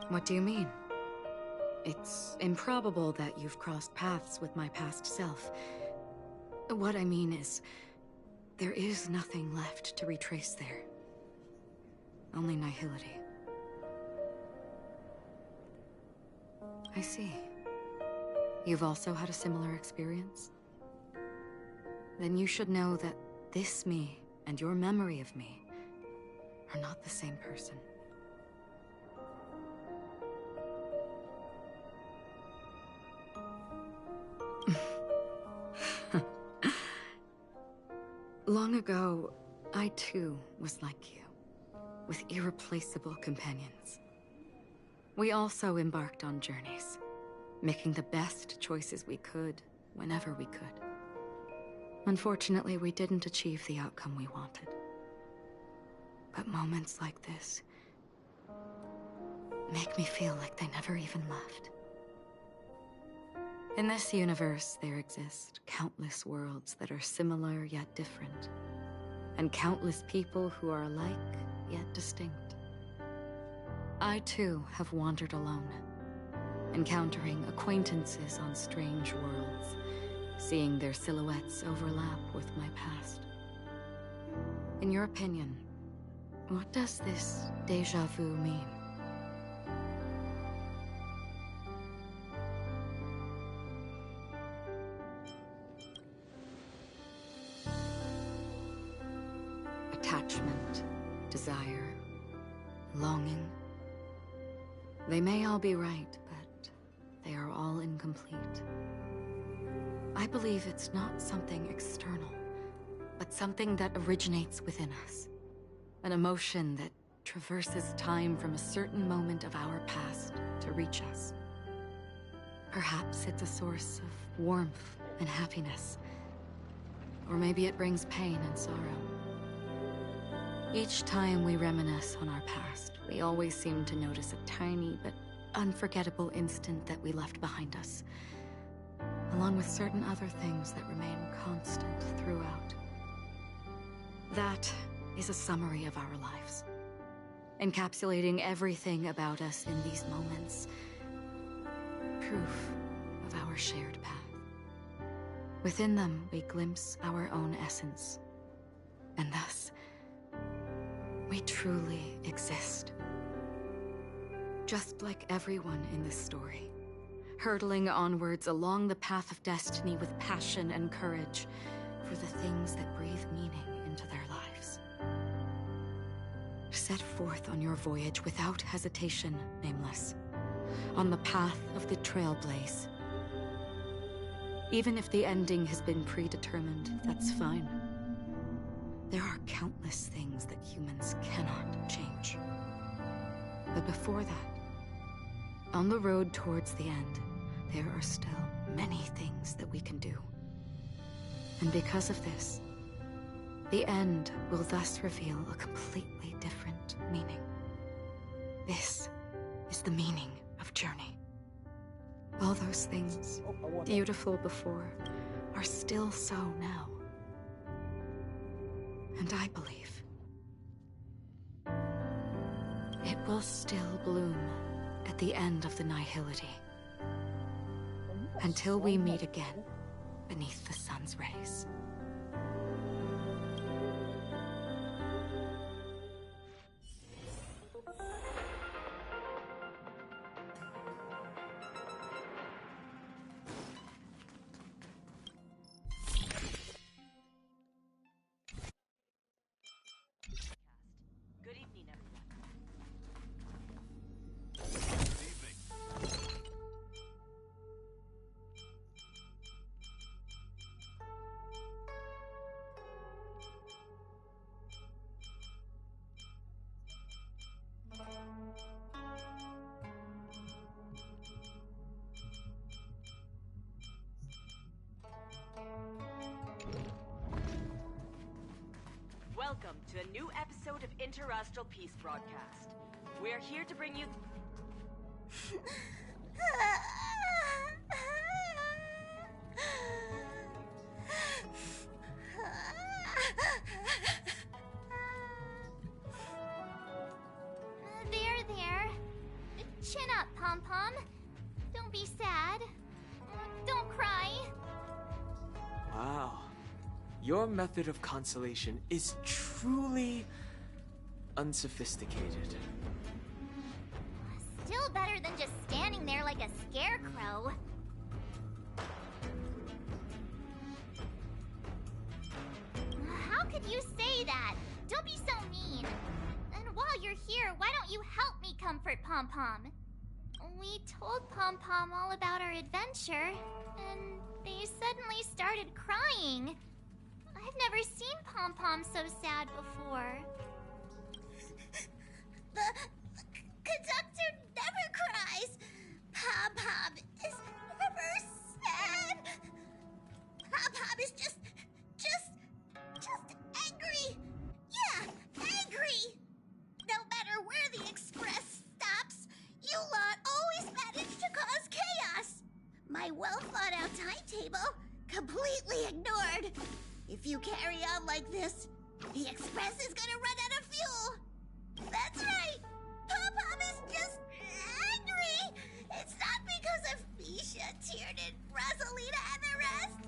What do you mean? It's improbable that you've crossed paths with my past self. What I mean is, there is nothing left to retrace there. Only nihility. I see. You've also had a similar experience? Then you should know that this me and your memory of me are not the same person. Long ago, I too was like you, with irreplaceable companions. We also embarked on journeys, making the best choices we could, whenever we could. Unfortunately, we didn't achieve the outcome we wanted. But moments like this make me feel like they never even left. In this universe, there exist countless worlds that are similar yet different, and countless people who are alike yet distinct. I too have wandered alone, encountering acquaintances on strange worlds, seeing their silhouettes overlap with my past. In your opinion, what does this déjà vu mean? Attachment, desire, longing. They may all be right, but they are all incomplete. I believe it's not something external, but something that originates within us. An emotion that traverses time from a certain moment of our past to reach us. Perhaps it's a source of warmth and happiness. Or maybe it brings pain and sorrow. Each time we reminisce on our past, we always seem to notice a tiny but unforgettable instant that we left behind us, along with certain other things that remain constant throughout. That is a summary of our lives, encapsulating everything about us in these moments. Proof of our shared path. Within them, we glimpse our own essence, and thus, we truly exist. Just like everyone in this story, hurtling onwards along the path of destiny with passion and courage for the things that breathe meaning into their lives. Set forth on your voyage without hesitation, Nameless, on the path of the Trailblaze. Even if the ending has been predetermined, that's fine. There are countless things that humans cannot change. But before that, on the road towards the end, there are still many things that we can do. And because of this, the end will thus reveal a completely different meaning. This is the meaning of journey. All those things, beautiful before, are still so now. And I believe it will still bloom at the end of the nihility, until we meet again beneath the sun's rays. new episode of Interastral Peace Broadcast. We are here to bring you... There. Chin up, Pom-Pom. Don't be sad. Don't cry. Wow. Your method of consolation is truly unsophisticated. Still better than just standing there like a scarecrow. How could you say that? Don't be so mean. And while you're here, why don't you help me comfort Pom-Pom? We told Pom-Pom all about our adventure, and they suddenly started crying. I've never seen Pom-Pom so sad before. The conductor never cries. Pom-Pom is never sad. Pom-Pom is just angry. Yeah, angry. No matter where the express stops, you lot always manage to cause chaos. My well-thought-out timetable completely ignored. If you carry on like this, the express is gonna run out of fuel. That's right. Pom-Pom is just angry. It's not because of Misha, Tiernan, Rosalina, and the rest.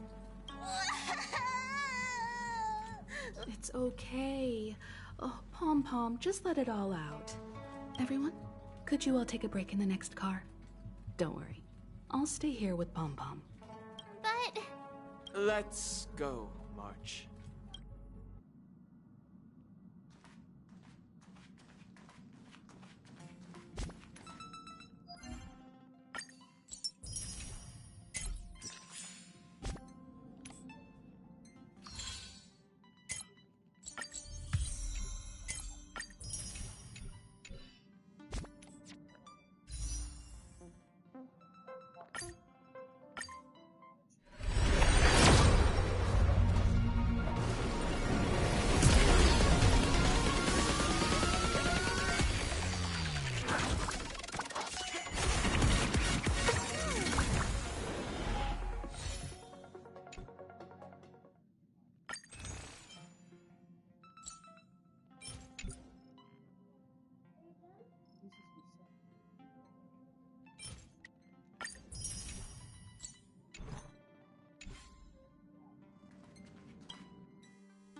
It's okay. Oh, Pom-Pom, just let it all out. Everyone, could you all take a break in the next car? Don't worry. I'll stay here with Pom-Pom. But... Let's go, March.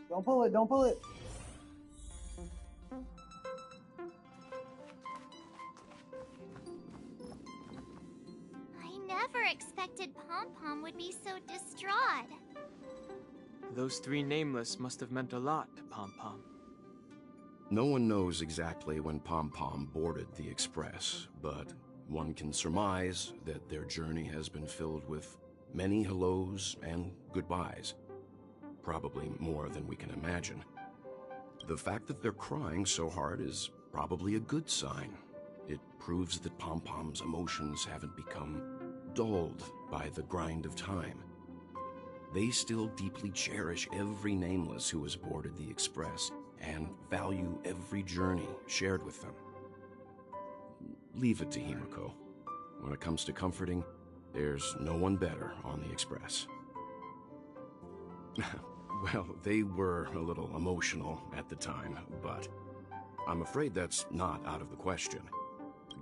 Don't pull it, don't pull it. I never expected Pom-Pom would be so distraught. Those three nameless must have meant a lot to Pom-Pom. No one knows exactly when Pom-Pom boarded the Express, but one can surmise that their journey has been filled with many hellos and goodbyes. Probably more than we can imagine. The fact that they're crying so hard is probably a good sign. It proves that Pom-Pom's emotions haven't become dulled by the grind of time. They still deeply cherish every nameless who has boarded the Express and value every journey shared with them. Leave it to Himiko. When it comes to comforting, there's no one better on the Express. Well, they were a little emotional at the time, but I'm afraid that's not out of the question.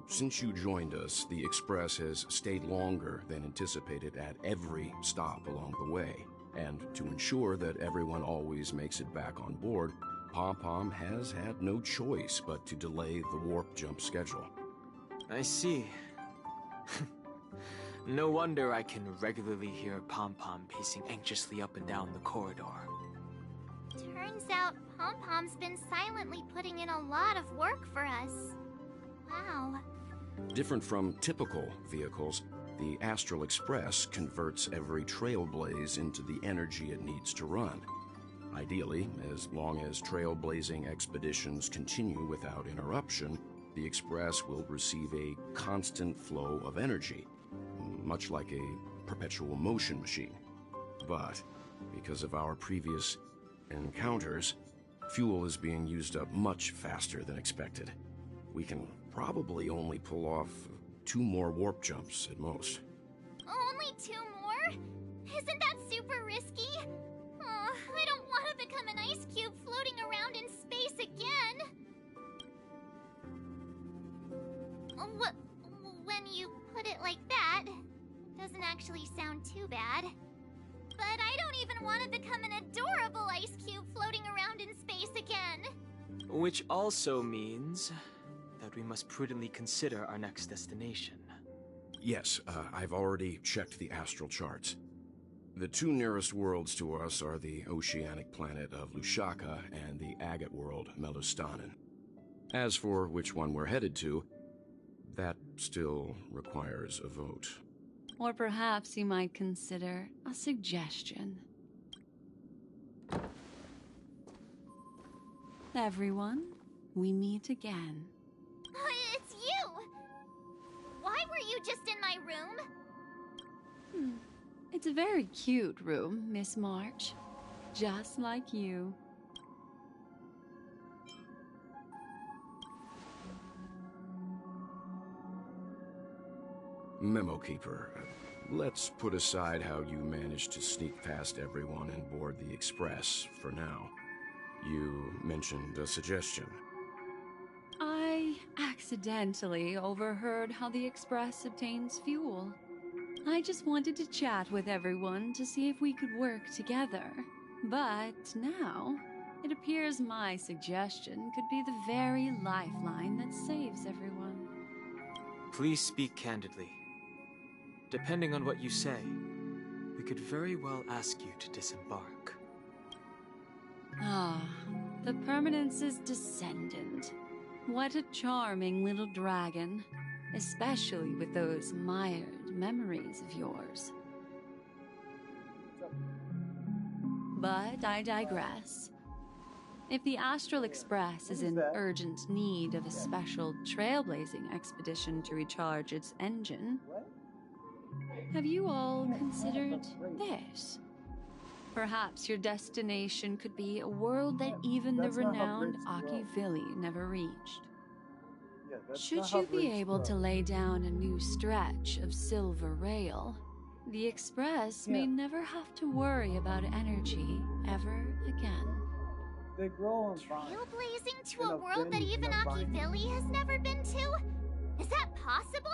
Since you joined us, the Express has stayed longer than anticipated at every stop along the way. And to ensure that everyone always makes it back on board, Pom-Pom has had no choice but to delay the warp jump schedule. I see. No wonder I can regularly hear Pom-Pom pacing anxiously up and down the corridor. Turns out Pom-Pom's been silently putting in a lot of work for us. Wow. Different from typical vehicles, the Astral Express converts every trailblaze into the energy it needs to run. Ideally, as long as trailblazing expeditions continue without interruption, the Express will receive a constant flow of energy, much like a perpetual motion machine. But because of our previous encounters, Fuel is being used up much faster than expected. We can probably only pull off 2 more warp jumps at most. Only 2 more? Isn't that super risky? Oh, I don't want to become an ice cube floating around in space again. When you put it like that, it doesn't actually sound too bad. But I don't even want to become an adorable ice cube floating around in space again. Which also means that we must prudently consider our next destination. Yes, I've already checked the astral charts. The 2 nearest worlds to us are the oceanic planet of Lushaka and the agate world, Melustanen. As for which one we're headed to, that still requires a vote. Or perhaps you might consider a suggestion. Everyone, we meet again. It's you! Why were you just in my room? It's a very cute room, Miss March. Just like you. Memo Keeper, let's put aside how you managed to sneak past everyone and board the Express for now. You mentioned a suggestion. I accidentally overheard how the Express obtains fuel. I just wanted to chat with everyone to see if we could work together. But now, it appears my suggestion could be the very lifeline that saves everyone. Please speak candidly. Depending on what you say, we could very well ask you to disembark. Ah, the Permanence's descendant. What a charming little dragon, especially with those mired memories of yours. But I digress. If the Astral Express is in urgent need of a special trailblazing expedition to recharge its engine, have you all considered this? Perhaps your destination could be a world that even the renowned Akivili never reached. Should you be able to lay down a new stretch of silver rail, the Express may never have to worry about energy ever again. They grow on vines. Trailblazing to a world that even Akivili has never been to? Is that possible?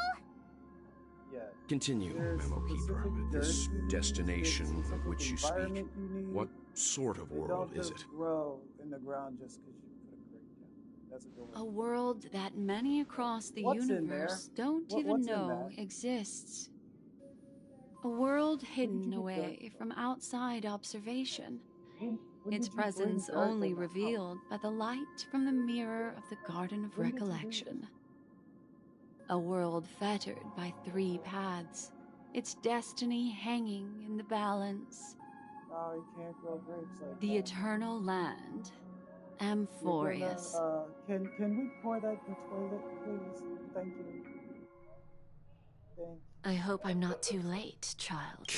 Yeah. Continue, Memo Keeper. This destination of which you speak, what sort of world is it? Grow in the ground just because you put a crate down. That's a world that many across the universe don't even know exists. A world hidden away from outside observation. Its presence only revealed by the light from the mirror of the Garden of Recollection. A world fettered by 3 paths, its destiny hanging in the balance. Oh, you can't grow grapes like the that. Eternal Land, Amphorius. Can we pour that in the toilet, please? Thank you. I hope I'm not too late, child.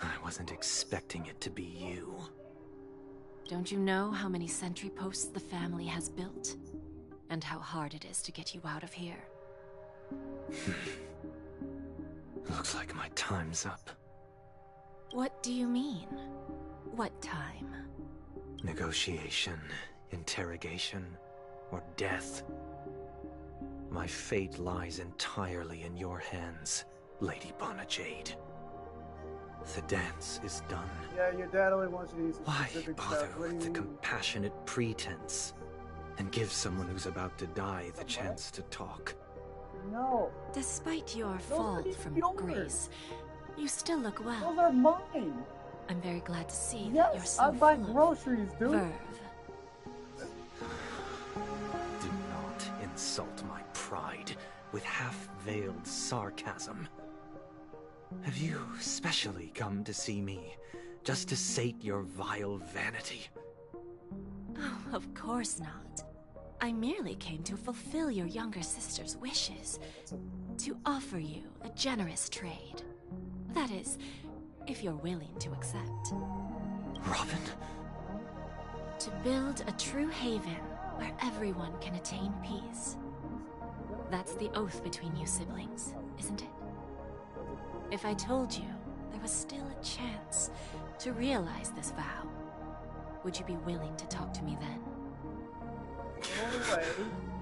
I wasn't expecting it to be you. Don't you know how many sentry posts the family has built? And how hard it is to get you out of here? Looks like my time's up. What do you mean? What time? Negotiation, interrogation, or death. My fate lies entirely in your hands, Lady Bonajade. The dance is done. Yeah, your dad only wants you to use Why specific bother stuff. What do with the you- compassionate pretense and give someone who's about to die the chance to talk? No. Despite your fall from grace, you still look well. Those are mine. I'm very glad to see that you're Yes, so I buy full of groceries, dude. verve. Do not insult my pride with half-veiled sarcasm. Have you specially come to see me just to sate your vile vanity? Oh, of course not. I merely came to fulfill your younger sister's wishes. To offer you a generous trade. That is, if you're willing to accept. Robin? To build a true haven where everyone can attain peace. That's the oath between you siblings, isn't it? If I told you there was still a chance to realize this vow, would you be willing to talk to me then? Go away.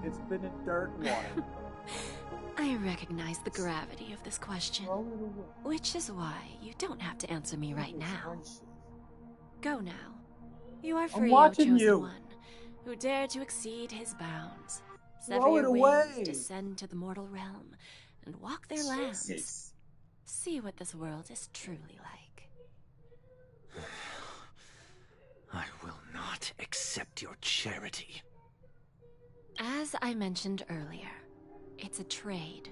It's been in dirt and water. I recognize the gravity of this question, which is why you don't have to answer me right now. Go now. You are free, O chosen one, who dare to exceed his bounds. Sever your wings, descend to the mortal realm, and walk their lands. See what this world is truly like. I will not accept your charity. As I mentioned earlier, it's a trade,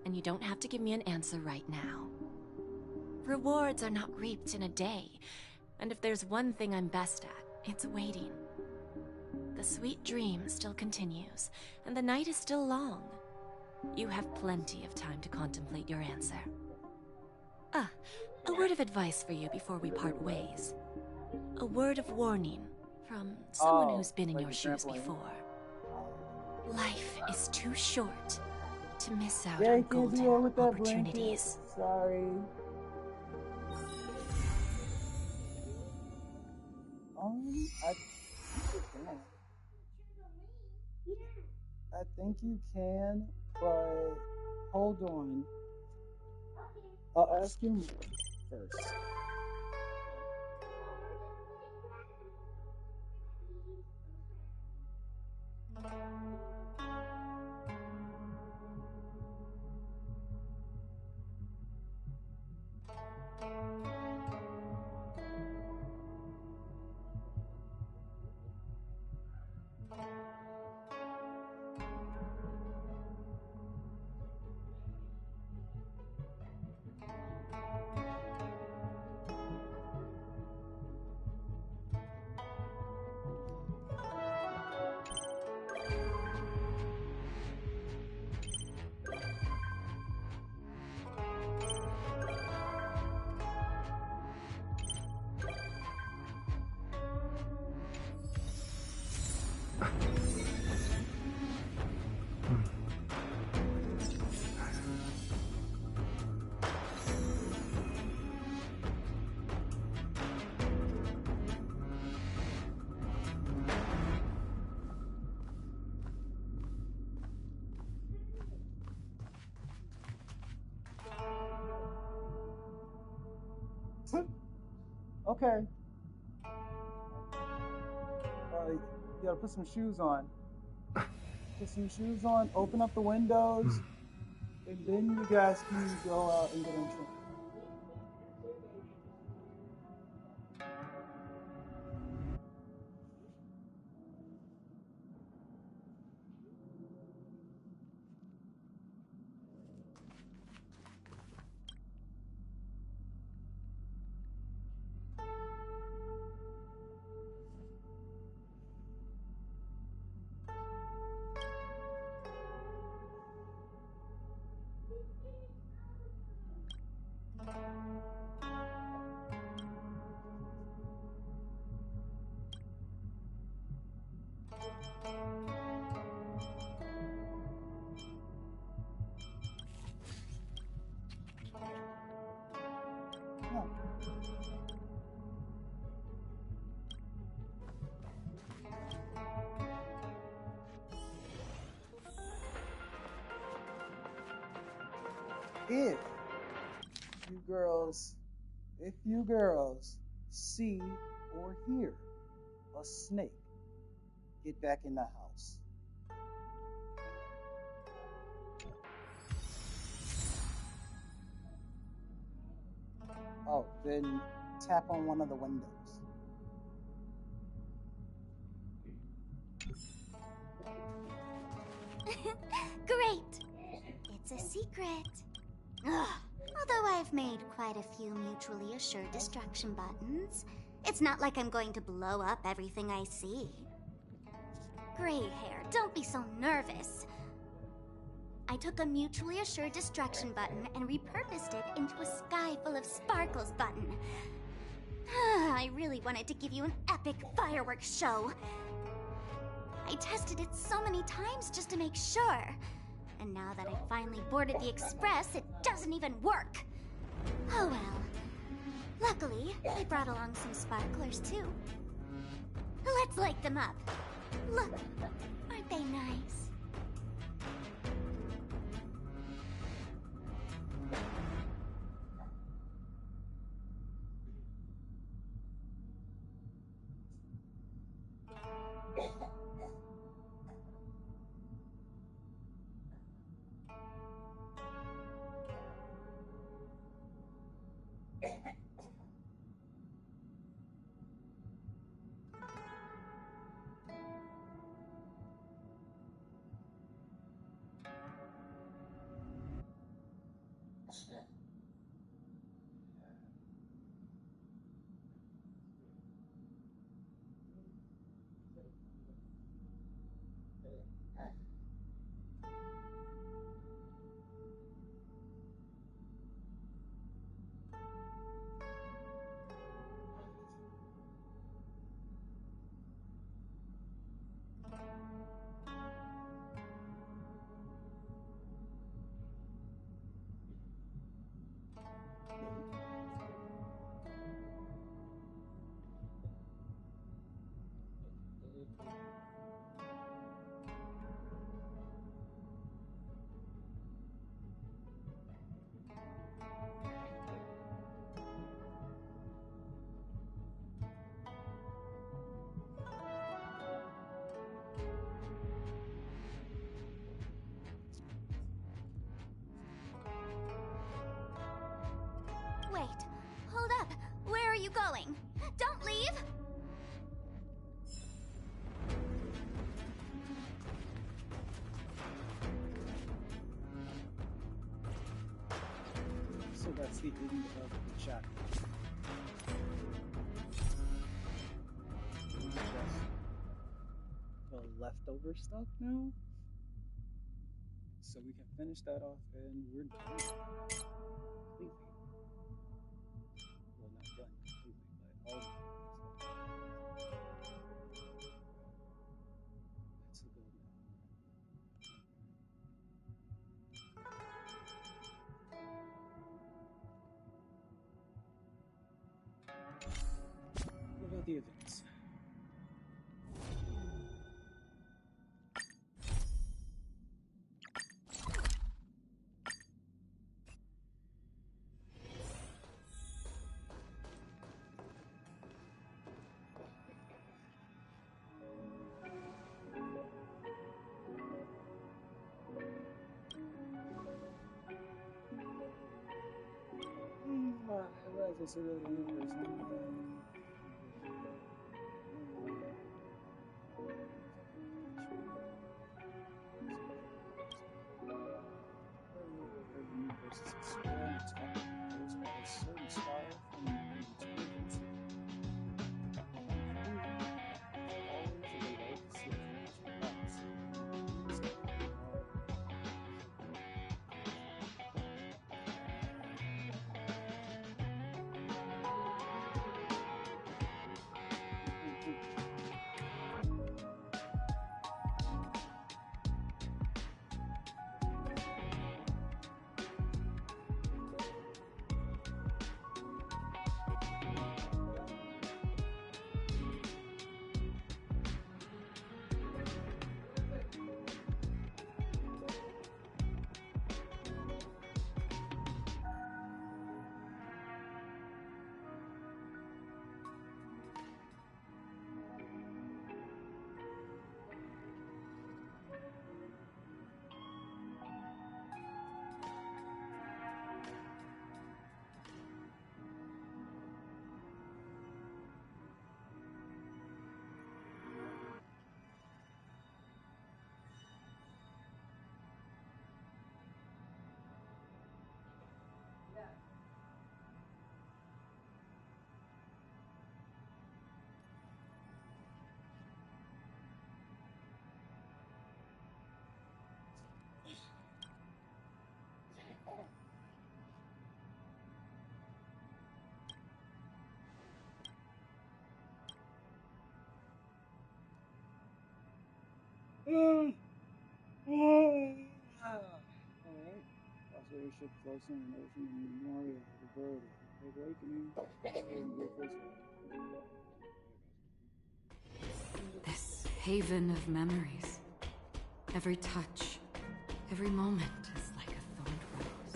and you don't have to give me an answer right now. Rewards are not reaped in a day, and if there's one thing I'm best at, it's waiting. The sweet dream still continues, and the night is still long. You have plenty of time to contemplate your answer. Ah, a word of advice for you before we part ways. A word of warning from someone who's been in your shoes before. Life is too short to miss out on golden opportunities. Sorry. I think you can, but hold on. I'll ask him first. Okay. You gotta put some shoes on. Put some shoes on, open up the windows, and then you guys can go out and get in trouble. If you girls see or hear a snake, get back in the house. Oh, then tap on one of the windows. Great! It's a secret. Ugh. Although I've made quite a few mutually assured destruction buttons, it's not like I'm going to blow up everything I see. Gray hair, don't be so nervous. I took a mutually assured destruction button and repurposed it into a sky full of sparkles button. I I really wanted to give you an epic fireworks show. I tested it so many times just to make sure. And now that I finally boarded the express, it doesn't even work. Oh well. Luckily, I brought along some sparklers too. Let's light them up. Look, aren't they nice? Wait, hold up. Where are you going? Don't leave! So that's the end of the chapter. Just the leftover stuff now. So we can finish that off and we're done. Completely. Well, not done completely, but all of it. That's the goal now. What about the events? As I said earlier, there's nothing. Certain style from intelligence. Always a delight to see Destroyer ship floats in an ocean in memorial of the bird of awakening. This haven of memories. Every touch, every moment is like a thorned rose.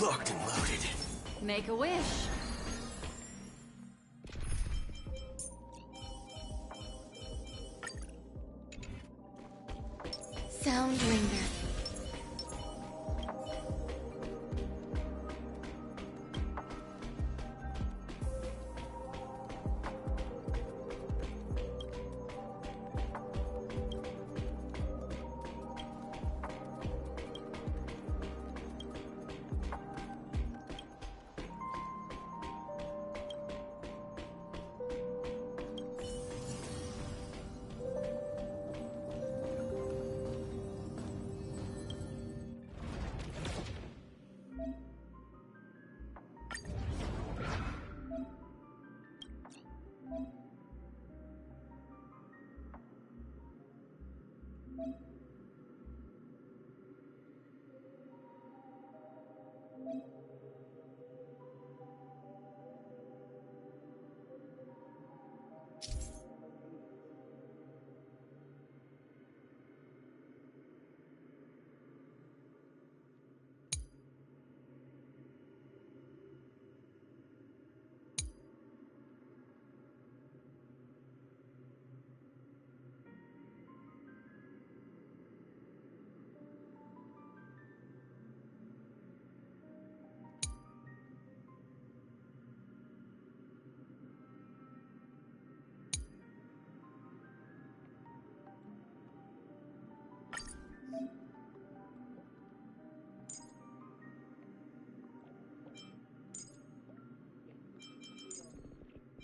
Locked and loaded. Make a wish. Sound Ringer.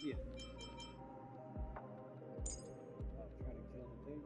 Yeah. I'll try to kill the thing.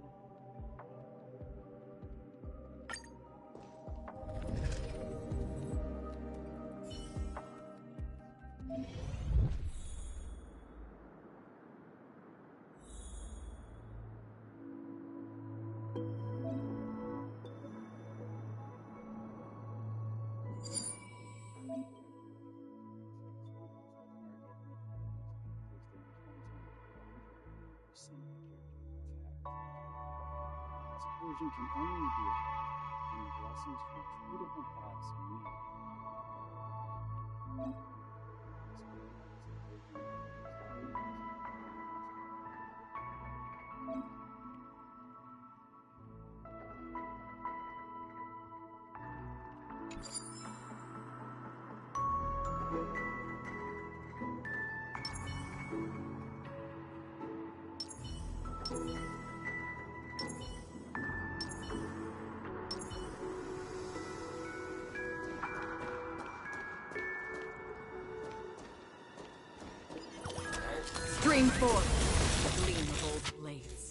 Version can only be when the blessings from two different paths meet. Stream forth, the gleam of old blades.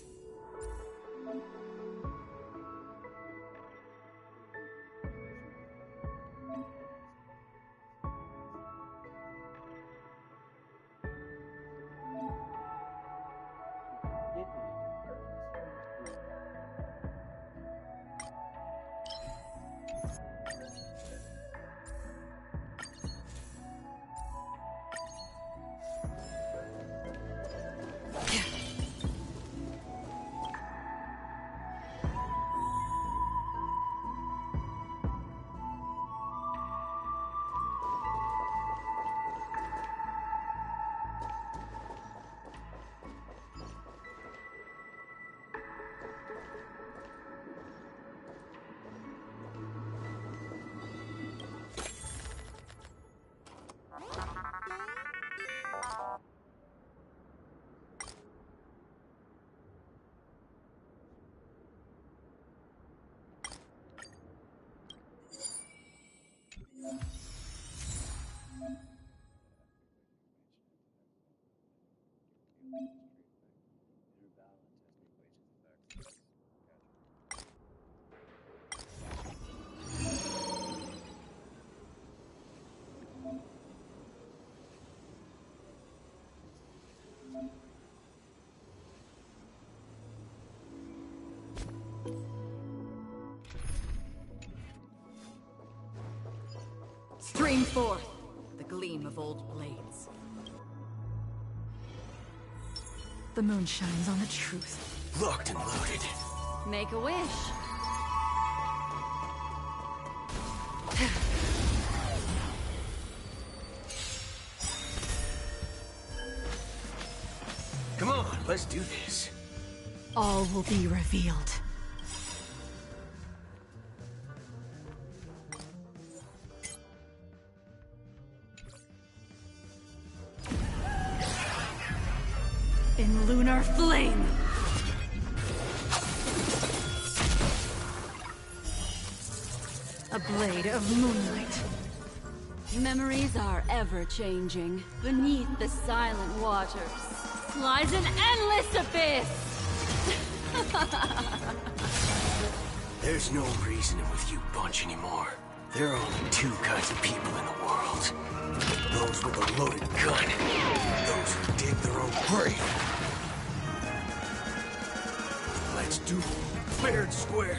Stream forth the gleam of old blades. The moon shines on the truth. Locked and loaded. Make a wish. Come on, let's do this. All will be revealed. In lunar flame! A blade of moonlight. Memories are ever-changing. Beneath the silent waters lies an endless abyss! There's no reasoning with you bunch anymore. There are only two kinds of people in the world. Those with a loaded gun. Those who dig their own grave. Let's do it. Fair and square.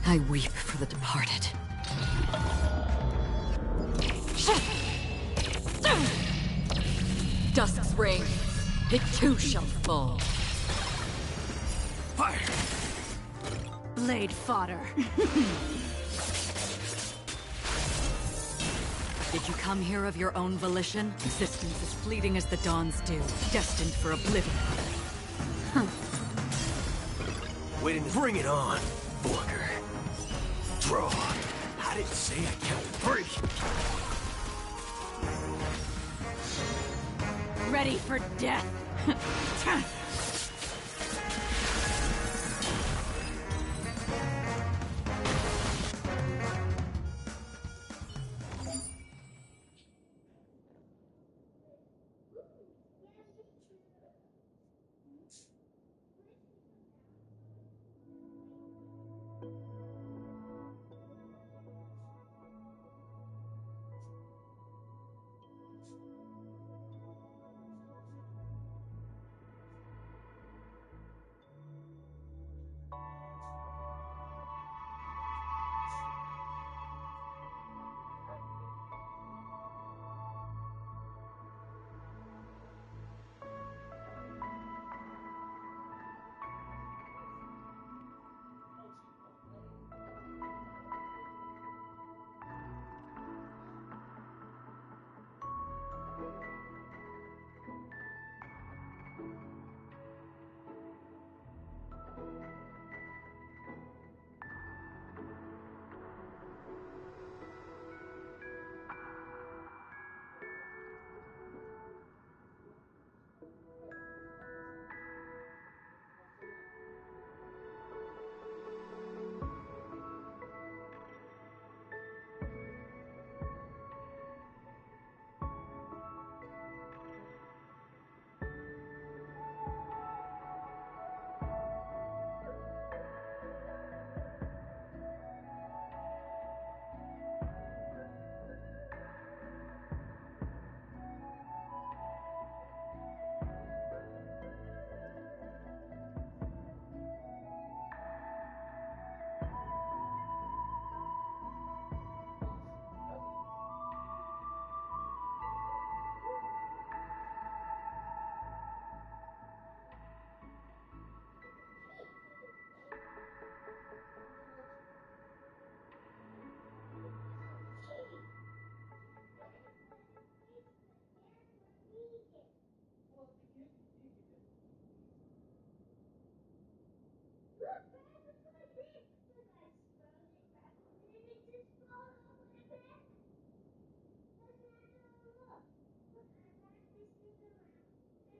I weep for the departed. Dusk's reign, it too shall fall. Fire! Blade fodder. Did you come here of your own volition? Existence as fleeting as the dawn's dew, destined for oblivion. Waiting, bring it on, Booker. Draw. I didn't say I count to 3. Ready for death.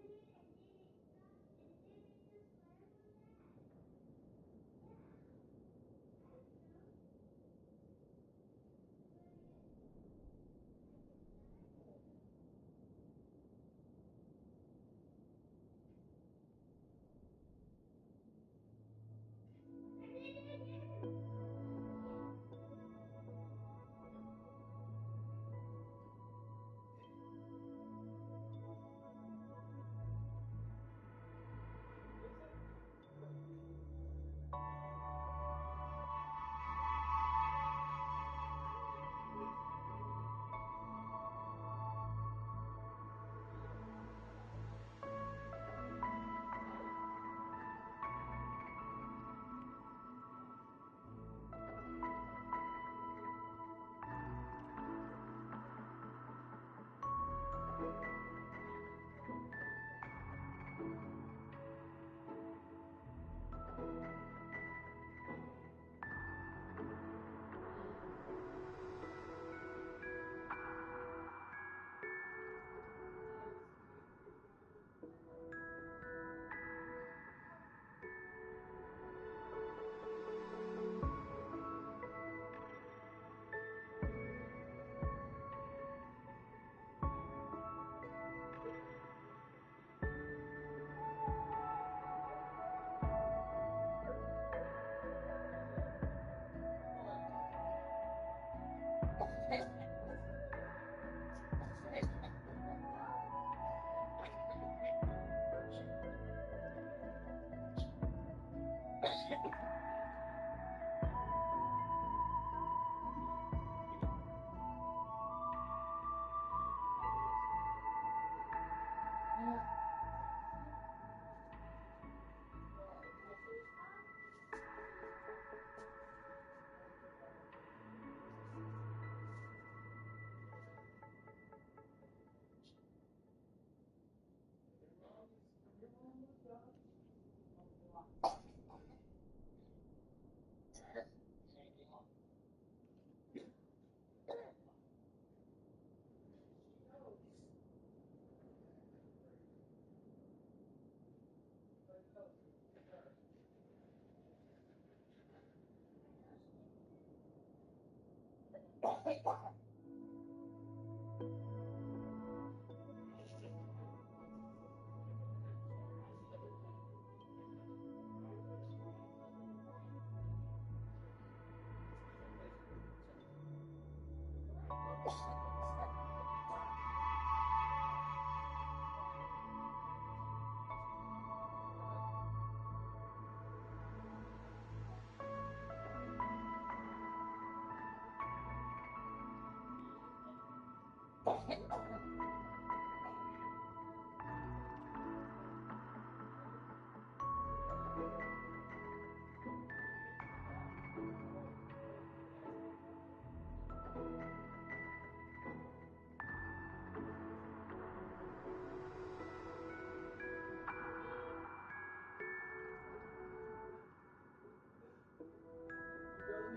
You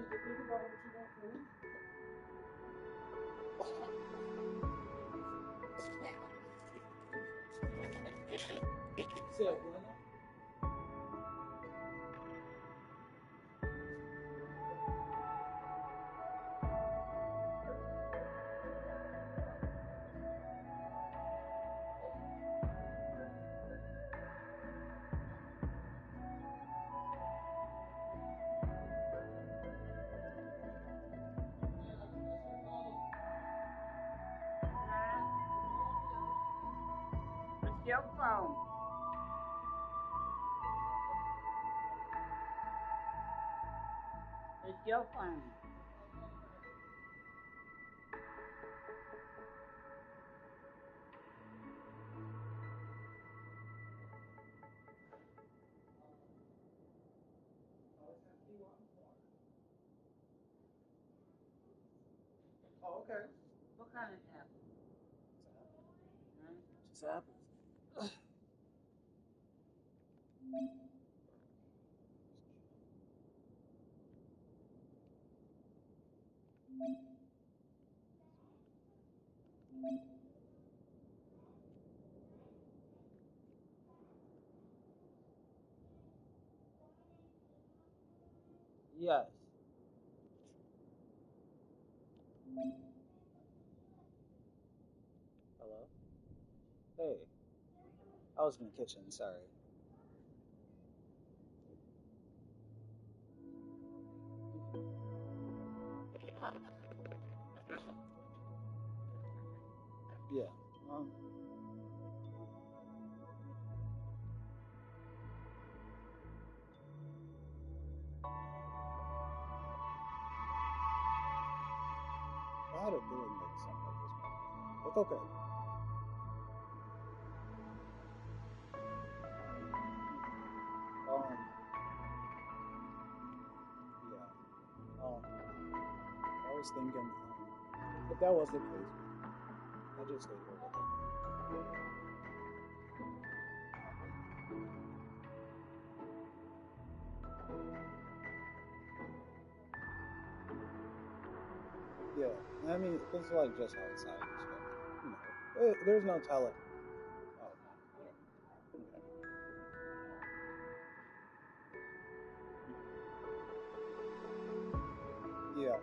need to think about what you want for lunch. Say it, Glenna. It's your phone. It's your phone. Oh, okay. What kind of apple? Just apples. Yes. Hello? Hey. I was in the kitchen, sorry. Yeah. Um, I had a feeling that something like this might happen. It's okay. Um, yeah. I was thinking, if that was the case, I just stay here with her. Yeah, I mean, it's like just outside and stuff. You know, there's no telling. Oh, okay. Yeah.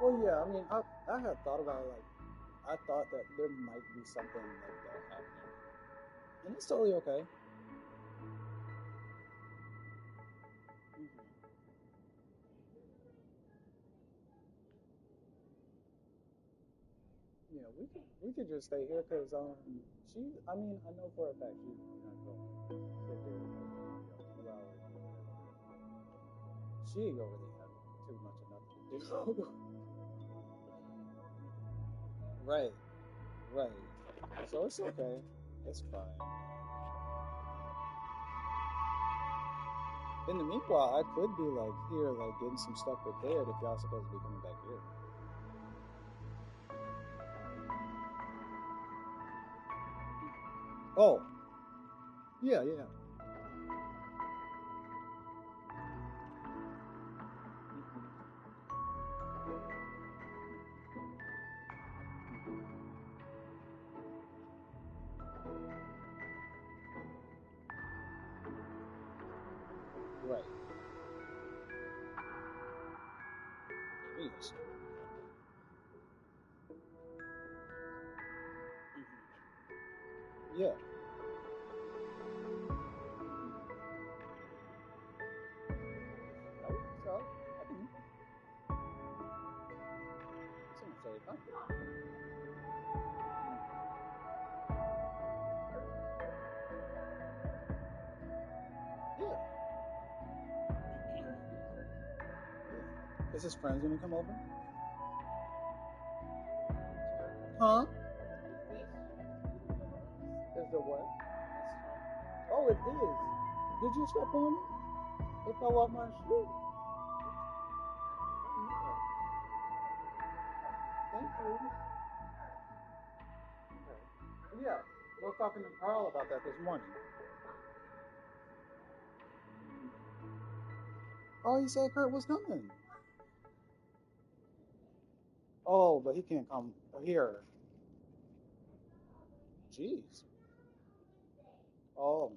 Well, yeah. I mean, I had thought about it, like I thought that there might be something like that happening, and it's totally okay. Yeah, we could just stay here because she. I mean, I know for a fact she's not going to sit there for 2 hours or whatever. She ain't gonna really have too much of nothing to do. Right, right. So it's okay. It's fine. In the meanwhile, I could be like here, like getting some stuff prepared if y'all supposed to be coming back here. Oh, yeah, yeah. Right. Jeez. Yeah. No, so I think someone say it. Yeah. Is his friends gonna come over? Huh? Is the what? Oh, it is. Did you step on it? It fell off my shoe. Thank you. Okay. Yeah, we were talking to Carl about that this morning. Oh, he said Kurt was coming. Oh, but he can't come here. Jeez. Oh,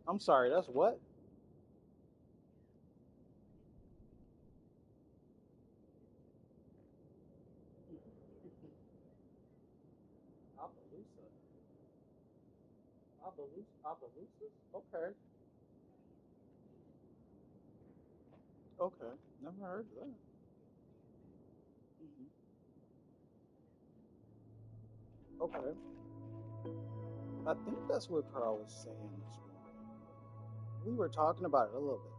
I'm sorry. That's what? Appaloosa. Appaloosa? Okay. Okay. Never heard of that. Okay. I think that's what Carl was saying this morning. We were talking about it a little bit.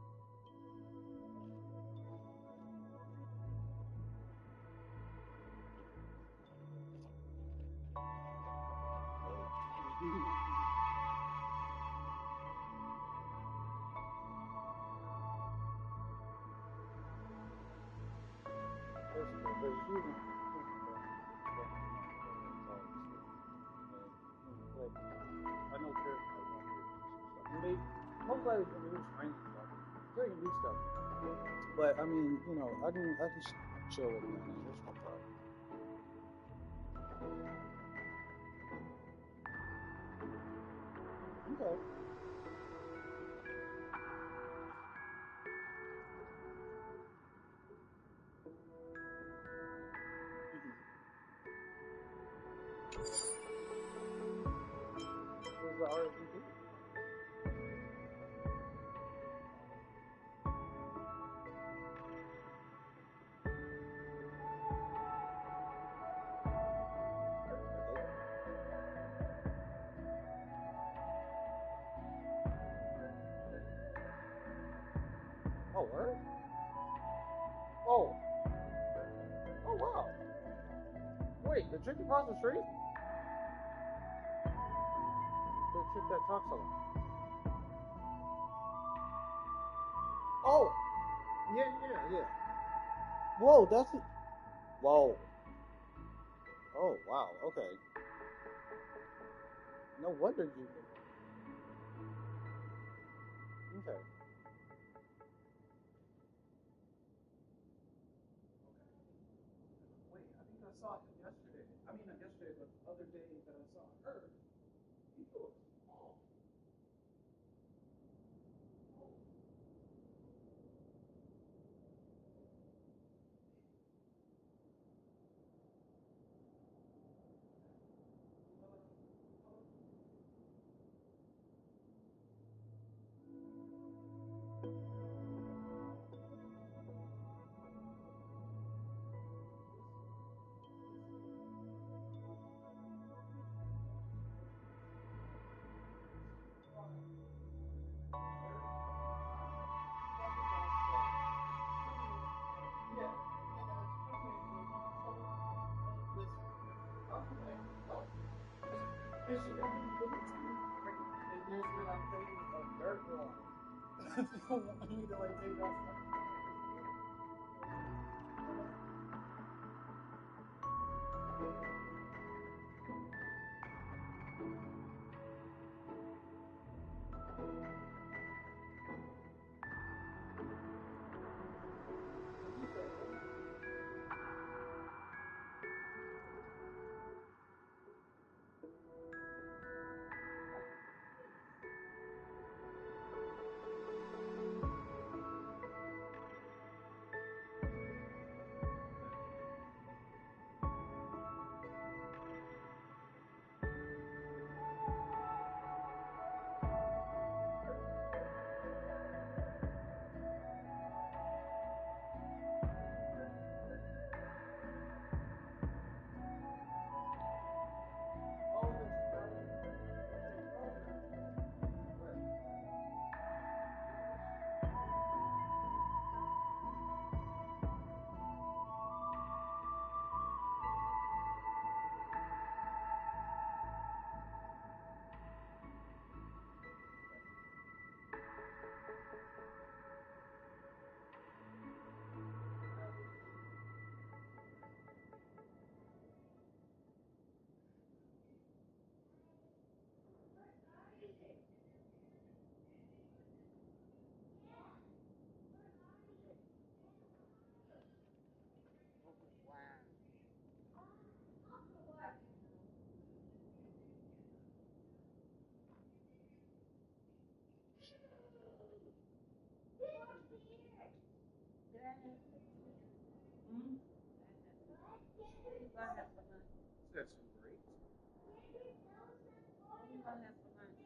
Jessica, because she was like, I know Kurt might want me to do some stuff. Maybe, most likely gonna do training stuff. So he can do stuff. But I mean, you know, I can chill with Nana. There's no problem. Okay. Who's the RSVP? Oh, word? Oh. Oh, wow. Wait, the chick across the street? The chick that talks a lot. Oh. Yeah. Whoa, that's it. Whoa. Oh, wow. Okay. No wonder you. Okay. Wait, I think I saw him yesterday. I mean, not yesterday, but the other day that I saw her. He was small. And she got them little teeny great. And there's been a thing of dirt water. They don't want me to like take off stuff. That's some great. What are you gonna have for lunch?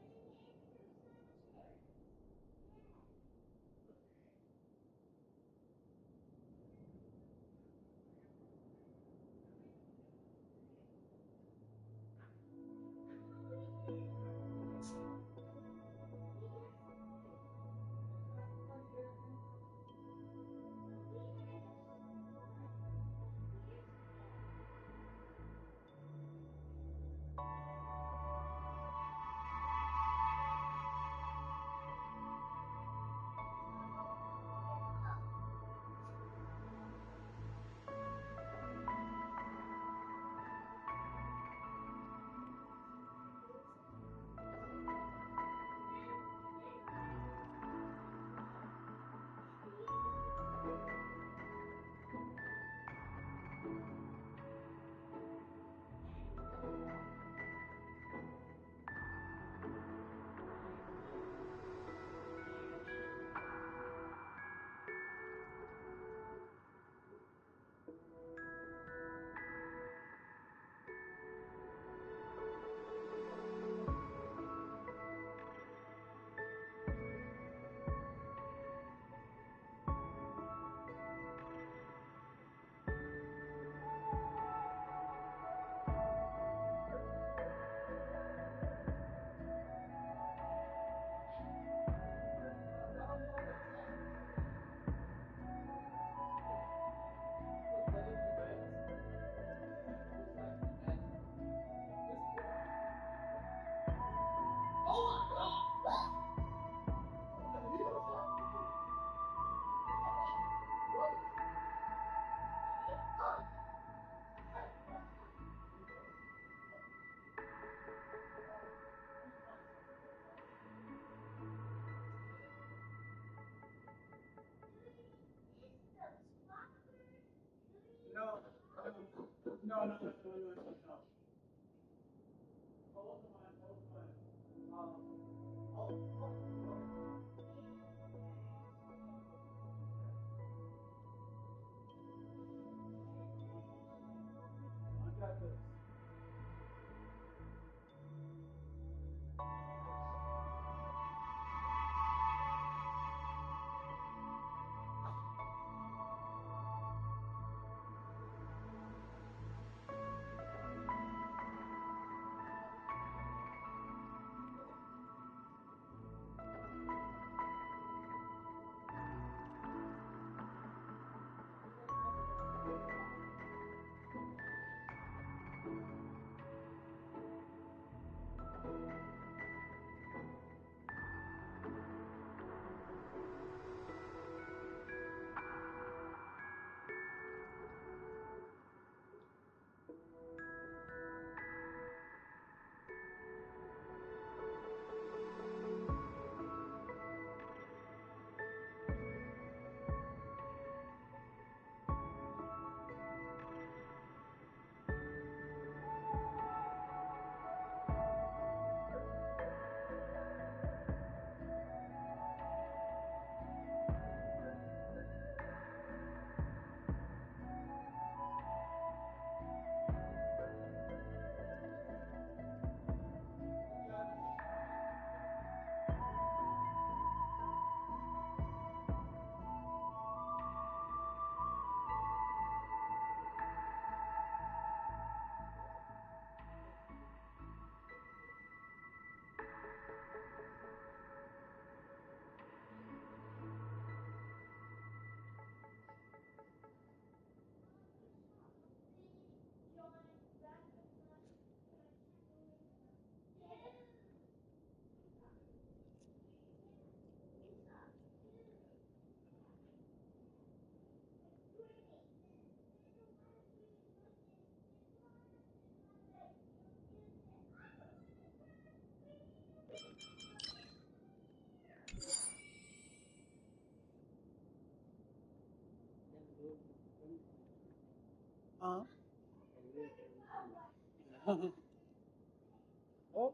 Oh,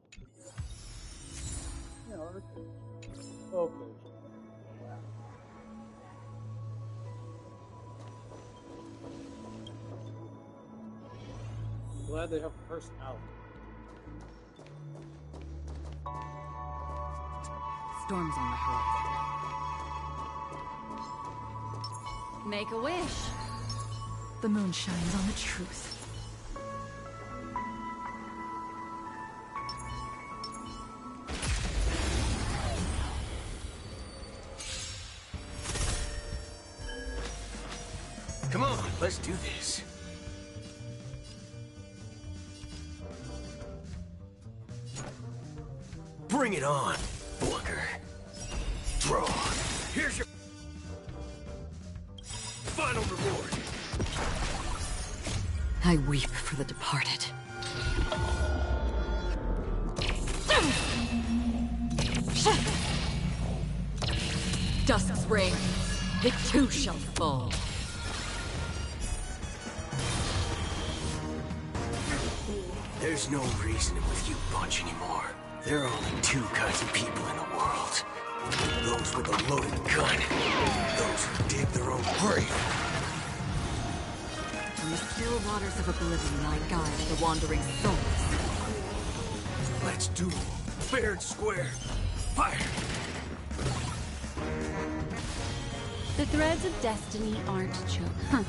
yeah, okay. Okay. Glad they have a personality. Storm's on the horizon. Make a wish. The moon shines on the truth. Come on, let's do this. Bring it on, Booker. Draw. Here's your final reward. I weep for the departed. Dusk's ring, it too shall fall. There's no reasoning with you bunch anymore. There are only two kinds of people in the world. Those with a loaded gun. Those who dig their own grave. In the still waters of oblivion I guide the wandering souls. Let's do fair and square. Fire! The threads of destiny aren't chosen.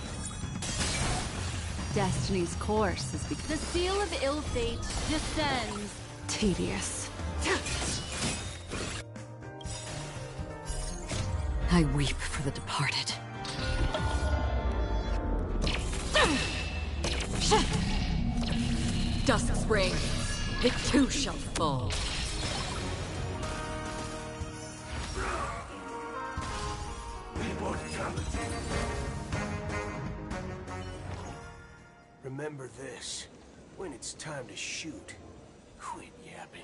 Destiny's course is because the seal of ill fate descends. Tedious. I weep for the departed. Dusk's ring, it too shall fall. Remember this. When it's time to shoot, quit yapping.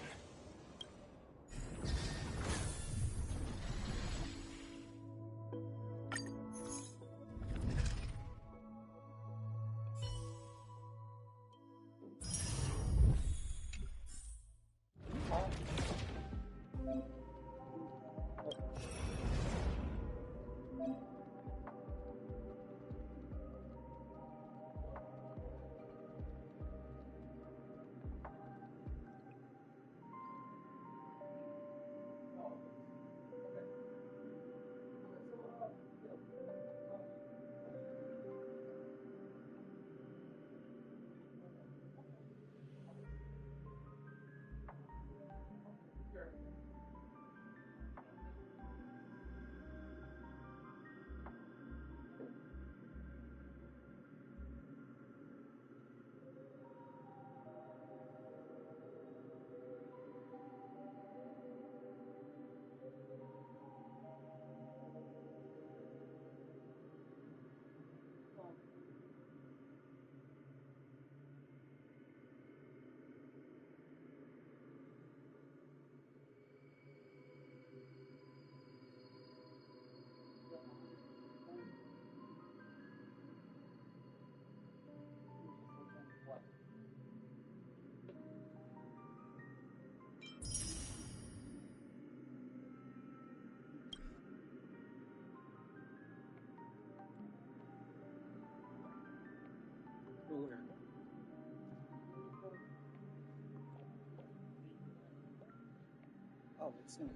Oh, it's not.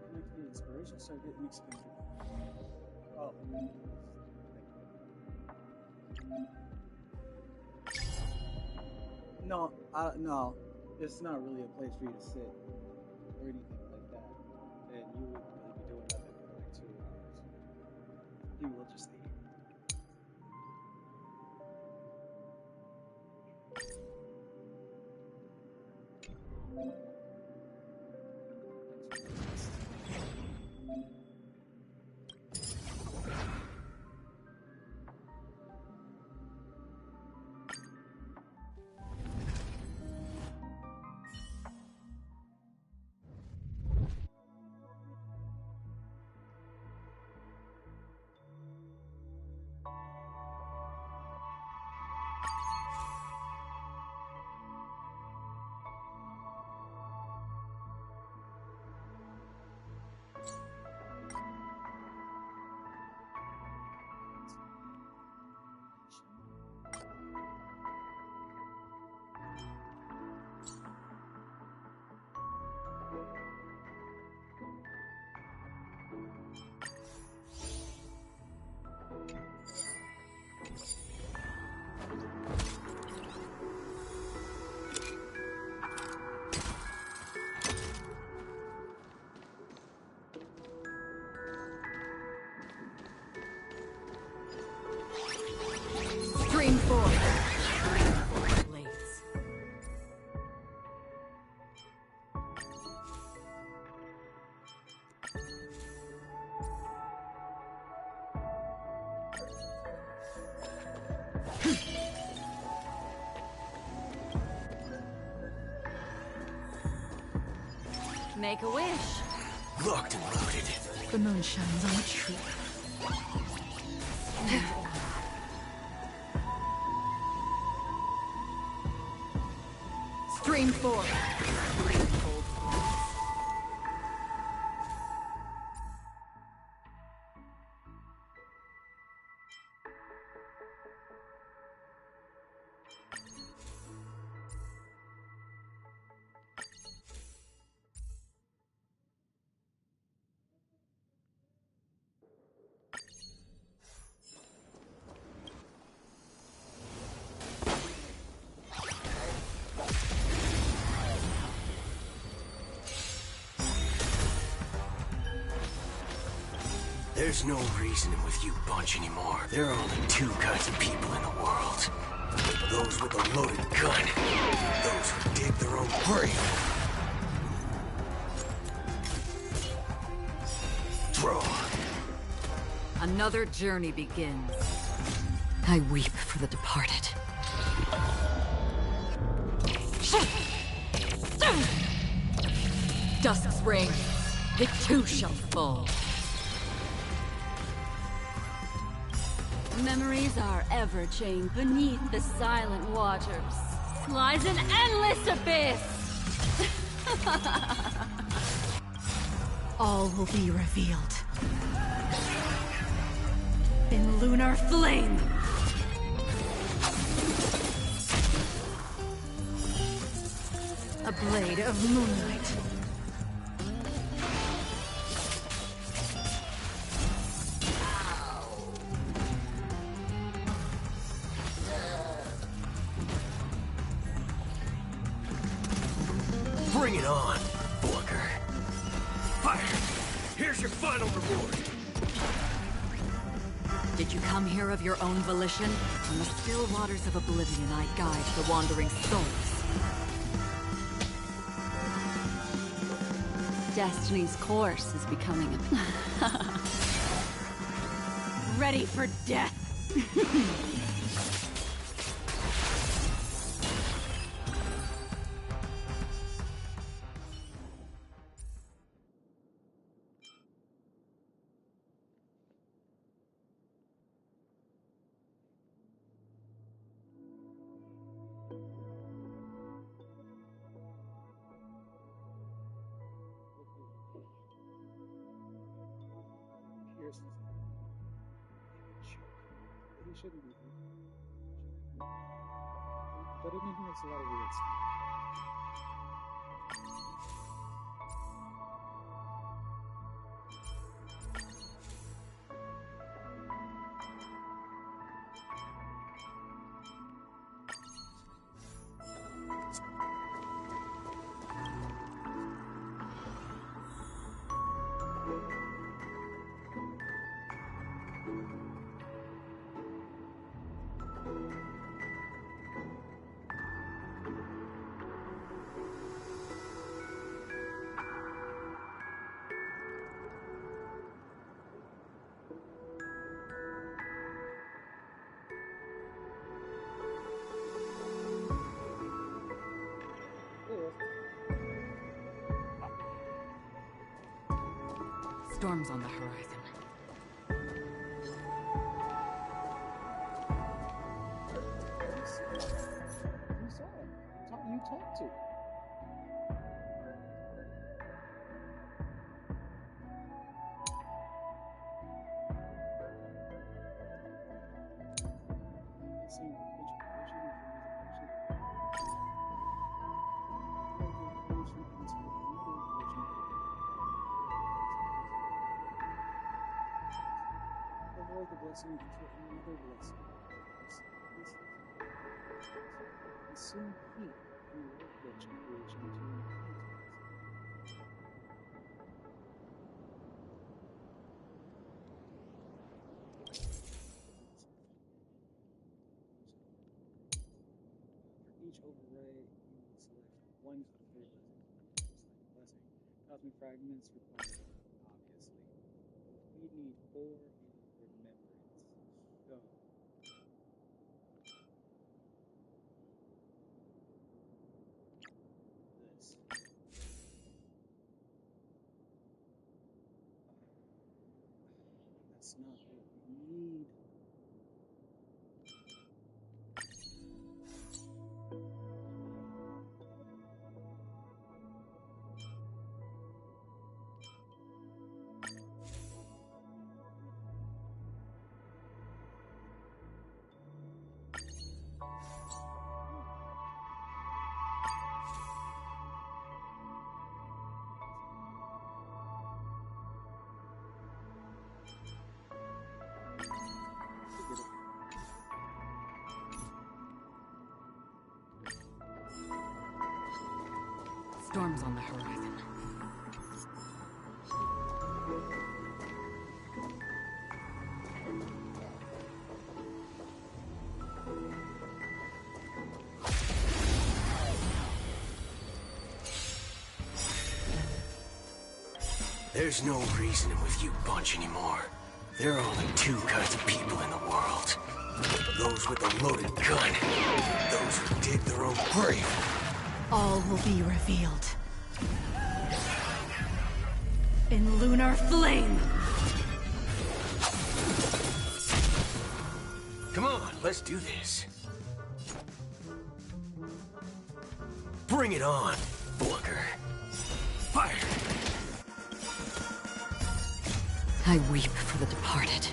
Connect the inspiration circuit and expand it. Oh. No, no. It's not really a place for you to sit or anything like that. And you wouldn't really be doing nothing for like 2 hours. You will just stay here. Stream 4. Blades. Make a wish. Locked and loaded. The moon shines on a tree. Stream 4. There's no reasoning with you bunch anymore. There are only 2 kinds of people in the world. Those with a loaded gun. Those who dig their own grave. Draw. Another journey begins. I weep for the departed. Dusk's ring. It too shall fall. Memories are ever chained beneath the silent waters. Lies an endless abyss! All will be revealed. In lunar flame! A blade of moonlight. Bring it on, Booker. Fire! Here's your final reward. Did you come here of your own volition? From the still waters of oblivion I guide the wandering souls. Destiny's course is becoming ready for death. He shouldn't be here. But it makes a lot of weird stuff. Storms on the horizon. You saw it. You talked to. Avoid the blessing to another blessing. Consume heat in the workbench and creation to For each override, you will select one out of 3 blessing. Cosmic fragments required, obviously. We need 4 in remembrance. Go. This. That's not what we need. Storms on the horizon. There's no reasoning with you bunch anymore. There are only 2 kinds of people in the world. Those with a loaded gun. Those who dig their own grave. All will be revealed. In lunar flame! Come on, let's do this. Bring it on, Booker. Fire! I weep for the departed.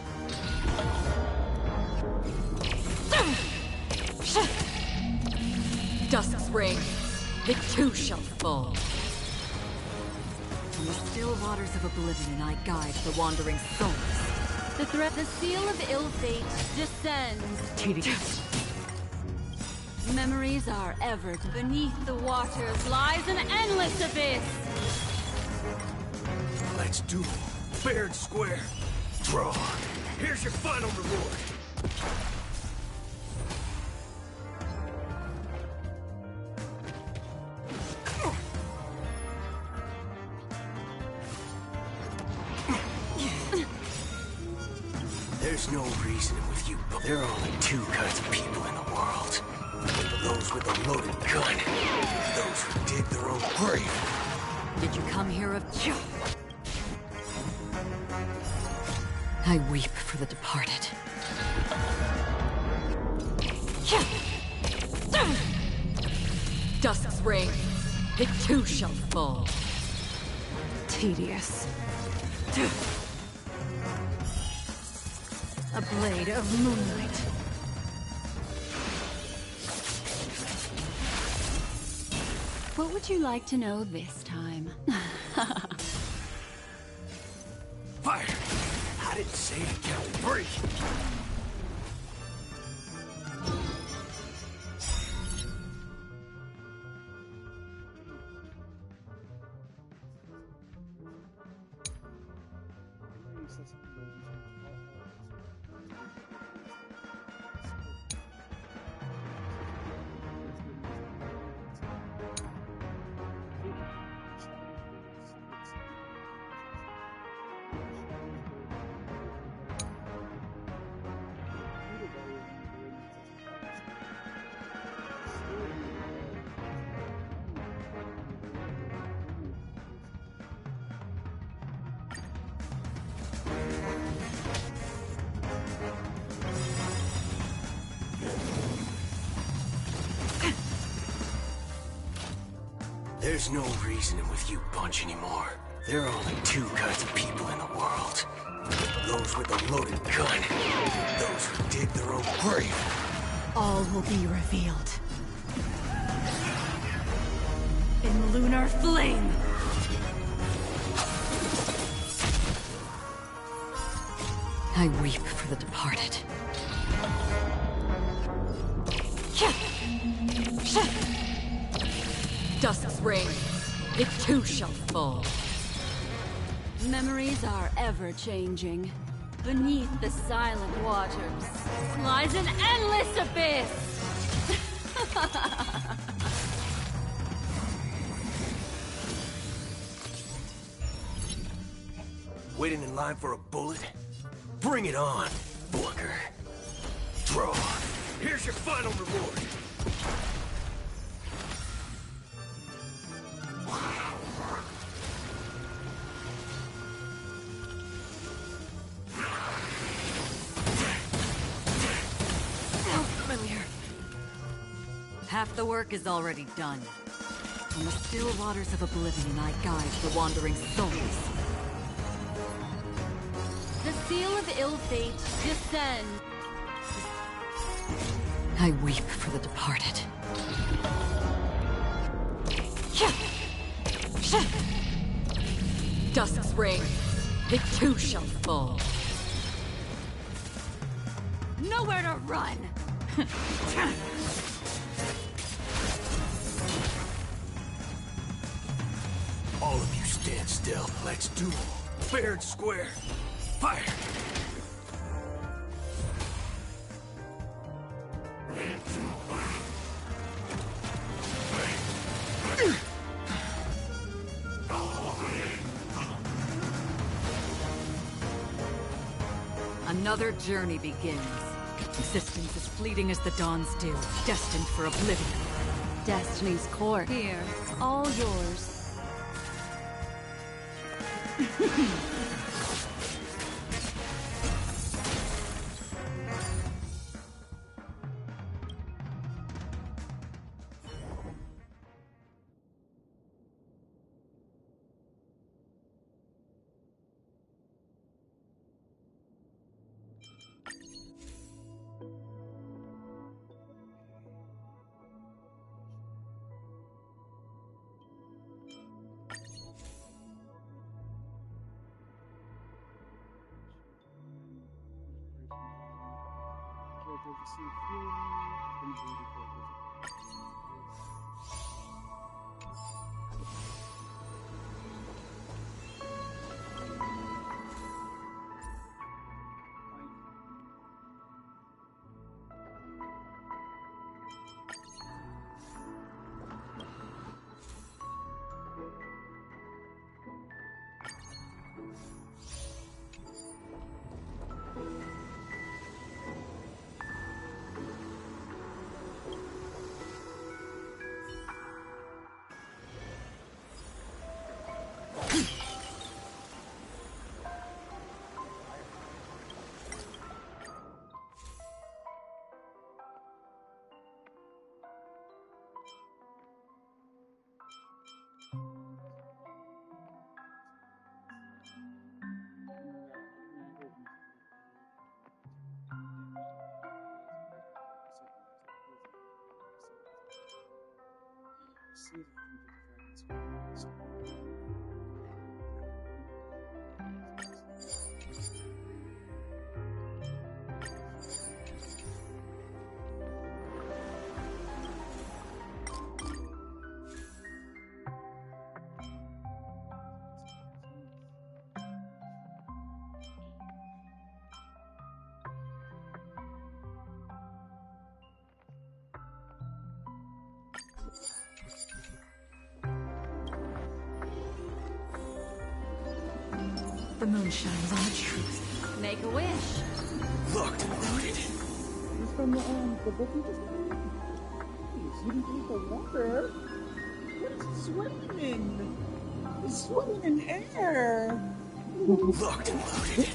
Dusk's ring. It too shall fall. From the still waters of oblivion I guide the wandering souls. The seal of ill fate descends. Tedious. Memories are ever beneath the waters lies an endless abyss. Let's do it. Fair and square. Draw. Here's your final reward. There's no reasoning with you, but there are only 2 kinds of people in the world. Those with a loaded gun. Those who dig their own grave. Did you come here of... I weep for the departed. Dusk's ring. It too shall fall. Tedious. A blade of moonlight. What would you like to know this time? Fire! I didn't say to count to 3. There's no reasoning with you bunch anymore. There are only 2 kinds of people in the world. Those with a loaded gun, those who dig their own grave. All will be revealed. In lunar flame! I weep for the departed. Dusk's reign, it too shall fall. Memories are ever-changing. Beneath the silent waters lies an endless abyss! Waiting in line for a bullet? Bring it on, Booker. Draw. Here's your final reward. Half the work is already done. On the still waters of oblivion, I guide the wandering souls. The seal of ill fate descends. I weep for the departed. Dusk's reign, it too shall fall. Nowhere to run! All of you stand still. Let's duel. Fair and square. Fire! Another journey begins. Existence as fleeting as the dawn's dew, destined for oblivion. Destiny's court. Here, all yours. The moon shines on the truth. Make a wish. Locked and loaded. It's from the book you just read. Please, you didn't drink the water. What is swimming in? It's swimming in air. Locked and loaded.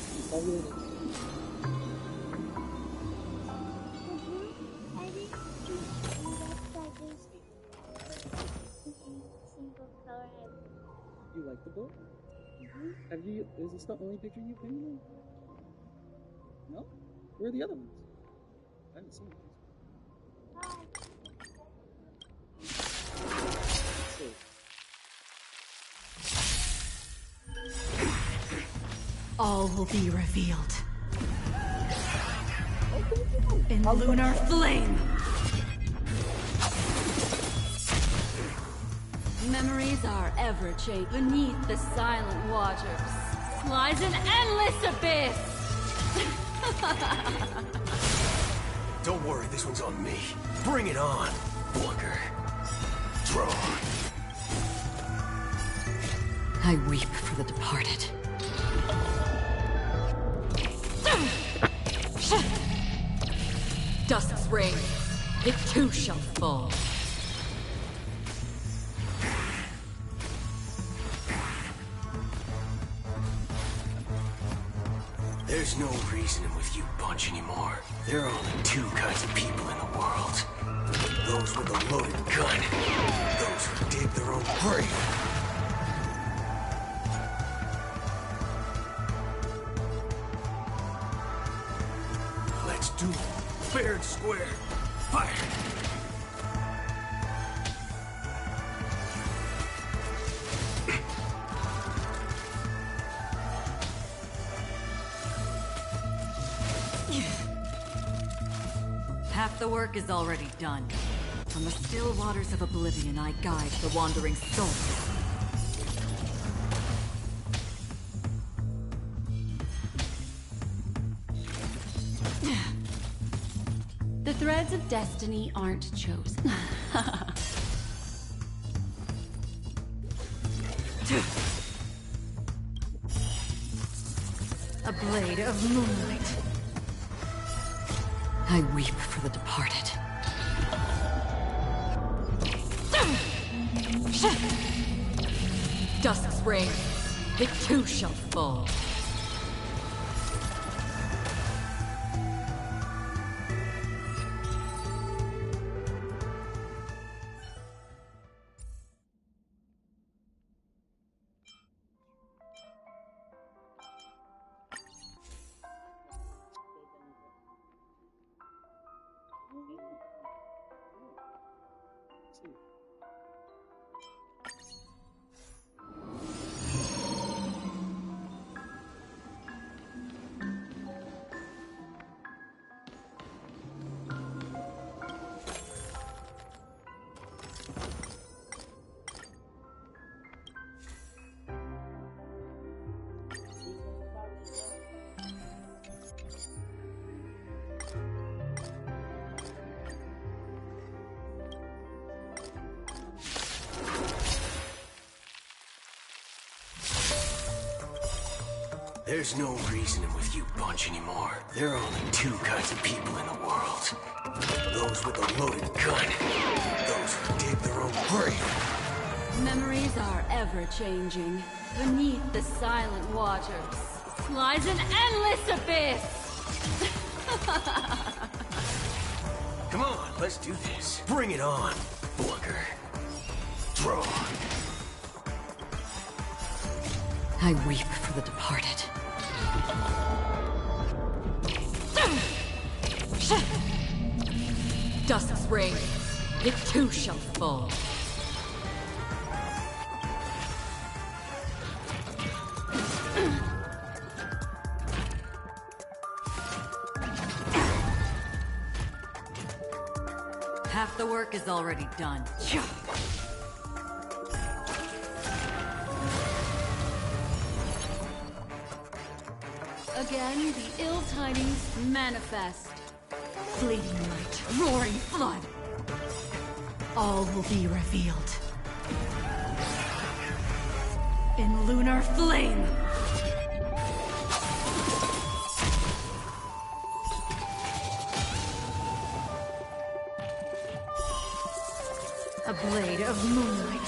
You like the book? Have you? Is this the only picture you've painted? No? Where are the other ones? I haven't seen them. All will be revealed. In lunar flame. Memories are ever changed. Beneath the silent waters lies an endless abyss. Don't worry, this one's on me. Bring it on, Walker. Draw. I weep for the departed. Dusk's reign, it too shall fall. There's no reasoning with you bunch anymore. There are only two kinds of people in the world. Those with a loaded gun. Those who dig their own grave. Let's do it. Fair and square. Fire! Half the work is already done. From the still waters of oblivion, I guide the wandering souls. The threads of destiny aren't chosen. A blade of moonlight. I weep for the departed. Dusk's reign, it too shall fall. There's no reasoning with you bunch anymore. There are only two kinds of people in the world. Those with a loaded gun. Those who dig their own grave. Memories are ever changing. Beneath the silent waters lies an endless abyss. Come on, let's do this. Bring it on, Booker. Draw. I weep for the departed. Dusk's reign, it too shall fall. Half the work is already done. Again, the ill tidings manifest. Fleeting light, roaring flood. All will be revealed. In lunar flame! A blade of moonlight.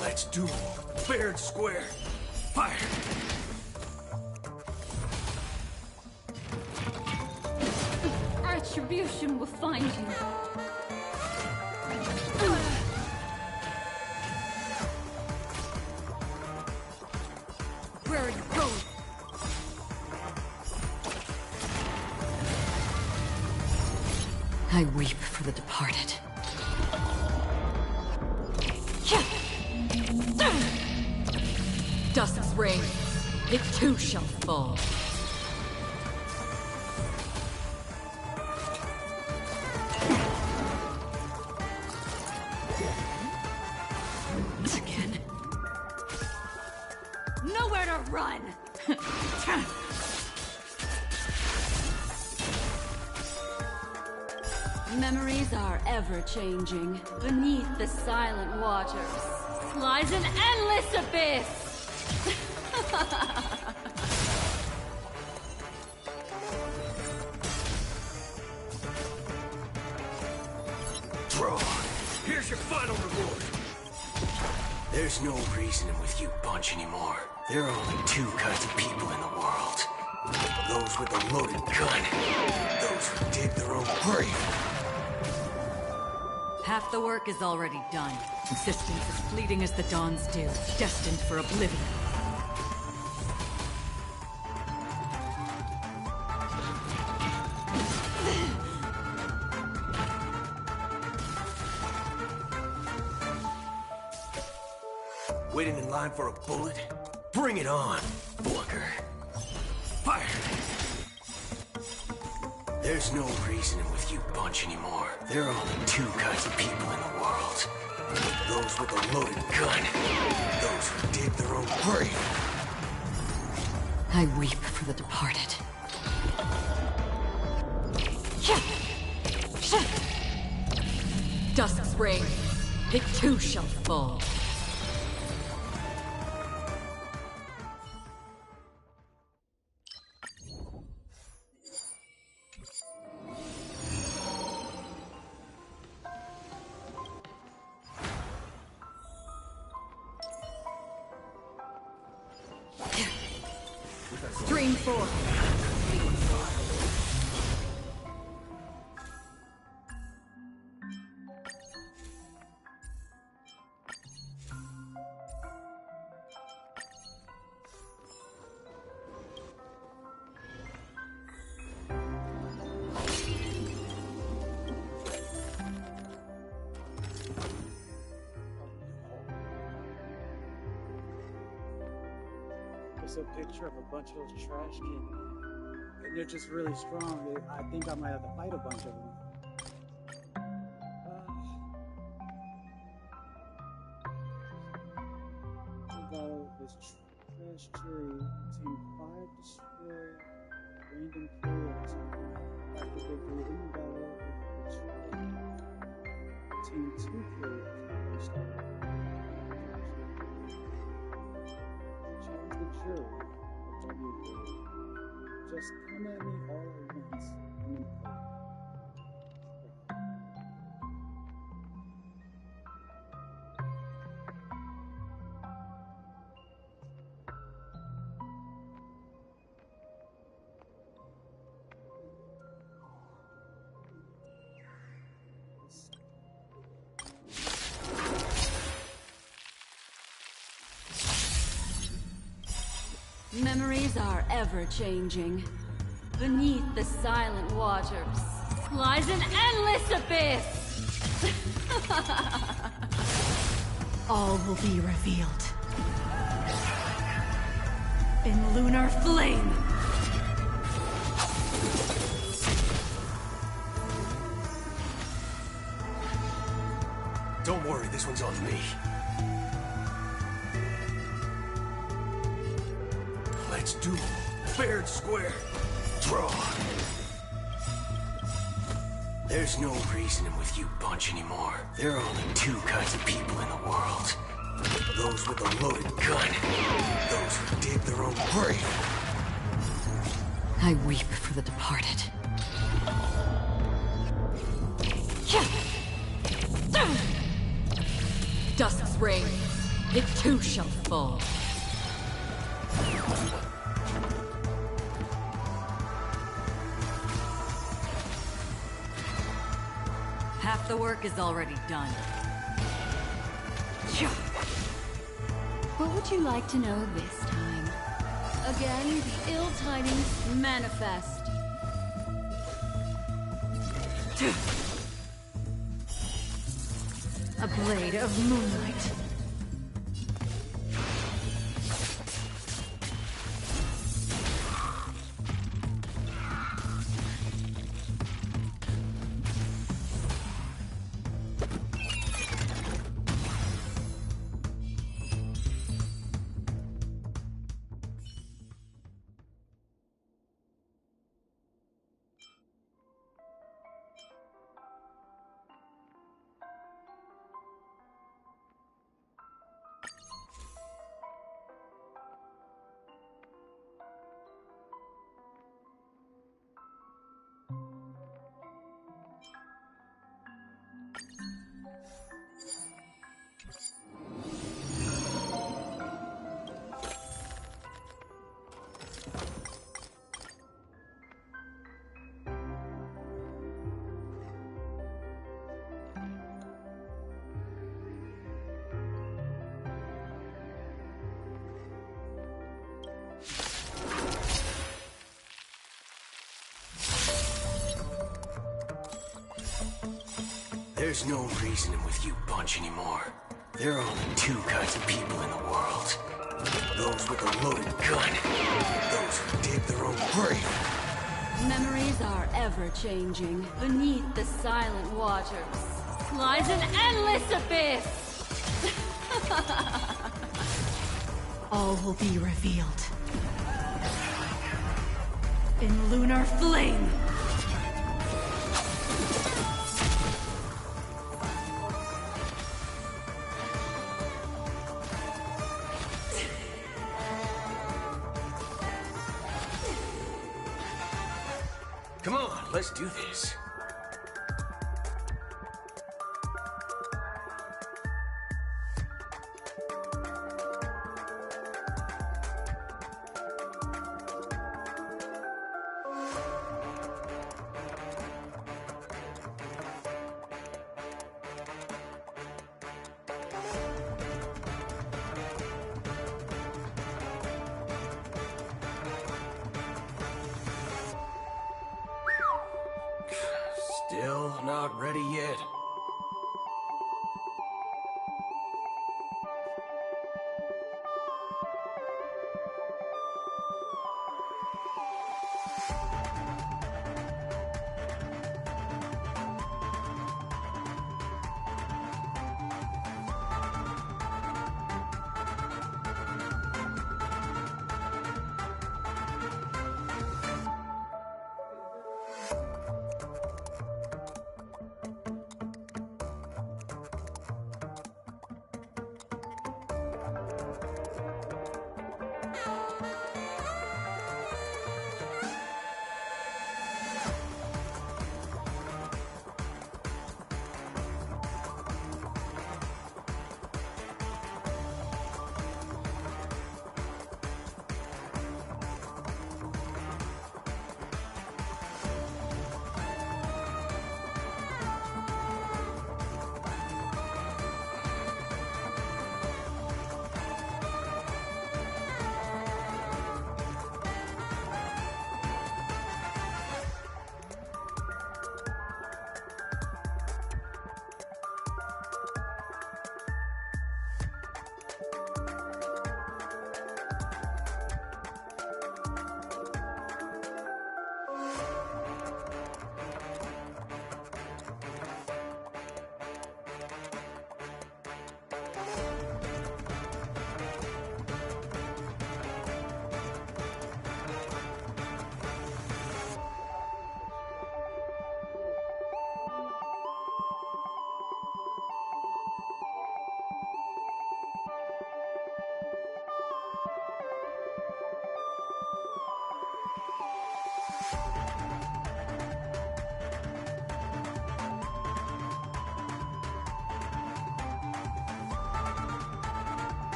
Let's do it. Fair and square. Fire! Retribution will find you. Where are you going? I weep for the departed. Dusk's reign, it too shall fall. Again. Nowhere to run! Memories are ever changing. Beneath the silent waters lies an endless abyss. Draw. Here's your final reward. There's no reasoning with you bunch anymore. There are only two kinds of people in the world. Those with a loaded gun. Those who dig their own grave. Half the work is already done. Existence is fleeting as the dawn's dew, destined for oblivion. Waiting in line for a bullet? Bring it on, Booker. Fire! There's no reasoning with you bunch anymore. There are only two kinds of people in the world. Those with a loaded gun. Those who dig their own grave. I weep for the departed. Dusk's reign, it too shall fall. Stream 4. It's a picture of a bunch of those trash kids, and they're just really strong. I think I might have to fight a bunch of them. About this trash tree, team 5 destroy random players after they go in battle with the tree. Team 2 players restart. The jury of WK. Just come at me all at once. I'm in play. Memories are ever changing. Beneath the silent waters lies an endless abyss! All will be revealed. In lunar flame! Don't worry, this one's on me. Let's duel. Fair and square. Draw. There's no reasoning with you bunch anymore. There are only two kinds of people in the world. Those with a loaded gun. Those who dig their own grave. I weep for the departed. Dusk's reign, it too shall fall. Half the work is already done. What would you like to know this time? Again, the ill tidings manifest. A blade of moonlight. There's no reasoning with you bunch anymore. There are only two kinds of people in the world. Those with a loaded gun. Those who dig their own grave. Memories are ever-changing. Beneath the silent waters lies an endless abyss! All will be revealed. In lunar flame! Come on, let's do this.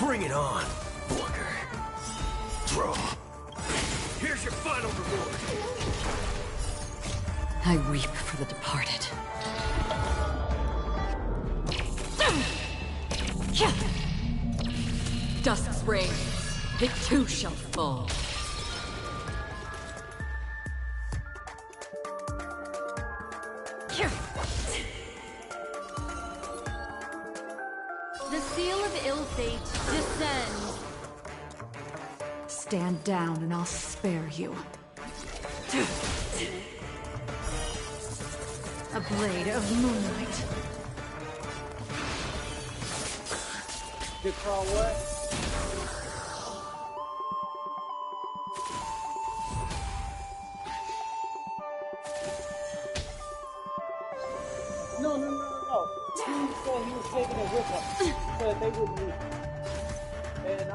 Bring it on, Booker. Draw. Here's your final reward. I weep for the departed. Dusk's reign, it too shall fall. The seal of ill fate descends. Stand down and I'll spare you. A blade of moonlight. Did Carl what? No. He said he was taking it with him so that they wouldn't leave. And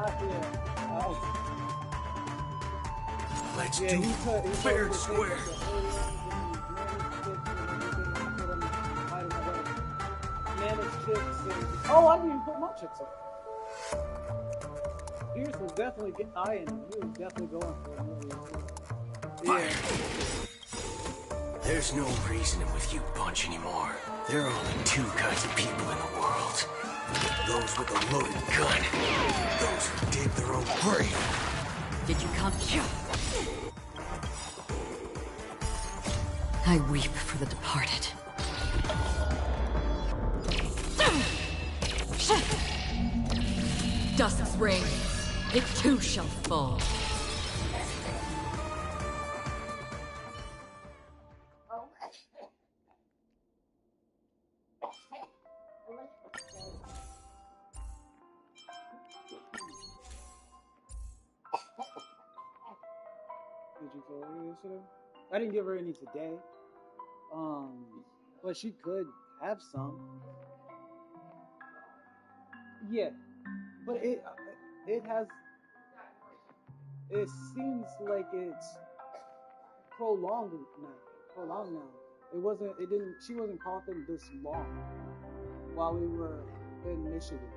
Let's do fair and square. Oh, I didn't even put my chips up. Pierce was definitely eyeing him. He was definitely going for a movie. Fire! There's no reasoning with you bunch anymore. There are only two kinds of people in the world. Those with a loaded gun. Those who dig their own grave. Did you come here? I weep for the departed. Dusk's reign, it too shall fall. Did you kill her yesterday? I didn't give her any today. But she could have some. Yeah, but it seems like it's prolonged now. She wasn't coughing this long while we were in Michigan.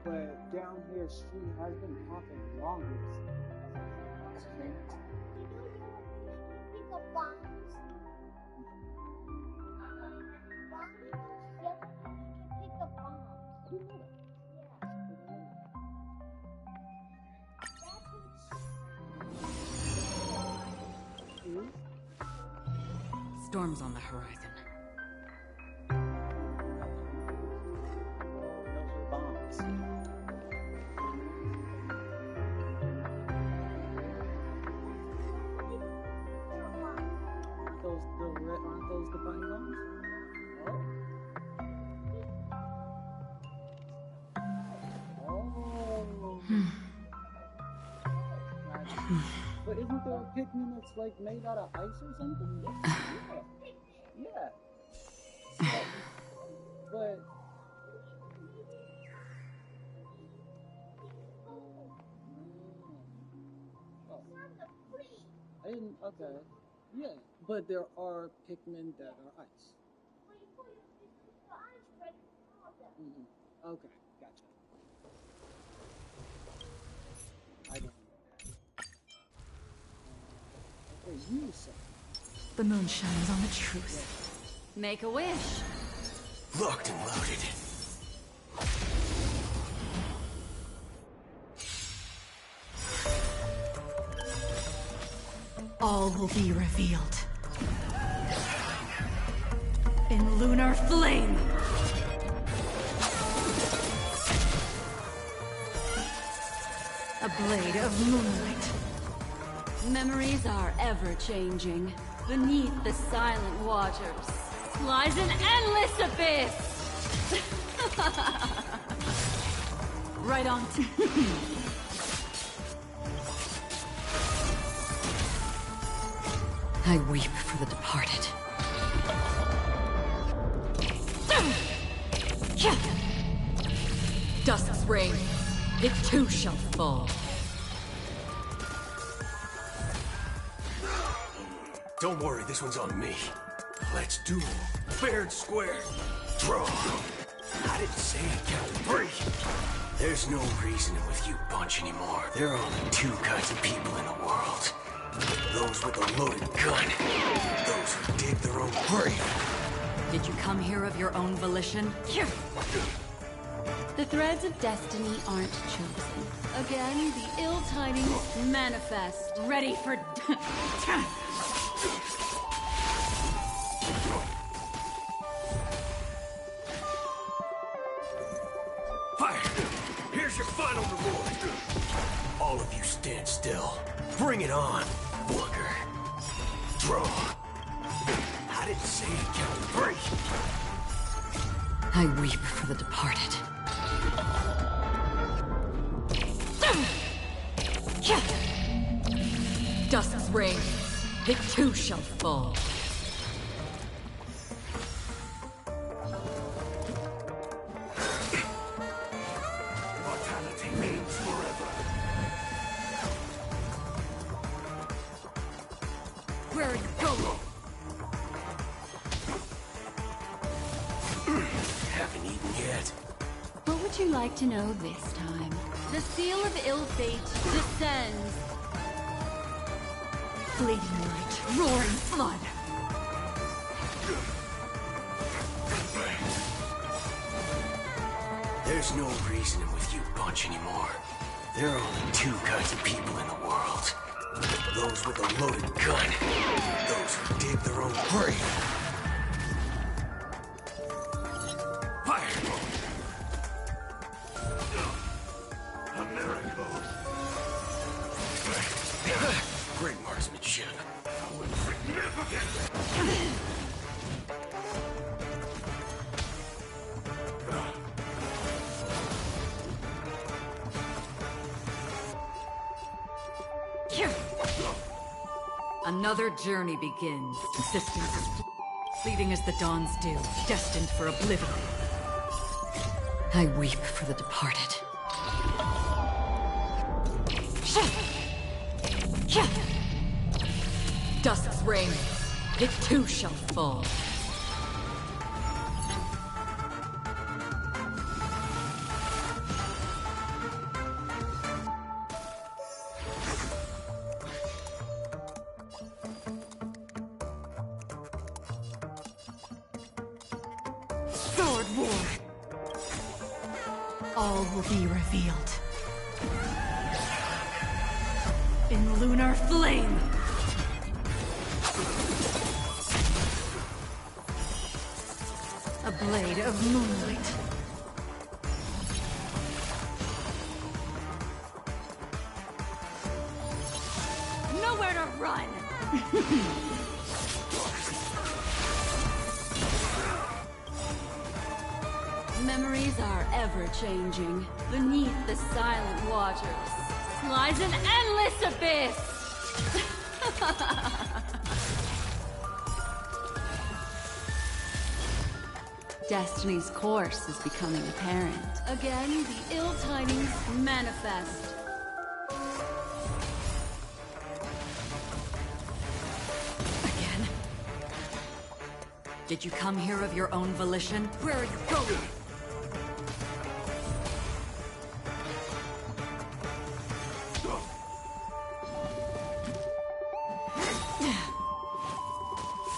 But down here, she has been coughing longer. Storm's on the horizon. Aren't those the funny ones? But isn't there a Pikmin that's like made out of ice or something? Yeah. But I didn't. Okay. Yeah, but there are Pikmin that are ice. Okay, gotcha. I don't know that. Okay, you say. The moon shines on the truth. Make a wish. Locked and loaded. All will be revealed. In lunar flame! A blade of moonlight. Memories are ever-changing. Beneath the silent waters lies an endless abyss! Right on. I weep for the departed. Dusk's reign, it too shall fall. Don't worry, this one's on me. Let's duel. Fair and square. Draw. I didn't say it, count to 3. There's no reasoning with you bunch anymore. There are only two kinds of people in the world. Those with a loaded gun. Those who dig their own grave. Did you come here of your own volition? The threads of destiny aren't chosen. Again, the ill tidings manifest. Ready for... Fire! Here's your final reward. All of you stand still. Bring it on, Booker. Draw. I didn't say to count 3. I weep for the departed. Dusk's reign, it too shall fall. Mortality means forever. Where are you going? Haven't eaten yet. What would you like to know this time? The seal of ill fate descends. Bleeding light, roaring flood. There's no reasoning with you bunch anymore. There are only two kinds of people in the world. Those with a loaded gun. Those who dig their own grave. Fire! A miracle. Great marksmanship. How insignificant. Another journey begins. Existence is fleeting as the dawn's dew, destined for oblivion. I weep for the departed. Dusk's reign, it too shall fall. Sword war. All will be revealed. In lunar flame. A blade of moonlight. Nowhere to run! Memories are ever-changing. Beneath the silent waters lies an endless abyss! Destiny's course is becoming apparent. Again, the ill tidings manifest. Again? Did you come here of your own volition? Where are you going?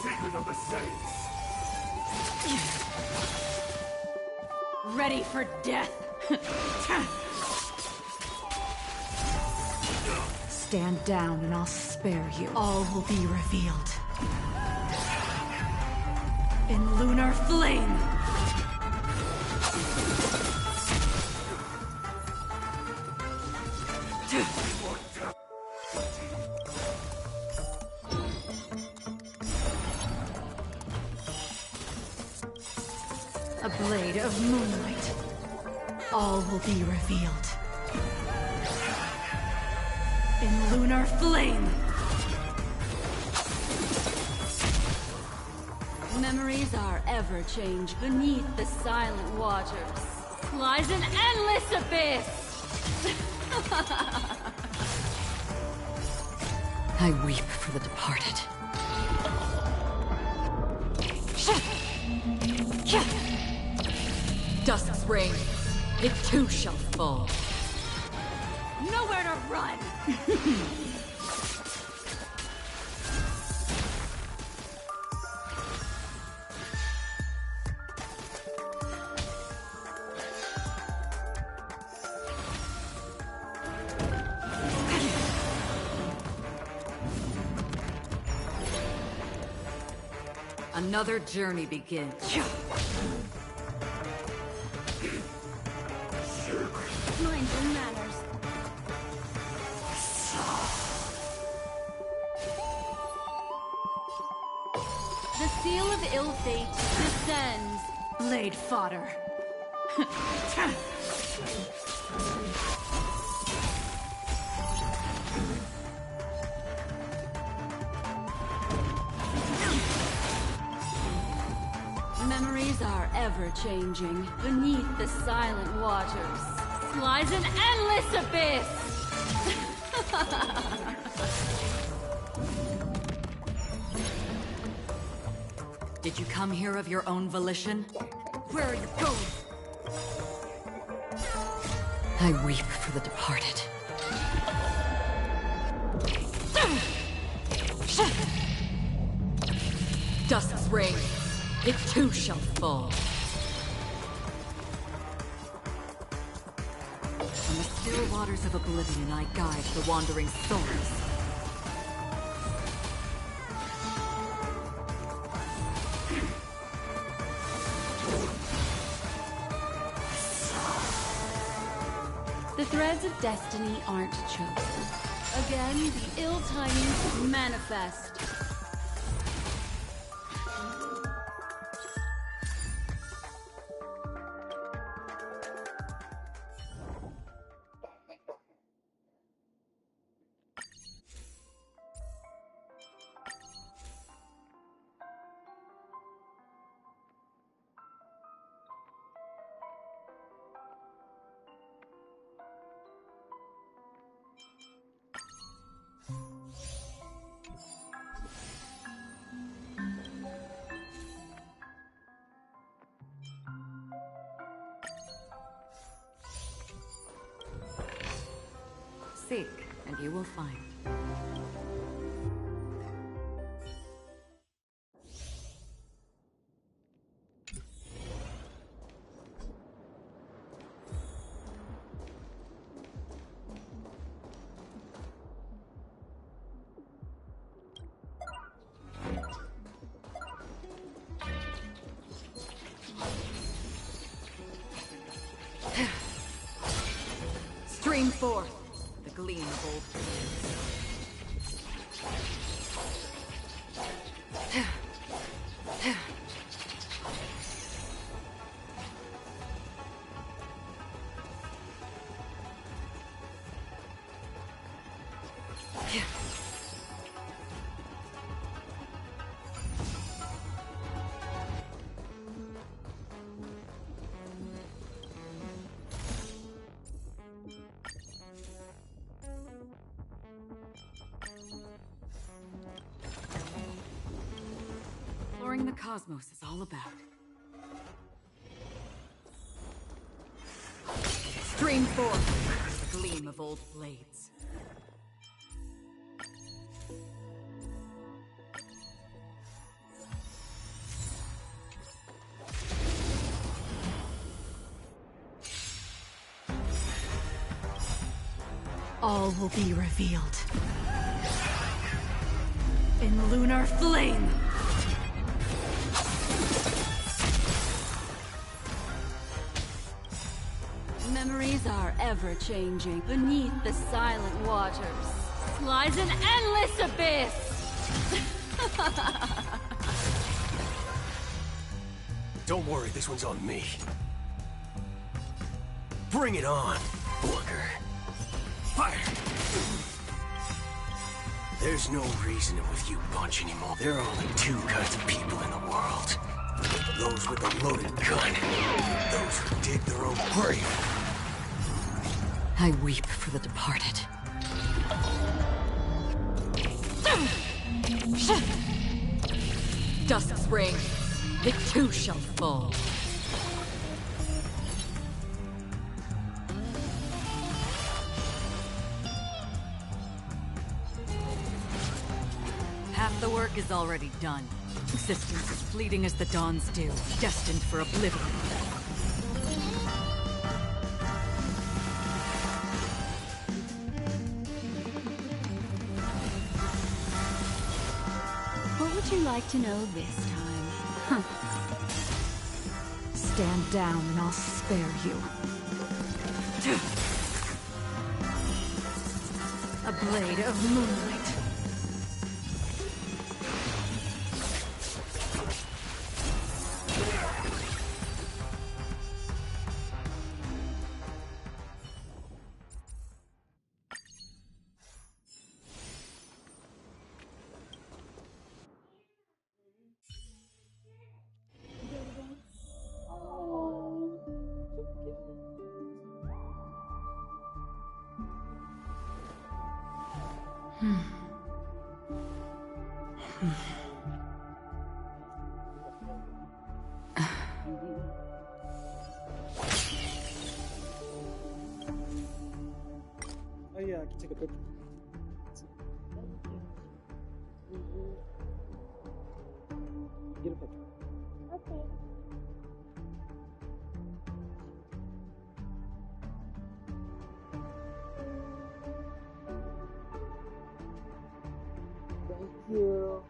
Secret of the Saints. Ready for death! Stand down and I'll spare you. All will be revealed. In lunar flame! A blade of moonlight. All will be revealed. In lunar flame! Memories are ever-changing. Beneath the silent waters lies an endless abyss! I weep for the departed. Dusk's reign, it too shall fall. Nowhere to run! Another journey begins. Mind your manners. The seal of ill fate descends. Blade fodder. Memories are ever-changing. Beneath the silent waters lies an endless abyss! Did you come here of your own volition? Where are you going? I weep for the departed. Dusk's reign, it too shall fall. On the still waters of oblivion I guide the wandering souls. The threads of destiny aren't chosen. Again, the ill tidings manifest. Seek, and you will find. Stream forth the gleam of old friends. Exploring the cosmos is all about. Stream forth the gleam of old blades. All will be revealed. In lunar flame! Memories are ever-changing. Beneath the silent waters lies an endless abyss! Don't worry, this one's on me. Bring it on, Booker. Fire! There's no reasoning with you bunch anymore. There are only two kinds of people in the world. Those with a loaded gun. Those who dig their own grave. I weep for the departed. Dusk's reign, it too shall fall. Half the work is already done. Existence is fleeting as the dawn's dew, destined for oblivion. What would you like to know this time? Huh. Stand down and I'll spare you. A blade of moonlight. Oh yeah, I can take a picture. Get a picture. Okay. Thank you.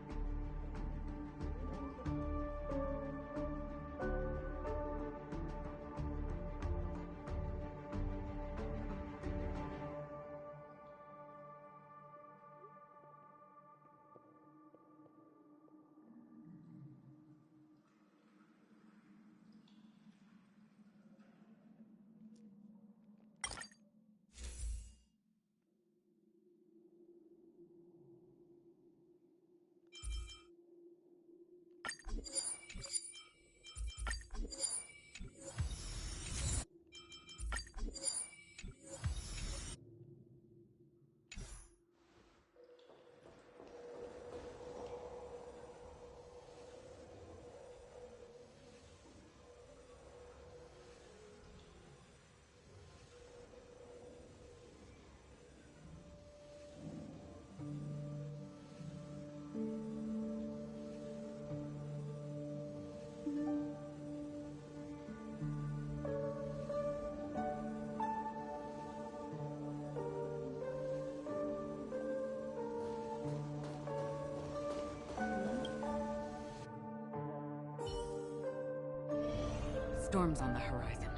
Storm's on the horizon.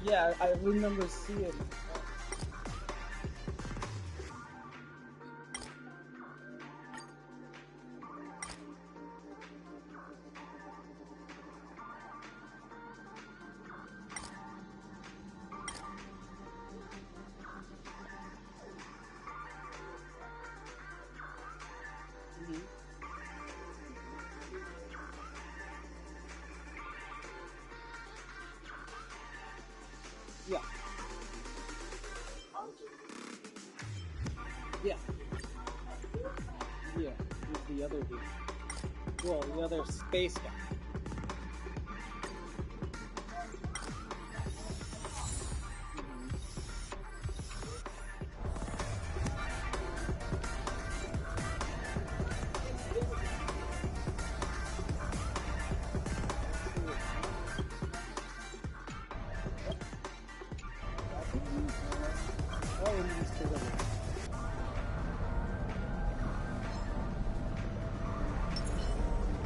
Yeah, I remember seeing. Yeah. Yeah. Yeah. He's the other dude. Well, the other space guy.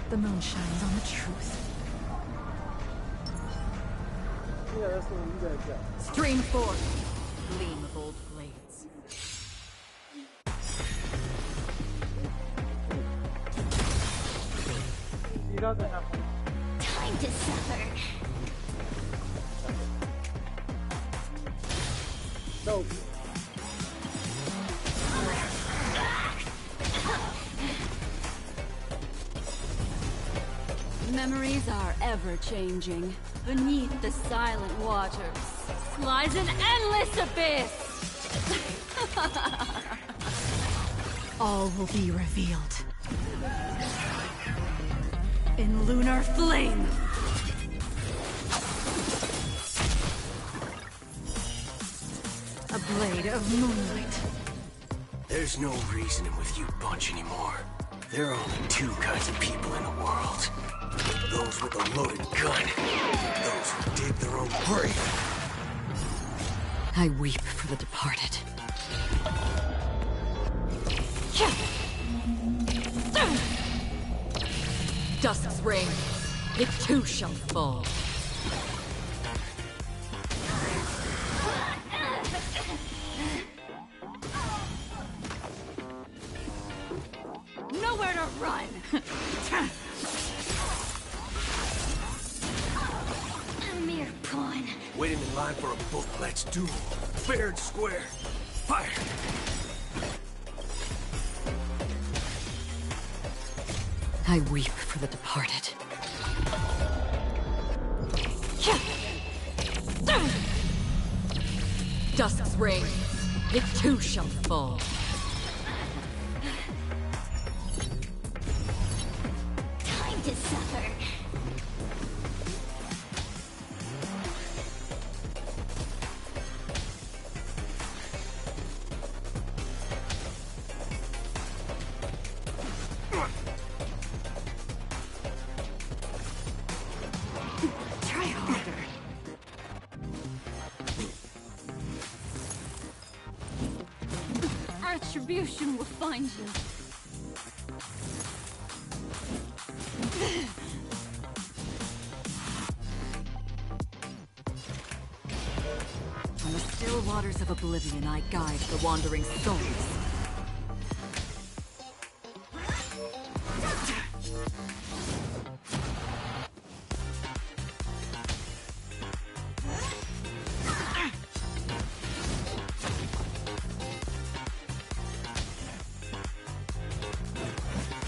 The moon shines on the truth. Yeah, that's what you guys got. Stream forth. Gleam of old blades. He doesn't have one. Time to suffer. So. Memories are ever-changing. Beneath the silent waters lies an endless abyss! All will be revealed. In lunar flame! A blade of moonlight. There's no reasoning with you bunch anymore. There are only two kinds of people in the world. Those with a loaded gun. Those who dig their own grave. I weep for the departed. Dusk's reign. It too shall fall. Nowhere to run! A mere pawn. Waiting in line for a book, let's duel. Fair and square. Fire! I weep for the departed. Dusk's reign. It too shall fall. Time to suffer. Try harder. Retribution will find you. On the still waters of oblivion, I guide the wandering souls.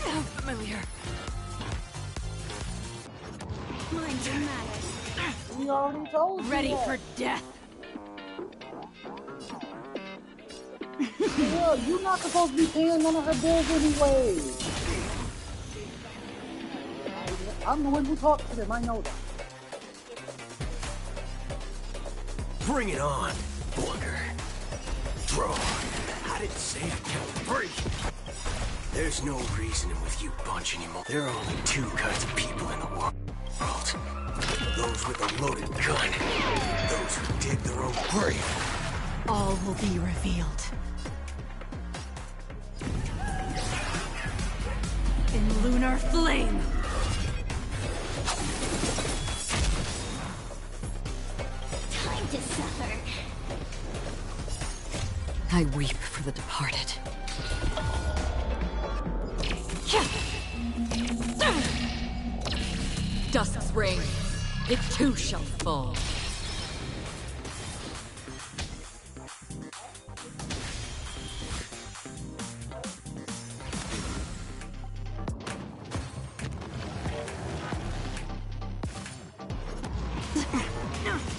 How familiar. Mind your manners. We already told you. Ready that. for death. Yeah, you're not supposed to be paying none of her bills anyway. I'm the one who talked to them, I know that. Bring it on, Booker. Draw. I didn't say I count free. There's no reasoning with you bunch anymore. There are only two kinds of people in the world. Those with a loaded gun. Those who dig their own grave. All will be revealed. In lunar flame! Time to I weep for the departed. Dusk's reign, it too shall fall.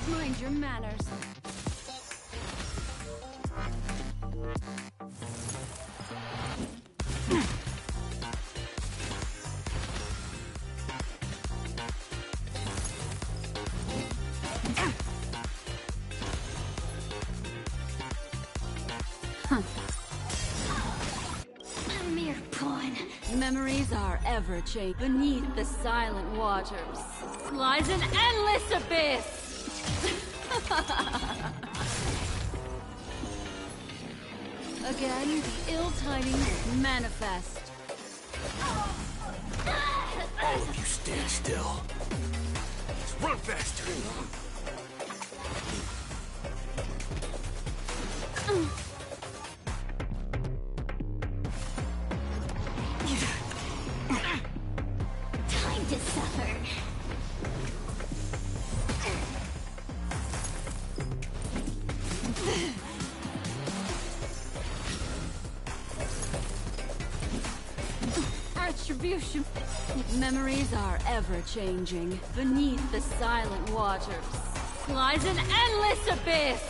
Mind your manners. A mere pawn. Memories are ever changing. Beneath the silent waters lies an endless abyss. Again, the ill tidings manifest. All of you stand still. Let's run faster. Time to suffer. Retribution. Memories are ever changing. Beneath the silent waters lies an endless abyss.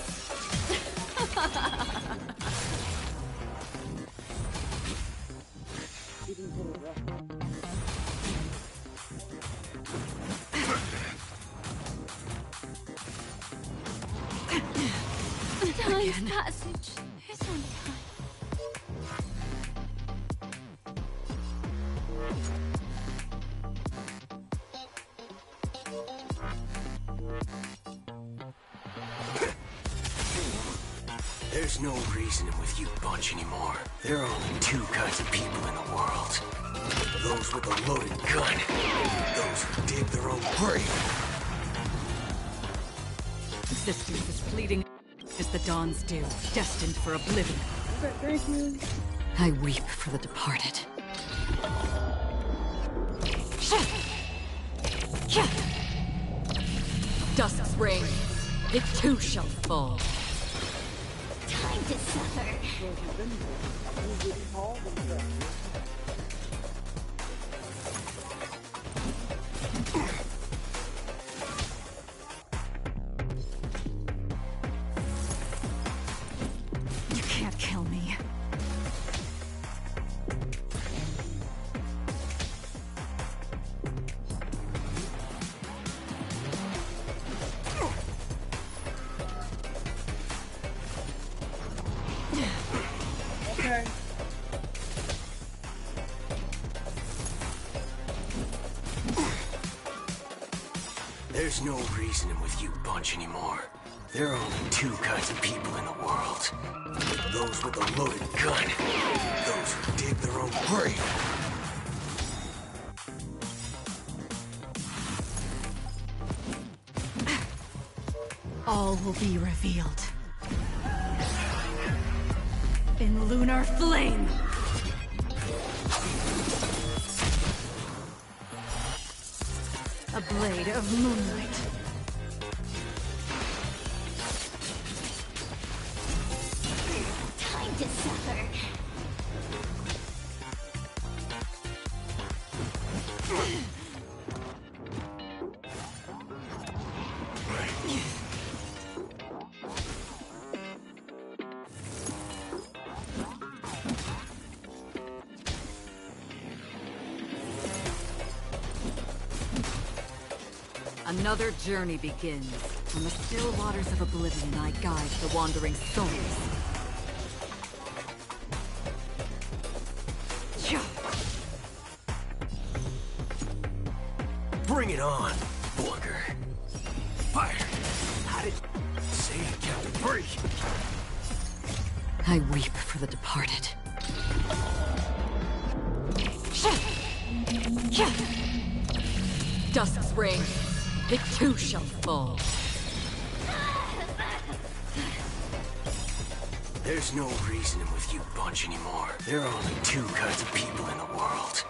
Time's passage is on time. There's no reasoning with you bunch anymore. There are only two kinds of people in the world. Those with a loaded gun, and those who dig their own grave. Existence is fleeting as the dawn's dew, destined for oblivion. Thank you. I weep for the departed. Dusk's reign, it too shall fall. Time to suffer. You can't kill me. Okay. There's no reasoning with you bunch anymore. There are only two kinds of people in the world. Those with a loaded gun, and those who dig their own grave. All will be revealed. In lunar flame! A blade of moonlight. Time to suffer. Another journey begins. On the still waters of oblivion, I guide the wandering souls. Bring it on, Booker. Fire! How did you say it, Captain Bree? I weep for the departed. Dusk's reign, it too shall fall. There's no reasoning with you bunch anymore. There are only two kinds of people in the world.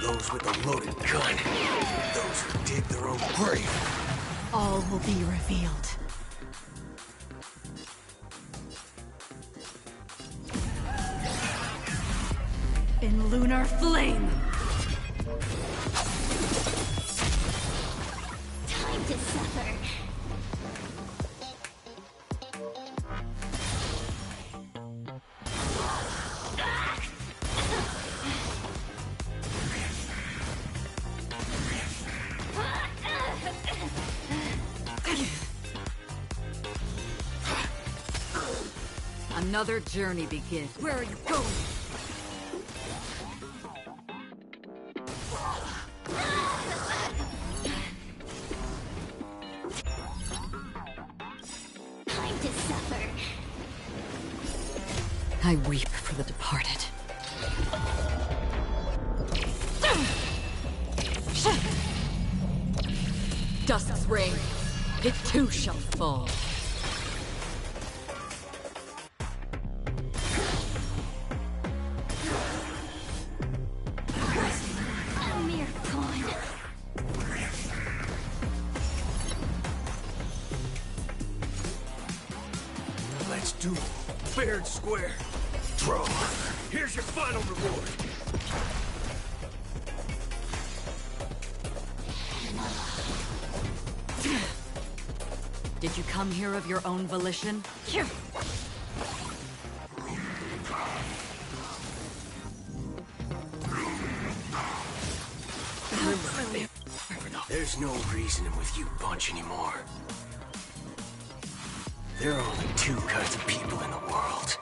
Those with a loaded gun. Those who dig their own grave. All will be revealed. In lunar flame! Time to suffer. Another journey begins. Where are you going? Time to suffer. I weep for the departed. Dusk's ring, it too shall fall. A mere pawn. Let's do it. Fair and square. Throw. Here's your final reward. Did you come here of your own volition? There's no reasoning with you bunch anymore. There are only two kinds of people in the world.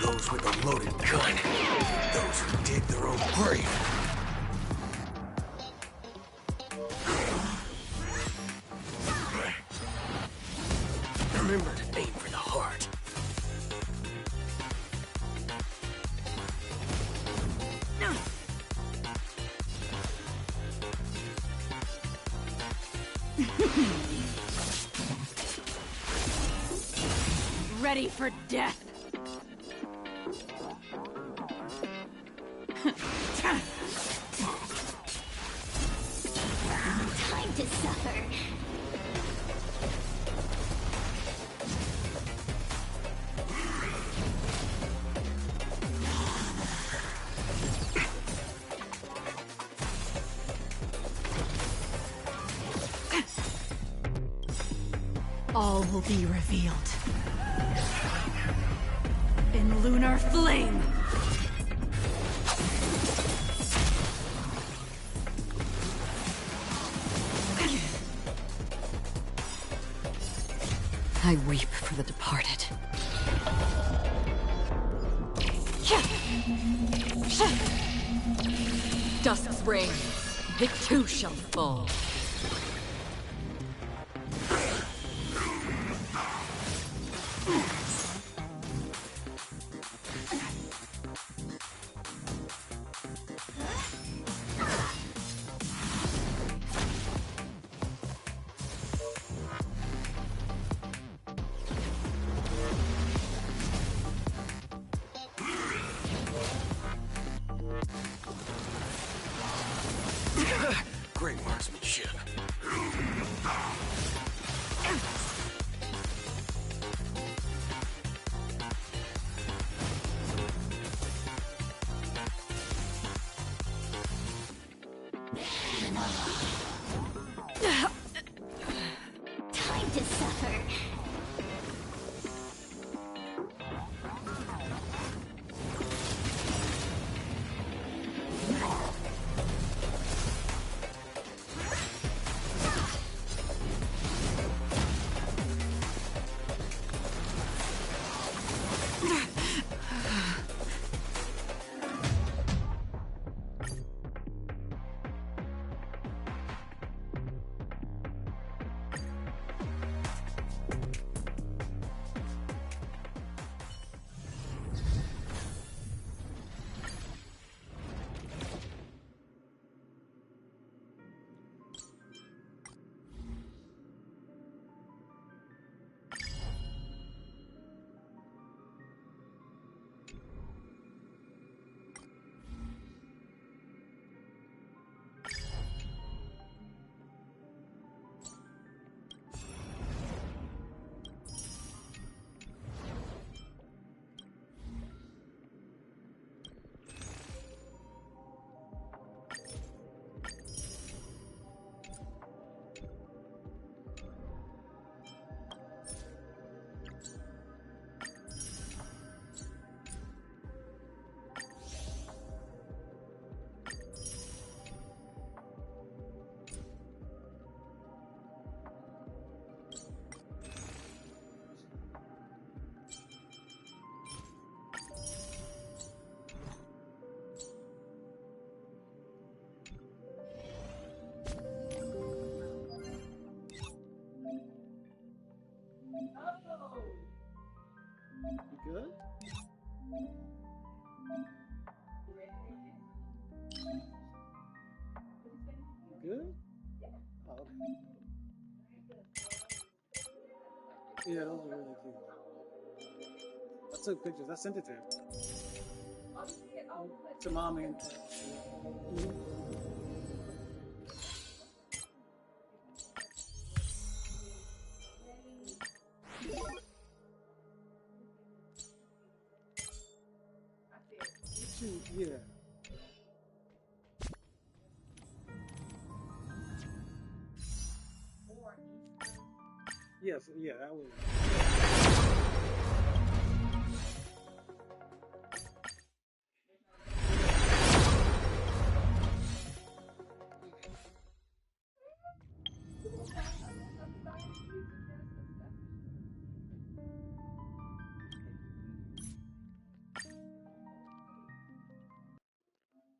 Those with a loaded gun. Those who dig their own grave. Remember to aim for the heart. Ready for death. Time to suffer. All will be revealed. In lunar flame! I weep for the departed. Dusk's ring, it too shall fall. Great marksmanship. Time to suffer. You good? You good? Oh, okay. Yeah, those are really cute. I took pictures. I sent it to him. To mommy and yeah. Yes, yeah, that was.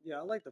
Yeah, I like the